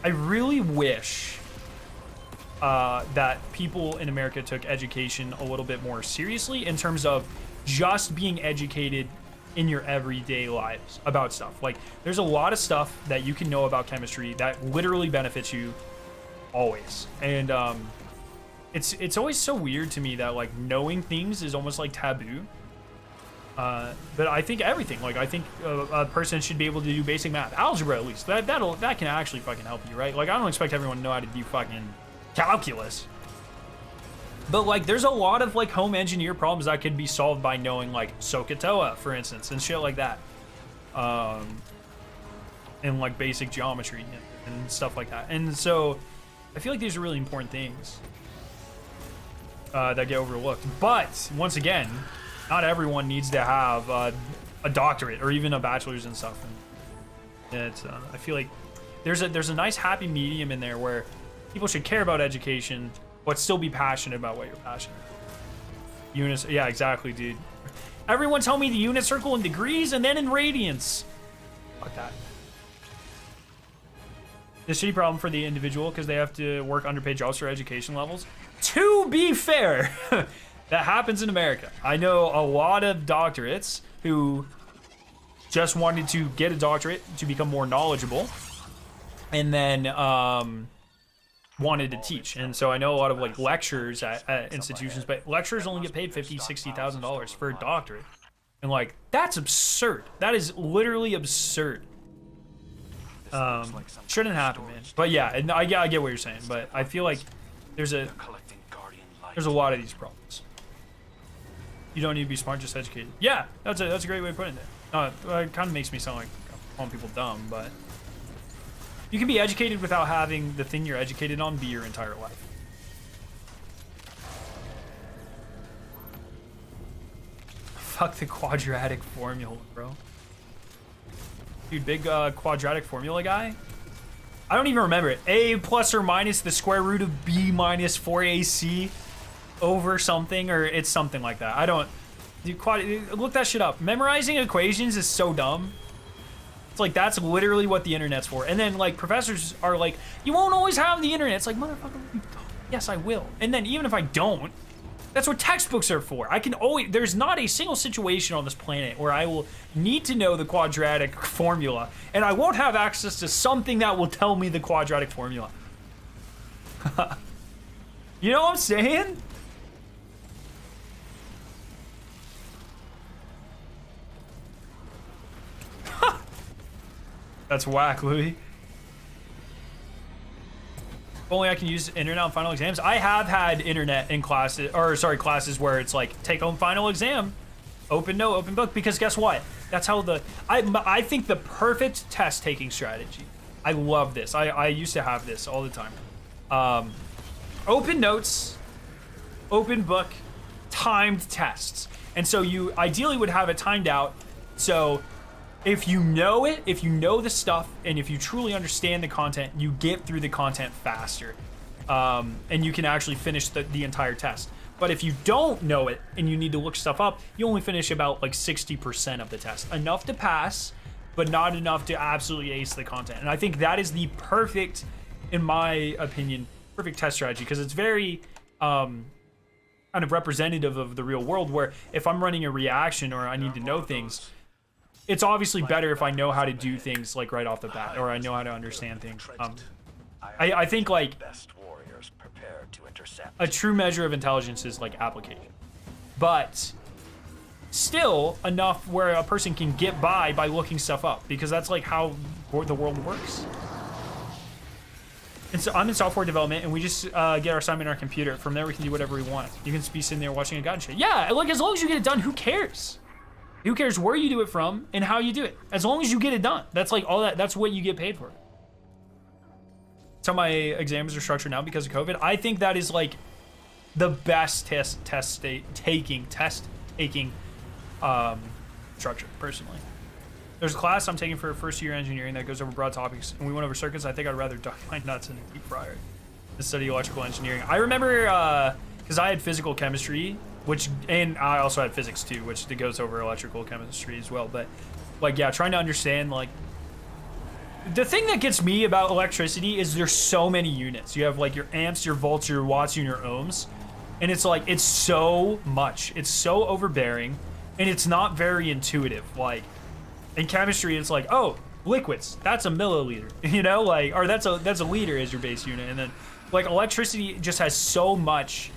really wish that people in America took education a little bit more seriously in terms of just being educated in your everyday lives about stuff. Like, there's a lot of stuff that you can know about chemistry that literally benefits you always. And it's always so weird to me that like knowing things is almost like taboo. But I think everything, like I think a person should be able to do basic math, algebra at least. That can actually fucking help you, right? Like, I don't expect everyone to know how to do fucking calculus. But like, there's a lot of like home engineer problems that could be solved by knowing like SOHCAHTOA, for instance, and shit like that. And like basic geometry and stuff like that. And so I feel like these are really important things that get overlooked. But once again, not everyone needs to have a doctorate or even a bachelor's and stuff. And it's, I feel like there's a nice happy medium in there where people should care about education, but still be passionate about what you're passionate about. Yeah, exactly, dude. Everyone tell me the unit circle in degrees and then in radians. Fuck that. This shitty problem for the individual because they have to work underpaid jobs for education levels. To be fair, that happens in America. I know a lot of doctorates who just wanted to get a doctorate to become more knowledgeable, and then wanted to teach, and so I know a lot of like lecturers at institutions, but lecturers only get paid $50,000-$60,000 for a doctorate, and like that's absurd. That is literally absurd. Shouldn't happen, man. But yeah, and I get what you're saying, but I feel like there's a lot of these problems. You don't need to be smart, just educated. Yeah, that's a great way of putting it. It kind of makes me sound like I'm calling people dumb, but you can be educated without having the thing you're educated on be your entire life. Fuck the quadratic formula, bro. Dude, big quadratic formula guy. I don't even remember it. A plus or minus the square root of B minus 4AC over something, or it's something like that. I don't. Look that shit up. Memorizing equations is so dumb. It's like, that's literally what the internet's for. And then like professors are like, you won't always have the internet. It's like, motherfucker, yes I will. And then even if I don't, that's what textbooks are for. I can always, there's not a single situation on this planet where I will need to know the quadratic formula and I won't have access to something that will tell me the quadratic formula. You know what I'm saying? That's whack, Louis. If only I can use internet on final exams. I have had internet in classes, or sorry, classes where it's like take home final exam, open note, open book, because guess what? That's how I think the perfect test taking strategy. I love this. I used to have this all the time. Open notes, open book, timed tests. And so you ideally would have it timed out. So if you know it, if you know the stuff, and if you truly understand the content, you get through the content faster. And you can actually finish the entire test. But if you don't know it and you need to look stuff up, you only finish about like 60% of the test. Enough to pass, but not enough to absolutely ace the content. And I think that is the perfect, in my opinion, perfect test strategy, because it's very kind of representative of the real world, where if I'm running a reaction or I need to know things, it's obviously better if I know how to do things like right off the bat, or I know how to understand things. I think like a true measure of intelligence is like application, but still enough where a person can get by looking stuff up, because that's like how the world works. And so I'm in software development, and we just get our assignment on our computer. From there, we can do whatever we want. You can be sitting there watching a guide and shit. Yeah, like as long as you get it done, who cares? Who cares where you do it from and how you do it? As long as you get it done. That's like all that, that's what you get paid for. So my exams are structured now because of COVID. I think that is like the best test taking structure, personally. There's a class I'm taking for first year engineering that goes over broad topics, and we went over circuits. I think I'd rather duck my nuts in a deep fryer than study electrical engineering. I remember, because I had physical chemistry, and I also had physics too, which goes over electrical chemistry as well. But like, yeah, trying to understand, like, the thing that gets me about electricity is there's so many units. You have like your amps, your volts, your watts, and your ohms. And it's like, it's so much. It's so overbearing, and it's not very intuitive. Like in chemistry, it's like, oh, liquids, that's a milliliter, you know, like, or that's a liter as your base unit. And then like electricity just has so much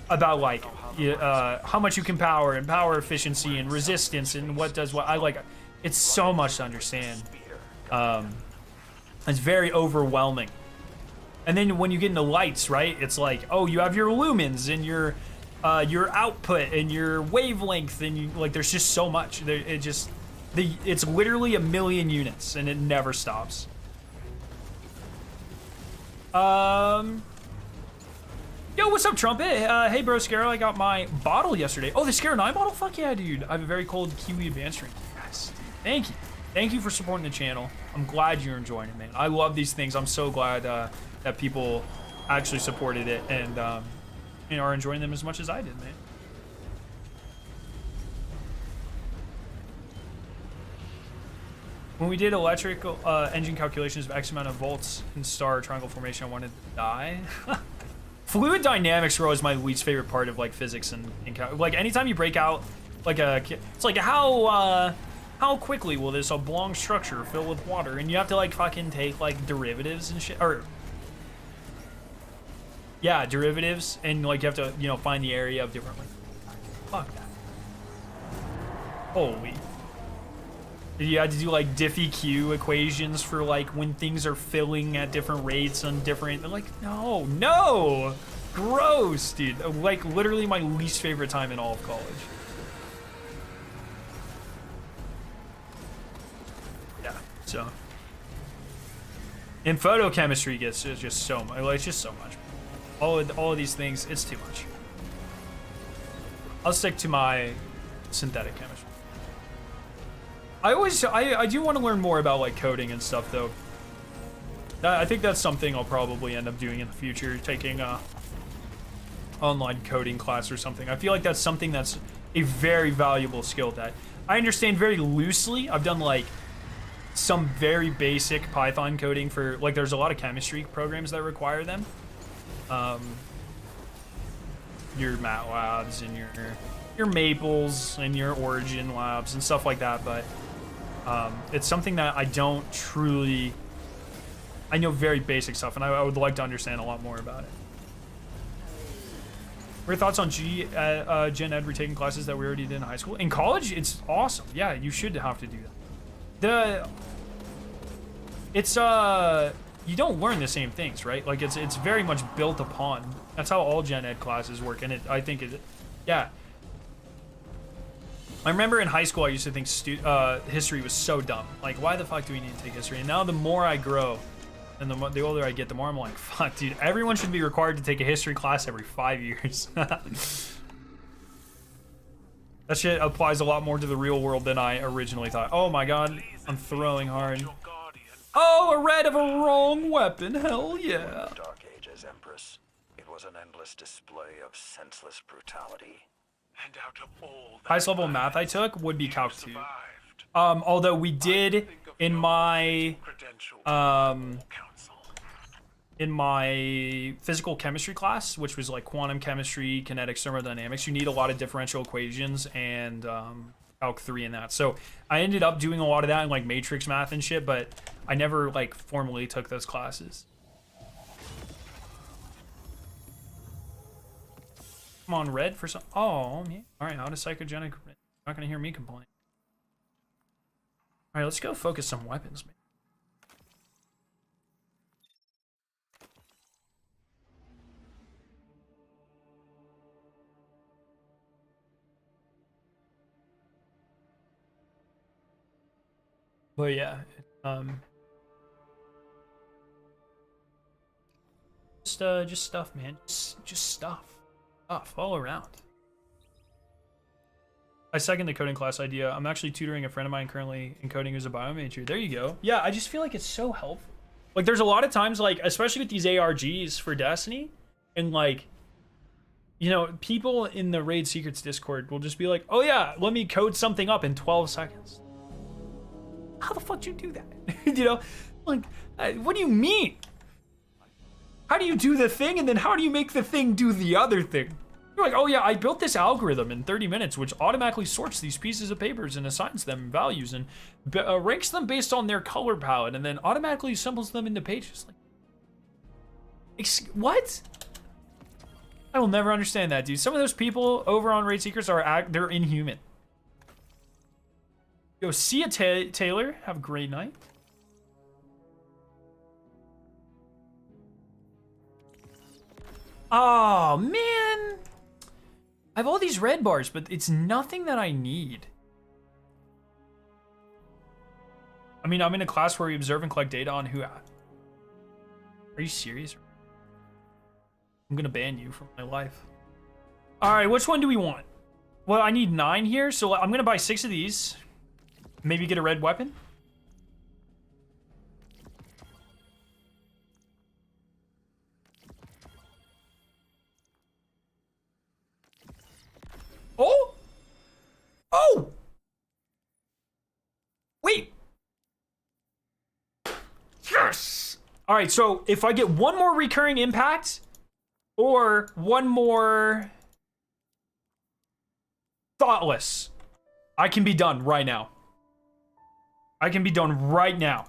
about like how much you can power and power efficiency and resistance and what does what. I like, it's so much to understand. It's very overwhelming. And then when you get into lights, right, it's like, oh, you have your lumens and your output and your wavelength, and you like, there's just so much. It's literally a million units, and it never stops. Yo, what's up, Trumpet? Hey, bro, Scaro, I got my bottle yesterday. Oh, the Scaro 9 bottle? Fuck yeah, dude. I have a very cold Kiwi Advanced drink. Yes, thank you. Thank you for supporting the channel. I'm glad you're enjoying it, man. I love these things. I'm so glad that people actually supported it and are enjoying them as much as I did, man. When we did electrical engine calculations of X amount of volts in star triangle formation, I wanted to die. Fluid dynamics, bro, is my least favorite part of like physics and like anytime you break out like it's like how quickly will this oblong structure fill with water, and you have to like fucking take like derivatives and shit, or Yeah, derivatives, and like you have to, you know, find the area of different. Like, fuck that. Holy. You had to do like diffie-q equations for like when things are filling at different rates on different. Like, no, gross, dude. Like literally my least favorite time in all of college. Yeah. So. And photochemistry gets just so much. Like, it's just so much. All of these things, it's too much. I'll stick to my synthetic chemistry. I do want to learn more about like coding and stuff though. I think that's something I'll probably end up doing in the future, taking a online coding class or something. I feel like that's something that's a very valuable skill that I understand very loosely. I've done like some very basic Python coding for like, there's a lot of chemistry programs that require them. Your MATLabs and your Maples and your Origin labs and stuff like that, but it's something that I don't truly. I know very basic stuff, and I would like to understand a lot more about it. What are your thoughts on Gen Ed retaking classes that we already did in high school? In college, it's awesome. Yeah, you should have to do that. You don't learn the same things, right? Like it's very much built upon. That's how all Gen Ed classes work, and yeah. I remember in high school, I used to think history was so dumb. Like, why the fuck do we need to take history? And now the more I grow, and the older I get, the more I'm like, fuck, dude, everyone should be required to take a history class every 5 years. That shit applies a lot more to the real world than I originally thought. Oh my god, I'm throwing hard. Oh, a red of a wrong weapon, hell yeah. Dark Ages Empress, it was an endless display of senseless brutality. And out of all Highest level of math I took would be Calc 2. Although we did in my physical chemistry class, which was like quantum chemistry, kinetics, thermodynamics, you need a lot of differential equations and Calc 3 in that. So I ended up doing a lot of that in like matrix math and shit, but I never like formally took those classes. I'm on red for some. Oh, yeah. All right, out of psychogenic. You're not gonna hear me complain. All right, let's go focus some weapons, man. But yeah, just stuff, man. Just stuff all around. I second the coding class idea. I'm actually tutoring a friend of mine currently in coding who's a bio major. There you go. Yeah, I just feel like it's so helpful. Like, there's a lot of times, like, especially with these ARGs for Destiny, and like, you know, people in the Raid Secrets Discord will just be like, oh yeah, let me code something up in 12 seconds. How the fuck do you do that? You know, like, what do you mean? How do you do the thing, and then how do you make the thing do the other thing? You're like, oh yeah, I built this algorithm in 30 minutes, which automatically sorts these pieces of papers and assigns them values and ranks them based on their color palette, and then automatically assembles them into pages. Like, what? I will never understand that, dude. Some of those people over on Raid Secrets they're inhuman. Yo, see ya, Taylor. Have a great night. Oh, man. I have all these red bars, but it's nothing that I need. I mean, I'm in a class where we observe and collect data on who... Are you serious? I'm gonna ban you from my life. All right, which one do we want? Well, I need 9 here, so I'm gonna buy 6 of these. Maybe get a red weapon. Oh! Oh! Wait! Yes! All right, so if I get one more recurring impact or one more thoughtless, I can be done right now. I can be done right now.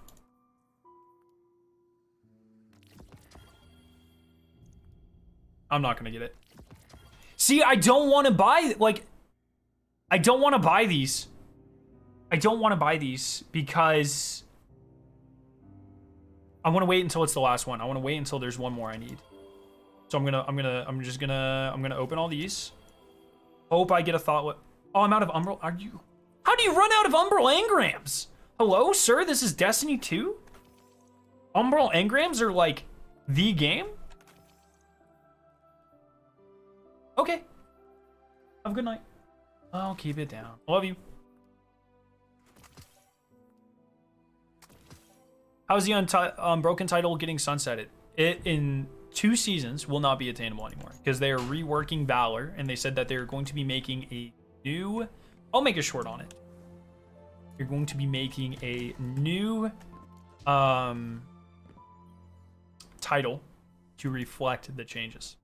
I'm not gonna get it. See, I don't want to buy, like, I don't want to buy these. I don't want to buy these because I want to wait until it's the last one. I want to wait until there's one more I need. So I'm gonna open all these. Hope I get a thought. Oh, I'm out of Umbral. Are you? How do you run out of Umbral engrams? Hello, sir. This is Destiny 2. Umbral engrams are like the game. Okay. Have a good night. I'll keep it down. Love you. How's the Unbroken title getting sunsetted? It in 2 seasons will not be attainable anymore because they are reworking Valor, and they said that they're going to be making a new. I'll make a short on it. You're going to be making a new title to reflect the changes.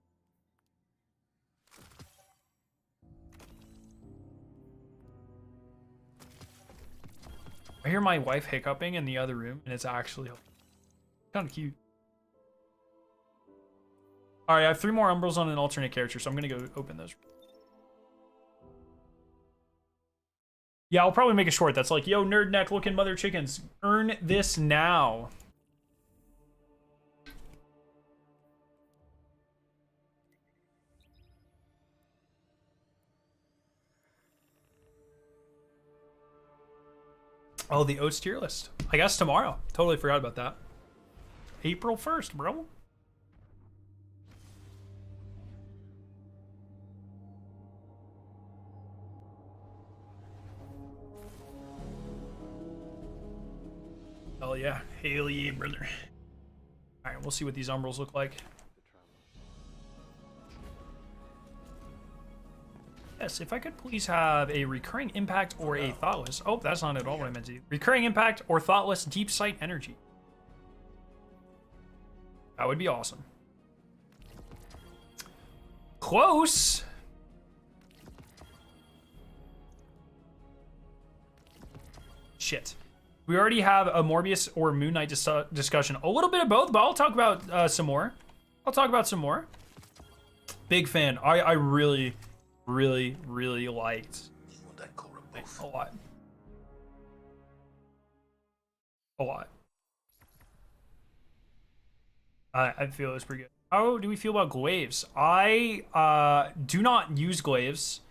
I hear my wife hiccuping in the other room, and it's actually kind of cute. All right, I have 3 more Umbrals on an alternate character, so I'm going to go open those. Yeah, I'll probably make a short that's like, yo, nerd neck looking mother chickens, earn this now. Oh, the Oats tier list. I guess tomorrow. Totally forgot about that. April 1st, bro. Oh yeah, hell yeah, brother. All right, we'll see what these Umbrals look like. Yes, if I could please have a recurring impact or a thoughtless. Oh, that's not at all what I meant to do. Recurring impact or thoughtless deep sight energy. That would be awesome. Close. Shit. We already have a Morbius or Moon Knight discussion. A little bit of both, but I'll talk about some more. I'll talk about some more. Big fan. I really liked a lot. A lot. I feel it's pretty good. How do we feel about glaives? I do not use glaives.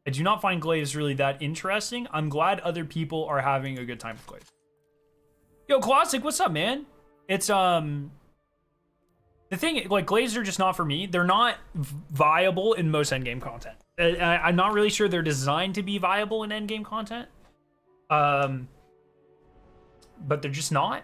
I do not find glaives really that interesting. I'm glad other people are having a good time with glaives. Yo, Classic, what's up, man? It's the thing, like, glaives are just not for me. They're not viable in most endgame content. I'm not really sure they're designed to be viable in endgame content. But they're just not.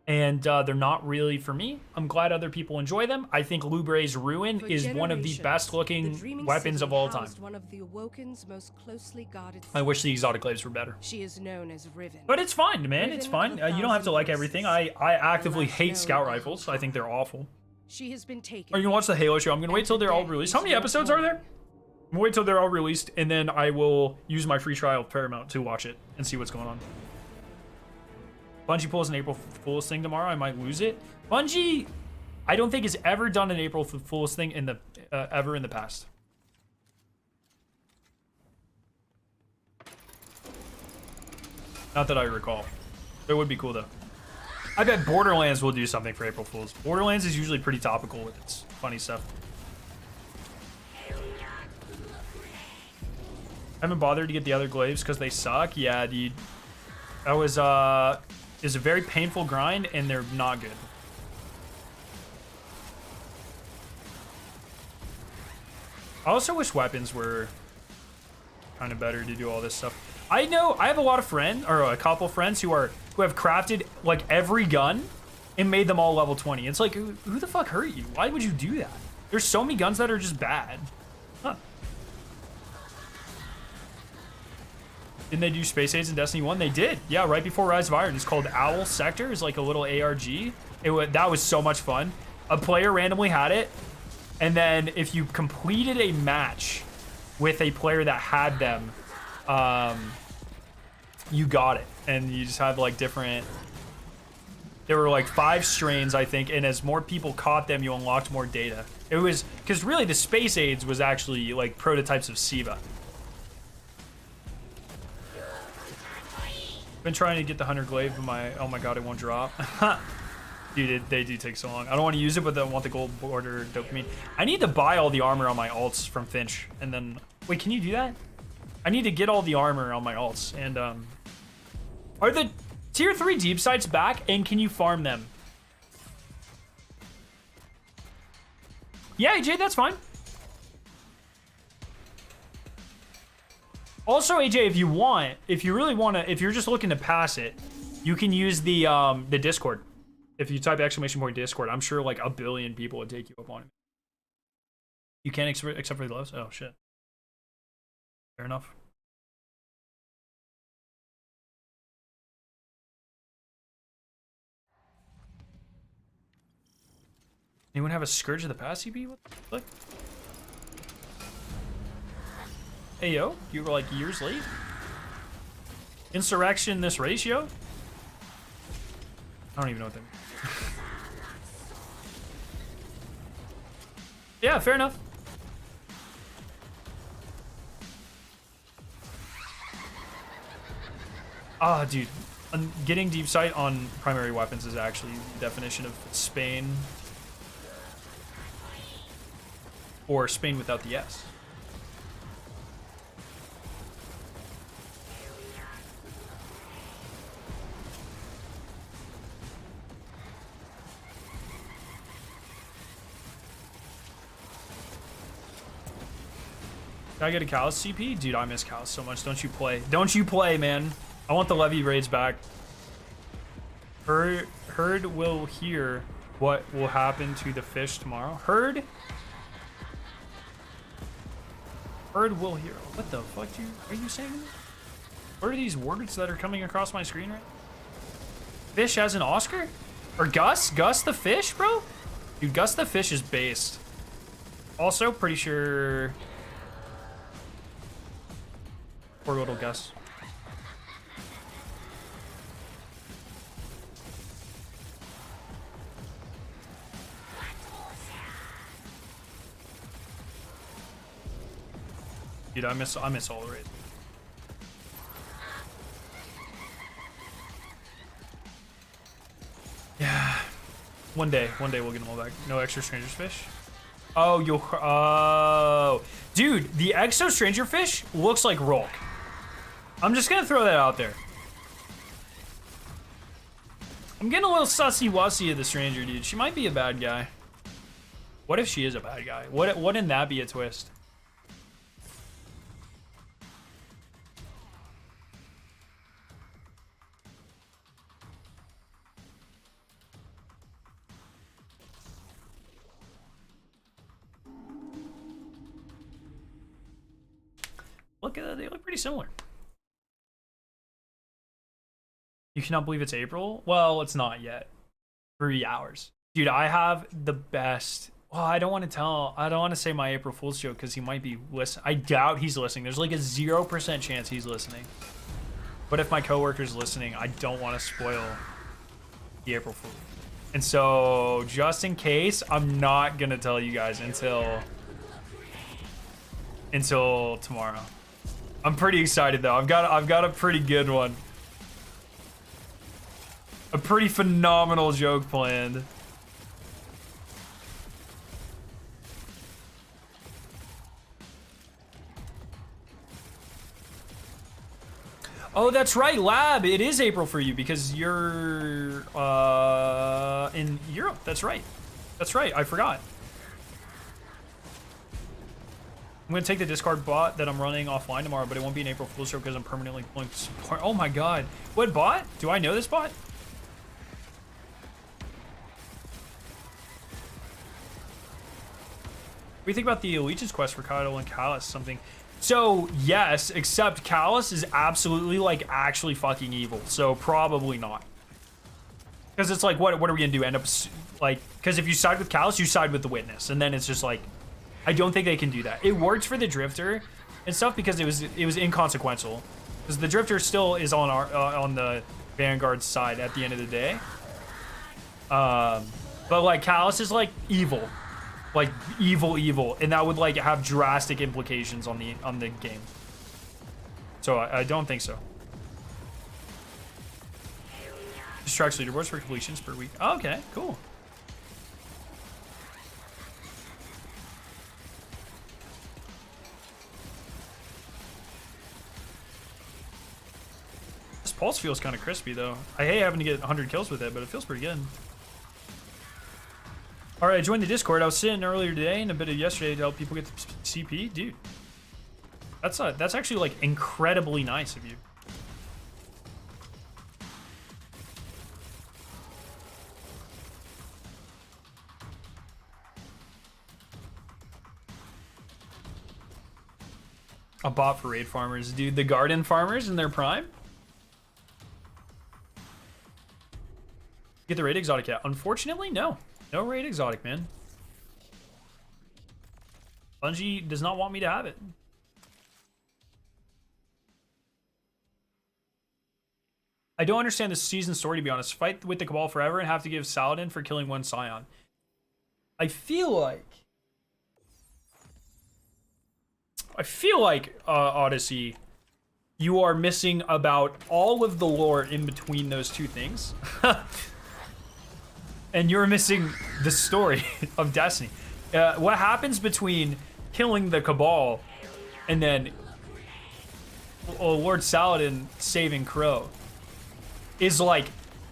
And they're not really for me. I'm glad other people enjoy them. I think Lubre's Ruin is one of the best looking weapons of all time. One of the Awoken's most closely guarded. I wish the exotic glaives were better. She is known as Riven. But it's fine, man. It's fine. You don't have to like everything. I actively hate scout rifles. I think they're awful. She has been taken. Are you gonna watch the Halo show? I'm gonna wait till they're all released. How many episodes are there? I'm gonna wait till they're all released, and then I will use my free trial of Paramount to watch it and see what's going on. Bungie pulls an April Fool's thing tomorrow. I might lose it. Bungie, I don't think has ever done an April Fool's thing in the ever in the past. Not that I recall. It would be cool though. I bet Borderlands will do something for April Fool's. Borderlands is usually pretty topical with its funny stuff. I haven't bothered to get the other glaives because they suck. Yeah, dude. That was is a very painful grind, and they're not good. I also wish weapons were kind of better to do all this stuff. I know I have a lot of friends, or a couple friends who have crafted like every gun and made them all level 20. It's like, who the fuck hurt you? Why would you do that? There's so many guns that are just bad. Huh. Didn't they do Space Aids in Destiny 1? They did. Yeah, right before Rise of Iron. It's called Owl Sector. It's like a little ARG. That was so much fun. A player randomly had it. And then if you completed a match with a player that had them, you got it. And you just have like different There were like 5 strains, I think, and as more people caught them, you unlocked more data. It was because really the space aids was actually like prototypes of SIVA. Been trying to get the 100 glaive, but oh my god, it won't drop. Dude, they do take so long. I don't want to use it, but I want the gold border dopamine. I need to buy all the armor on my alts from Finch, and then wait, can you do that? I need to get all the armor on my alts, and are the tier 3 deep sites back, and can you farm them? Yeah, AJ, that's fine. Also, AJ, if you want, if you really want to, if you're just looking to pass it, you can use the Discord. If you type !point Discord, I'm sure like a billion people would take you up on it. You can't except for the gloves? Oh, shit. Fair enough. Anyone have a Scourge of the Past CP? What the fuck? Hey, yo, you were like years late? Insurrection this ratio? I don't even know what that means. Yeah, fair enough. Ah, dude. Getting deep sight on primary weapons is actually the definition of Spain. Or Spain without the S. Can I get a Callus CP? Dude, I miss Callus so much. Don't you play. Don't you play, man. I want the Levy raids back. Herd will hear what will happen to the fish tomorrow. Herd will hear. What the fuck are you saying? What are these words that are coming across my screen right now? Fish has an Oscar? Or Gus? Gus the fish, bro? Dude, Gus the fish is based. Also, pretty sure... Poor little Gus. Dude, I miss all the raids. Yeah. One day we'll get them all back. No extra Stranger's Fish. Oh, dude, the Exo Stranger Fish looks like Rolk. I'm just gonna throw that out there. I'm getting a little sussy-wussy of the Stranger, dude. She might be a bad guy. What if she is a bad guy? Wouldn't that be a twist? Look at that, they look pretty similar. You cannot believe it's April? Well, it's not yet. 3 hours. Dude, I have the best. Well, I don't want to say my April Fool's joke because he might be listening. I doubt he's listening. There's like a 0% chance he's listening. But if my coworker's listening, I don't want to spoil the April Fool. And so, just in case, I'm not gonna tell you guys until tomorrow. I'm pretty excited though. I've got a pretty good one. A pretty phenomenal joke planned. Oh, that's right, Lab. It is April for you because you're in Europe. That's right. That's right. I forgot. I'm gonna take the discard bot that I'm running offline tomorrow, but it won't be an April Fool's show because I'm permanently pulling support. Oh my god. What bot? Do I know this bot? What do you think about the Allegiance quest for Kyle and Callus? Something. So, yes, except Callus is absolutely, like, actually fucking evil. So, probably not. Because it's like, what are we gonna do? End up, like, because if you side with Callus, you side with the Witness. And then it's just like, I don't think they can do that. It works for the Drifter and stuff because it was inconsequential. Because the Drifter still is on the Vanguard's side at the end of the day. But like Callus is like evil, like evil, and that would like have drastic implications on the game. So I don't think so. Just tracks leaderboards for completions per week. Oh, okay, cool. This pulse feels kind of crispy though. I hate having to get 100 kills with it, but it feels pretty good. All right, I joined the Discord. I was sitting earlier today and a bit of yesterday to help people get the CP. Dude, that's actually like incredibly nice of you. A bot for raid farmers, dude. The garden farmers in their prime. Get the raid exotic yet? Unfortunately, no. No raid exotic, man. Bungie does not want me to have it. I don't understand the season story, to be honest. Fight with the Cabal forever and have to give Saladin for killing one Scion. I feel like Odyssey, you are missing about all of the lore in between those two things. And you're missing the story of Destiny. What happens between killing the Cabal and then Lord Saladin saving Crow is like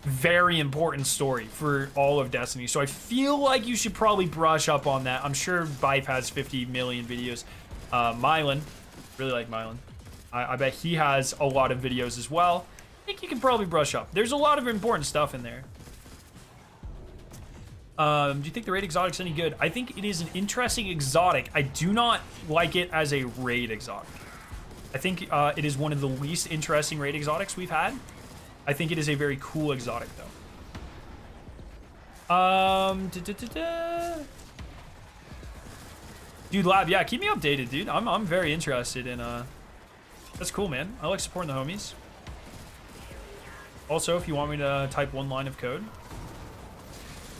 very important story for all of Destiny. So I feel like you should probably brush up on that. I'm sure Bife has 50 million videos. Mylan, really like Mylan. I bet he has a lot of videos as well. I think you can probably brush up. There's a lot of important stuff in there. Do you think the raid exotic's any good? I think it is an interesting exotic. I do not like it as a raid exotic. I think it is one of the least interesting raid exotics we've had. I think it is a very cool exotic though. Dude, Lab, yeah, keep me updated, dude. I'm very interested in that's cool, man. I like supporting the homies. Also, if you want me to type one line of code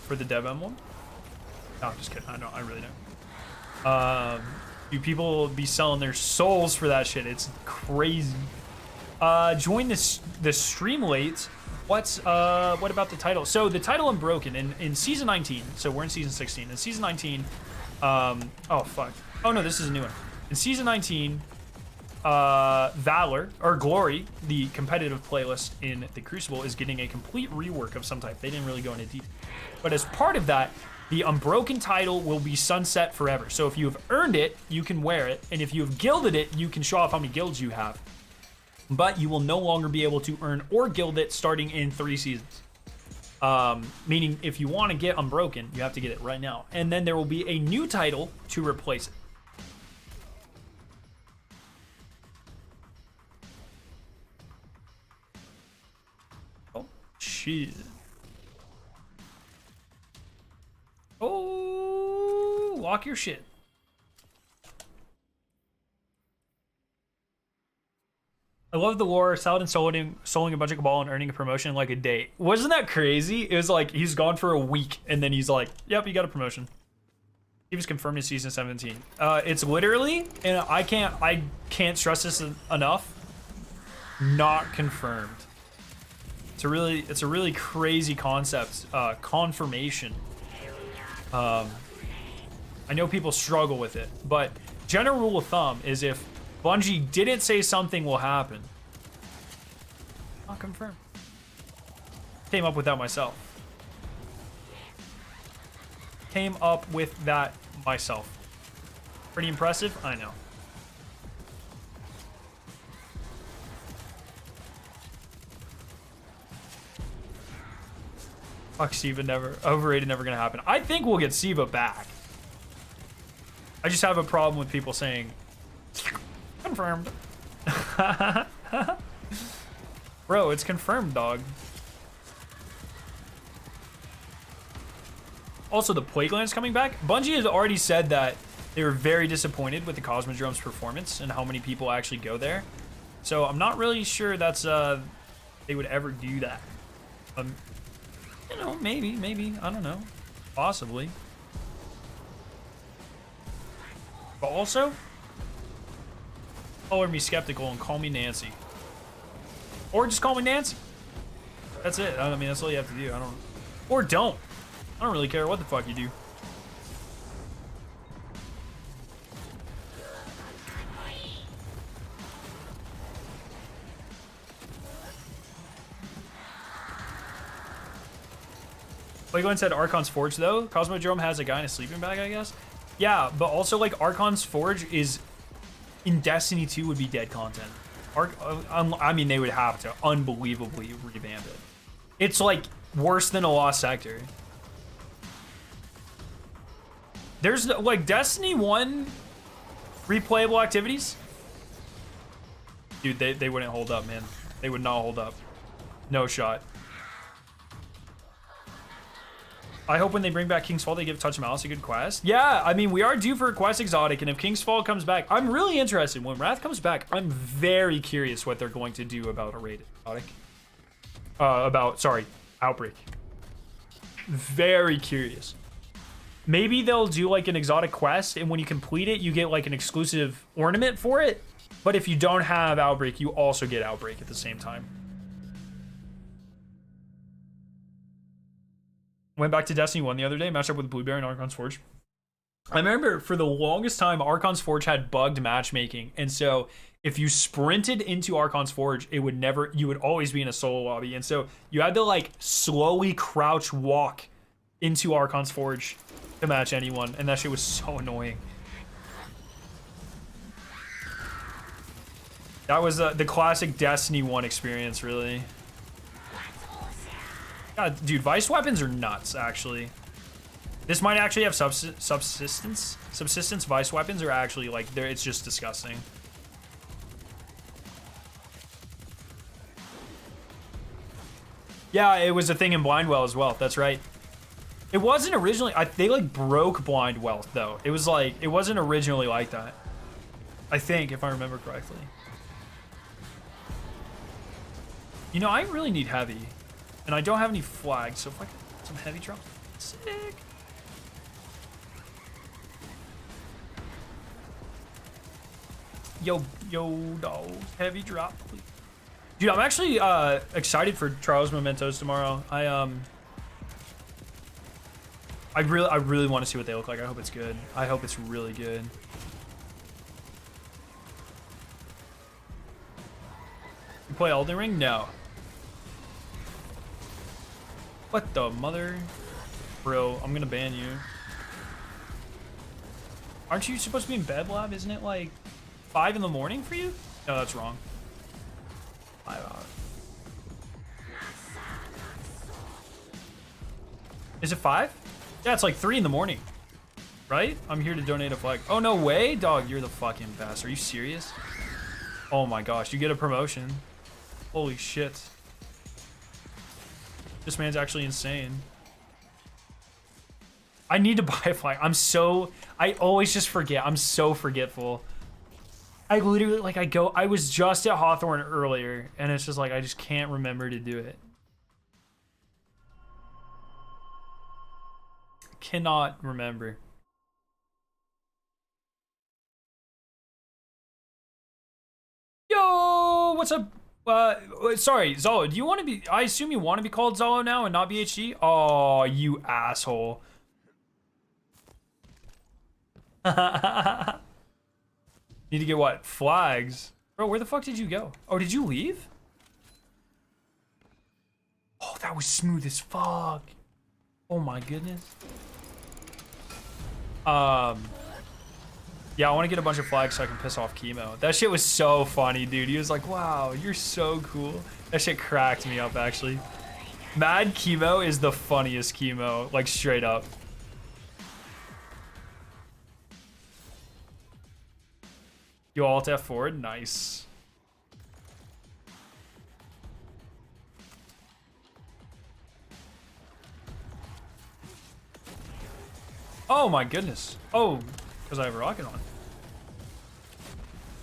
for the dev emblem. No, I'm just kidding. I really don't. Do people be selling their souls for that shit? It's crazy. Join the stream late. What about the title? So the title Unbroken in season 19. So we're in season 16. In season 19, oh fuck. Oh no, this is a new one. In season 19, Valor or Glory, the competitive playlist in the Crucible, is getting a complete rework of some type. They didn't really go into detail, but as part of that, the Unbroken title will be sunset forever. So if you have earned it, you can wear it, and if you have gilded it, you can show off how many guilds you have. But you will no longer be able to earn or gild it starting in 3 seasons. Meaning if you want to get Unbroken, you have to get it right now. And then there will be a new title to replace it. Oh, shit. Oh, lock your shit. I love the lore. Saladin soloing a bunch of Cabal and earning a promotion in like a day. Wasn't that crazy? It was like he's gone for a week and then he's like, yep, you got a promotion. He was confirmed in season 17. It's literally, and I can't stress this enough, not confirmed. It's a really crazy concept, confirmation. I know people struggle with it, but general rule of thumb is if Bungie didn't say something will happen, not confirmed. Came up with that myself. Pretty impressive, I know. Fuck Siva, never overrated, never gonna happen. I think we'll get Siva back. I just have a problem with people saying confirmed. Bro, it's confirmed, dog. Also, the Plagueland's coming back. Bungie has already said that they were very disappointed with the Cosmodrome's performance and how many people actually go there. So I'm not really sure that's they would ever do that. You know, maybe. I don't know. Possibly. But also, color me skeptical and call me Nancy. Or just call me Nancy. That's it. I mean, that's all you have to do. I don't... Or don't. I don't really care what the fuck you do. Playgoin said Archon's Forge, though. Cosmodrome has a guy in a sleeping bag, I guess. Yeah, but also, like, Archon's Forge is... In Destiny 2 would be dead content. I mean, they would have to unbelievably revamp it. It's, like, worse than a Lost Sector. There's, like, Destiny 1 replayable activities? Dude, they wouldn't hold up, man. They would not hold up. No shot. I hope when they bring back King's Fall, they give Touch of Malice a good quest. Yeah, I mean, we are due for a quest exotic, and if King's Fall comes back, I'm really interested. When Wrath comes back, I'm very curious what they're going to do about a raid exotic. Sorry, Outbreak. Very curious. Maybe they'll do like an exotic quest, and when you complete it, you get like an exclusive ornament for it. But if you don't have Outbreak, you also get Outbreak at the same time. Went back to Destiny 1 the other day, matched up with Blueberry and Archon's Forge. I remember for the longest time, Archon's Forge had bugged matchmaking. And so if you sprinted into Archon's Forge, you would always be in a solo lobby. And so you had to like slowly crouch walk into Archon's Forge to match anyone. And that shit was so annoying. That was the classic Destiny 1 experience, really. God, dude, Vice weapons are nuts, actually. This might actually have subsistence. Subsistence Vice weapons are actually, like, it's just disgusting. Yeah, it was a thing in Blindwell as well. That's right. It wasn't originally... they, like, broke Blindwell, though. It was, like... It wasn't originally like that. I think, if I remember correctly. You know, I really need heavy. And I don't have any flags, so if I can get some heavy drop, sick. Yo, dog, heavy drop, please. Dude, I'm actually excited for Trials Mementos tomorrow. I really want to see what they look like. I hope it's good. I hope it's really good. You play Elden Ring? No. What the mother? Bro, I'm gonna ban you. Aren't you supposed to be in bed, Lab? Isn't it like 5 in the morning for you? No, that's wrong. 5 hours. Is it 5? Yeah, it's like 3 in the morning. Right? I'm here to donate a flag. Oh, no way? Dog, you're the fucking best. Are you serious? Oh my gosh, you get a promotion. Holy shit. This man's actually insane. I need to buy a flag. I always just forget. I'm so forgetful. I literally, like, I was just at Hawthorne earlier, and it's just like, I just can't remember to do it. Cannot remember. Yo, what's up? Sorry, Zolo, do you want to be... I assume you want to be called Zolo now and not BHG? Oh, you asshole. Need to get what? Flags? Bro, where the fuck did you go? Oh, did you leave? Oh, that was smooth as fuck. Oh my goodness. Yeah, I want to get a bunch of flags so I can piss off Chemo. That shit was so funny, dude. He was like, wow, you're so cool. That shit cracked me up, actually. Mad Chemo is the funniest Chemo, like, straight up. You alt F4, nice. Oh my goodness. Oh, because I have a rocket on.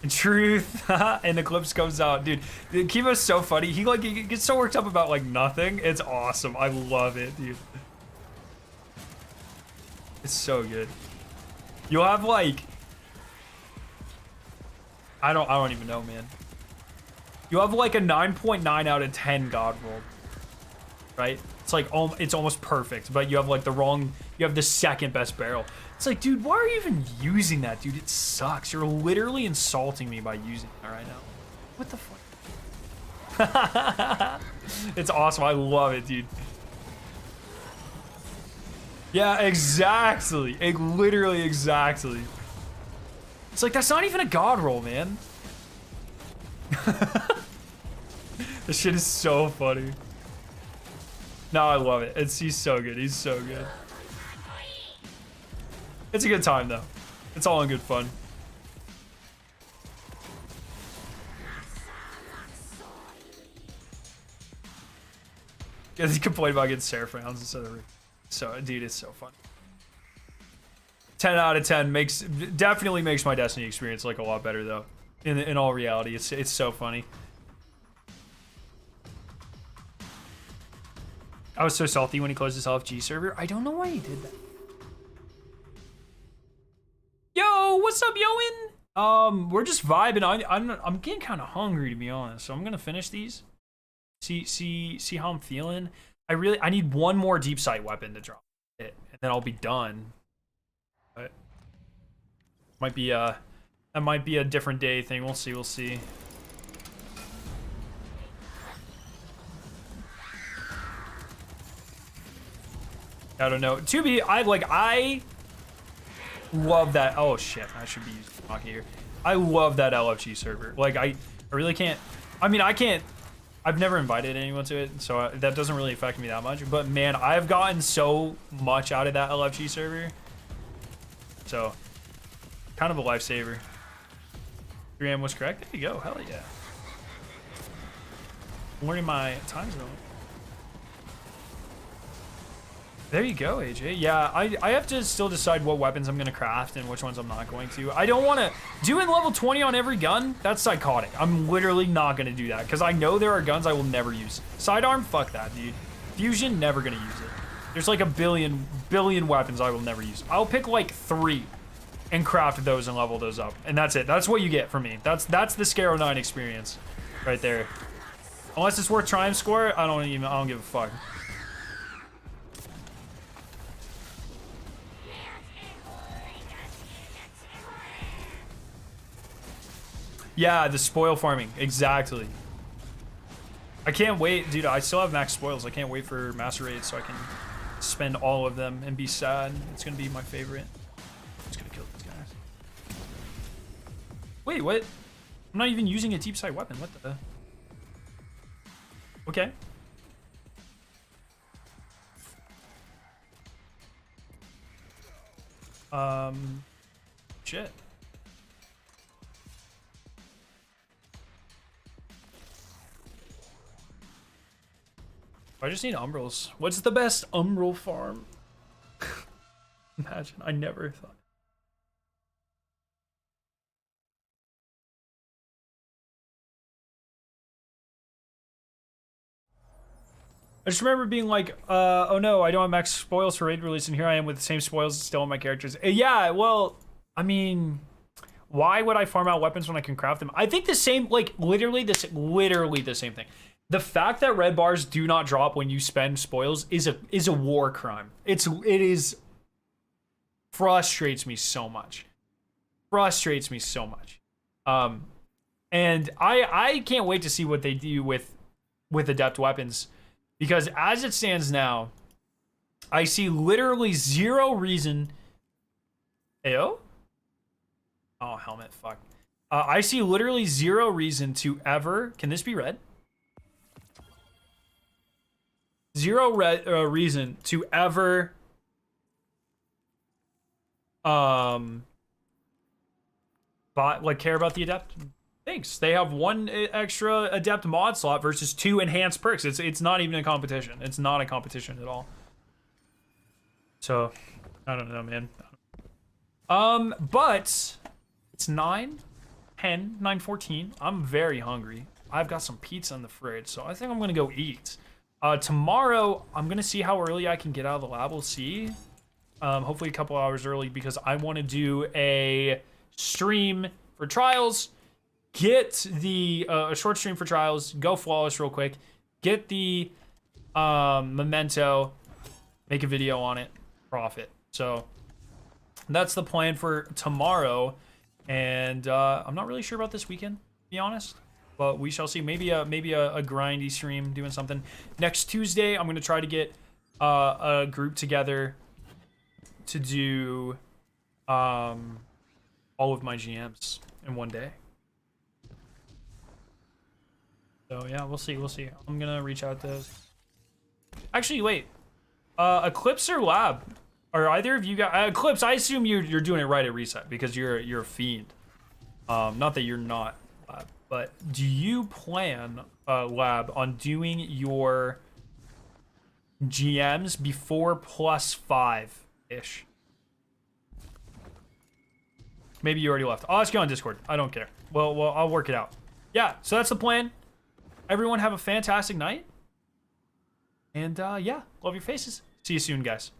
Truth. And the clips comes out, dude. Kivo's so funny. He gets so worked up about like nothing. It's awesome. I love it, dude. It's so good. You'll have like, I don't even know, man. You have like a 9.9 out of 10 God roll, right? It's like it's almost perfect, but you have like you have the second best barrel. It's like, dude, why are you even using that, dude? It sucks. You're literally insulting me by using it right now. What the fuck? It's awesome. I love it, dude. Yeah, exactly. Literally exactly. It's like, that's not even a God roll, man. This shit is so funny. No, I love it. He's so good. He's so good. It's a good time, though. It's all in good fun. Yeah, he complained about getting Seraph rounds instead of... So, dude, it's so fun. 10 out of 10 definitely makes my Destiny experience like a lot better, though. In all reality, it's so funny. I was so salty when he closed his LFG server. I don't know why he did that. Yo, what's up, Yoan? We're just vibing. I'm getting kind of hungry, to be honest. So I'm gonna finish these. See how I'm feeling. I need one more deep sight weapon to drop it, and then I'll be done. But that might be a different day thing. We'll see. We'll see. I don't know. I love that. Oh shit, I should be using hockey here. I love that LFG server. Like I really can't. I mean, I can't. I've never invited anyone to it, so that doesn't really affect me that much. But man, I've gotten so much out of that LFG server. So, kind of a lifesaver. 3 AM was correct. There you go. Hell yeah. I'm learning my time zone. There you go, AJ. Yeah, I have to still decide what weapons I'm going to craft and which ones I'm not going to. I don't want to... Doing level 20 on every gun, that's psychotic. I'm literally not going to do that because I know there are guns I will never use. Sidearm, fuck that, dude. Fusion, never going to use it. There's like a billion weapons I will never use. I'll pick like 3 and craft those and level those up. And that's it. That's what you get from me. That's the Scaro 9 experience right there. Unless it's worth Triumph score, I don't give a fuck. Yeah, the spoil farming. Exactly. I can't wait. Dude, I still have max spoils. I can't wait for Master Raid so I can spend all of them and be sad. It's going to be my favorite. I'm just going to kill these guys. Wait, what? I'm not even using a deep sight weapon. What the? Okay. Shit. I just need umbrals. What's the best umbral farm? Imagine, I never thought. I just remember being like, oh no, I don't have max spoils for raid release, and here I am with the same spoils still on my characters. Yeah, well, I mean, why would I farm out weapons when I can craft them? I think the same, like, literally the same thing. The fact that red bars do not drop when you spend spoils is a war crime. It frustrates me so much. Frustrates me so much. And I can't wait to see what they do with adept weapons, because as it stands now, I see literally zero reason. Ayo? Oh, helmet, fuck. I see literally zero reason to ever. Can this be red? Zero reason to ever care about the adept. Thanks. They have 1 extra adept mod slot versus 2 enhanced perks. It's not even a competition. It's not a competition at all. So I don't know, man. But it's 9. 9:14. I'm very hungry. I've got some pizza in the fridge, so I think I'm gonna go eat. Tomorrow, I'm gonna see how early I can get out of the lab. We'll see. Hopefully a couple hours early because I want to do a stream for trials. Get the a short stream for trials. Go flawless real quick. Get the memento. Make a video on it. Profit. So that's the plan for tomorrow. And I'm not really sure about this weekend, to be honest. But we shall see. Maybe a grindy stream doing something. Next Tuesday, I'm gonna try to get a group together to do all of my GMs in one day. So yeah, we'll see. I'm gonna reach out to. Actually, wait. Eclipse or Lab? Are either of you guys Eclipse? I assume you're doing it right at reset because you're a fiend. Not that you're not Lab, but do you plan Lab on doing your GMs before +5 ish? Maybe you already left. I'll ask you on Discord. I don't care. Well, I'll work it out. Yeah, so that's the plan. Everyone have a fantastic night. And yeah, love your faces. See you soon, guys.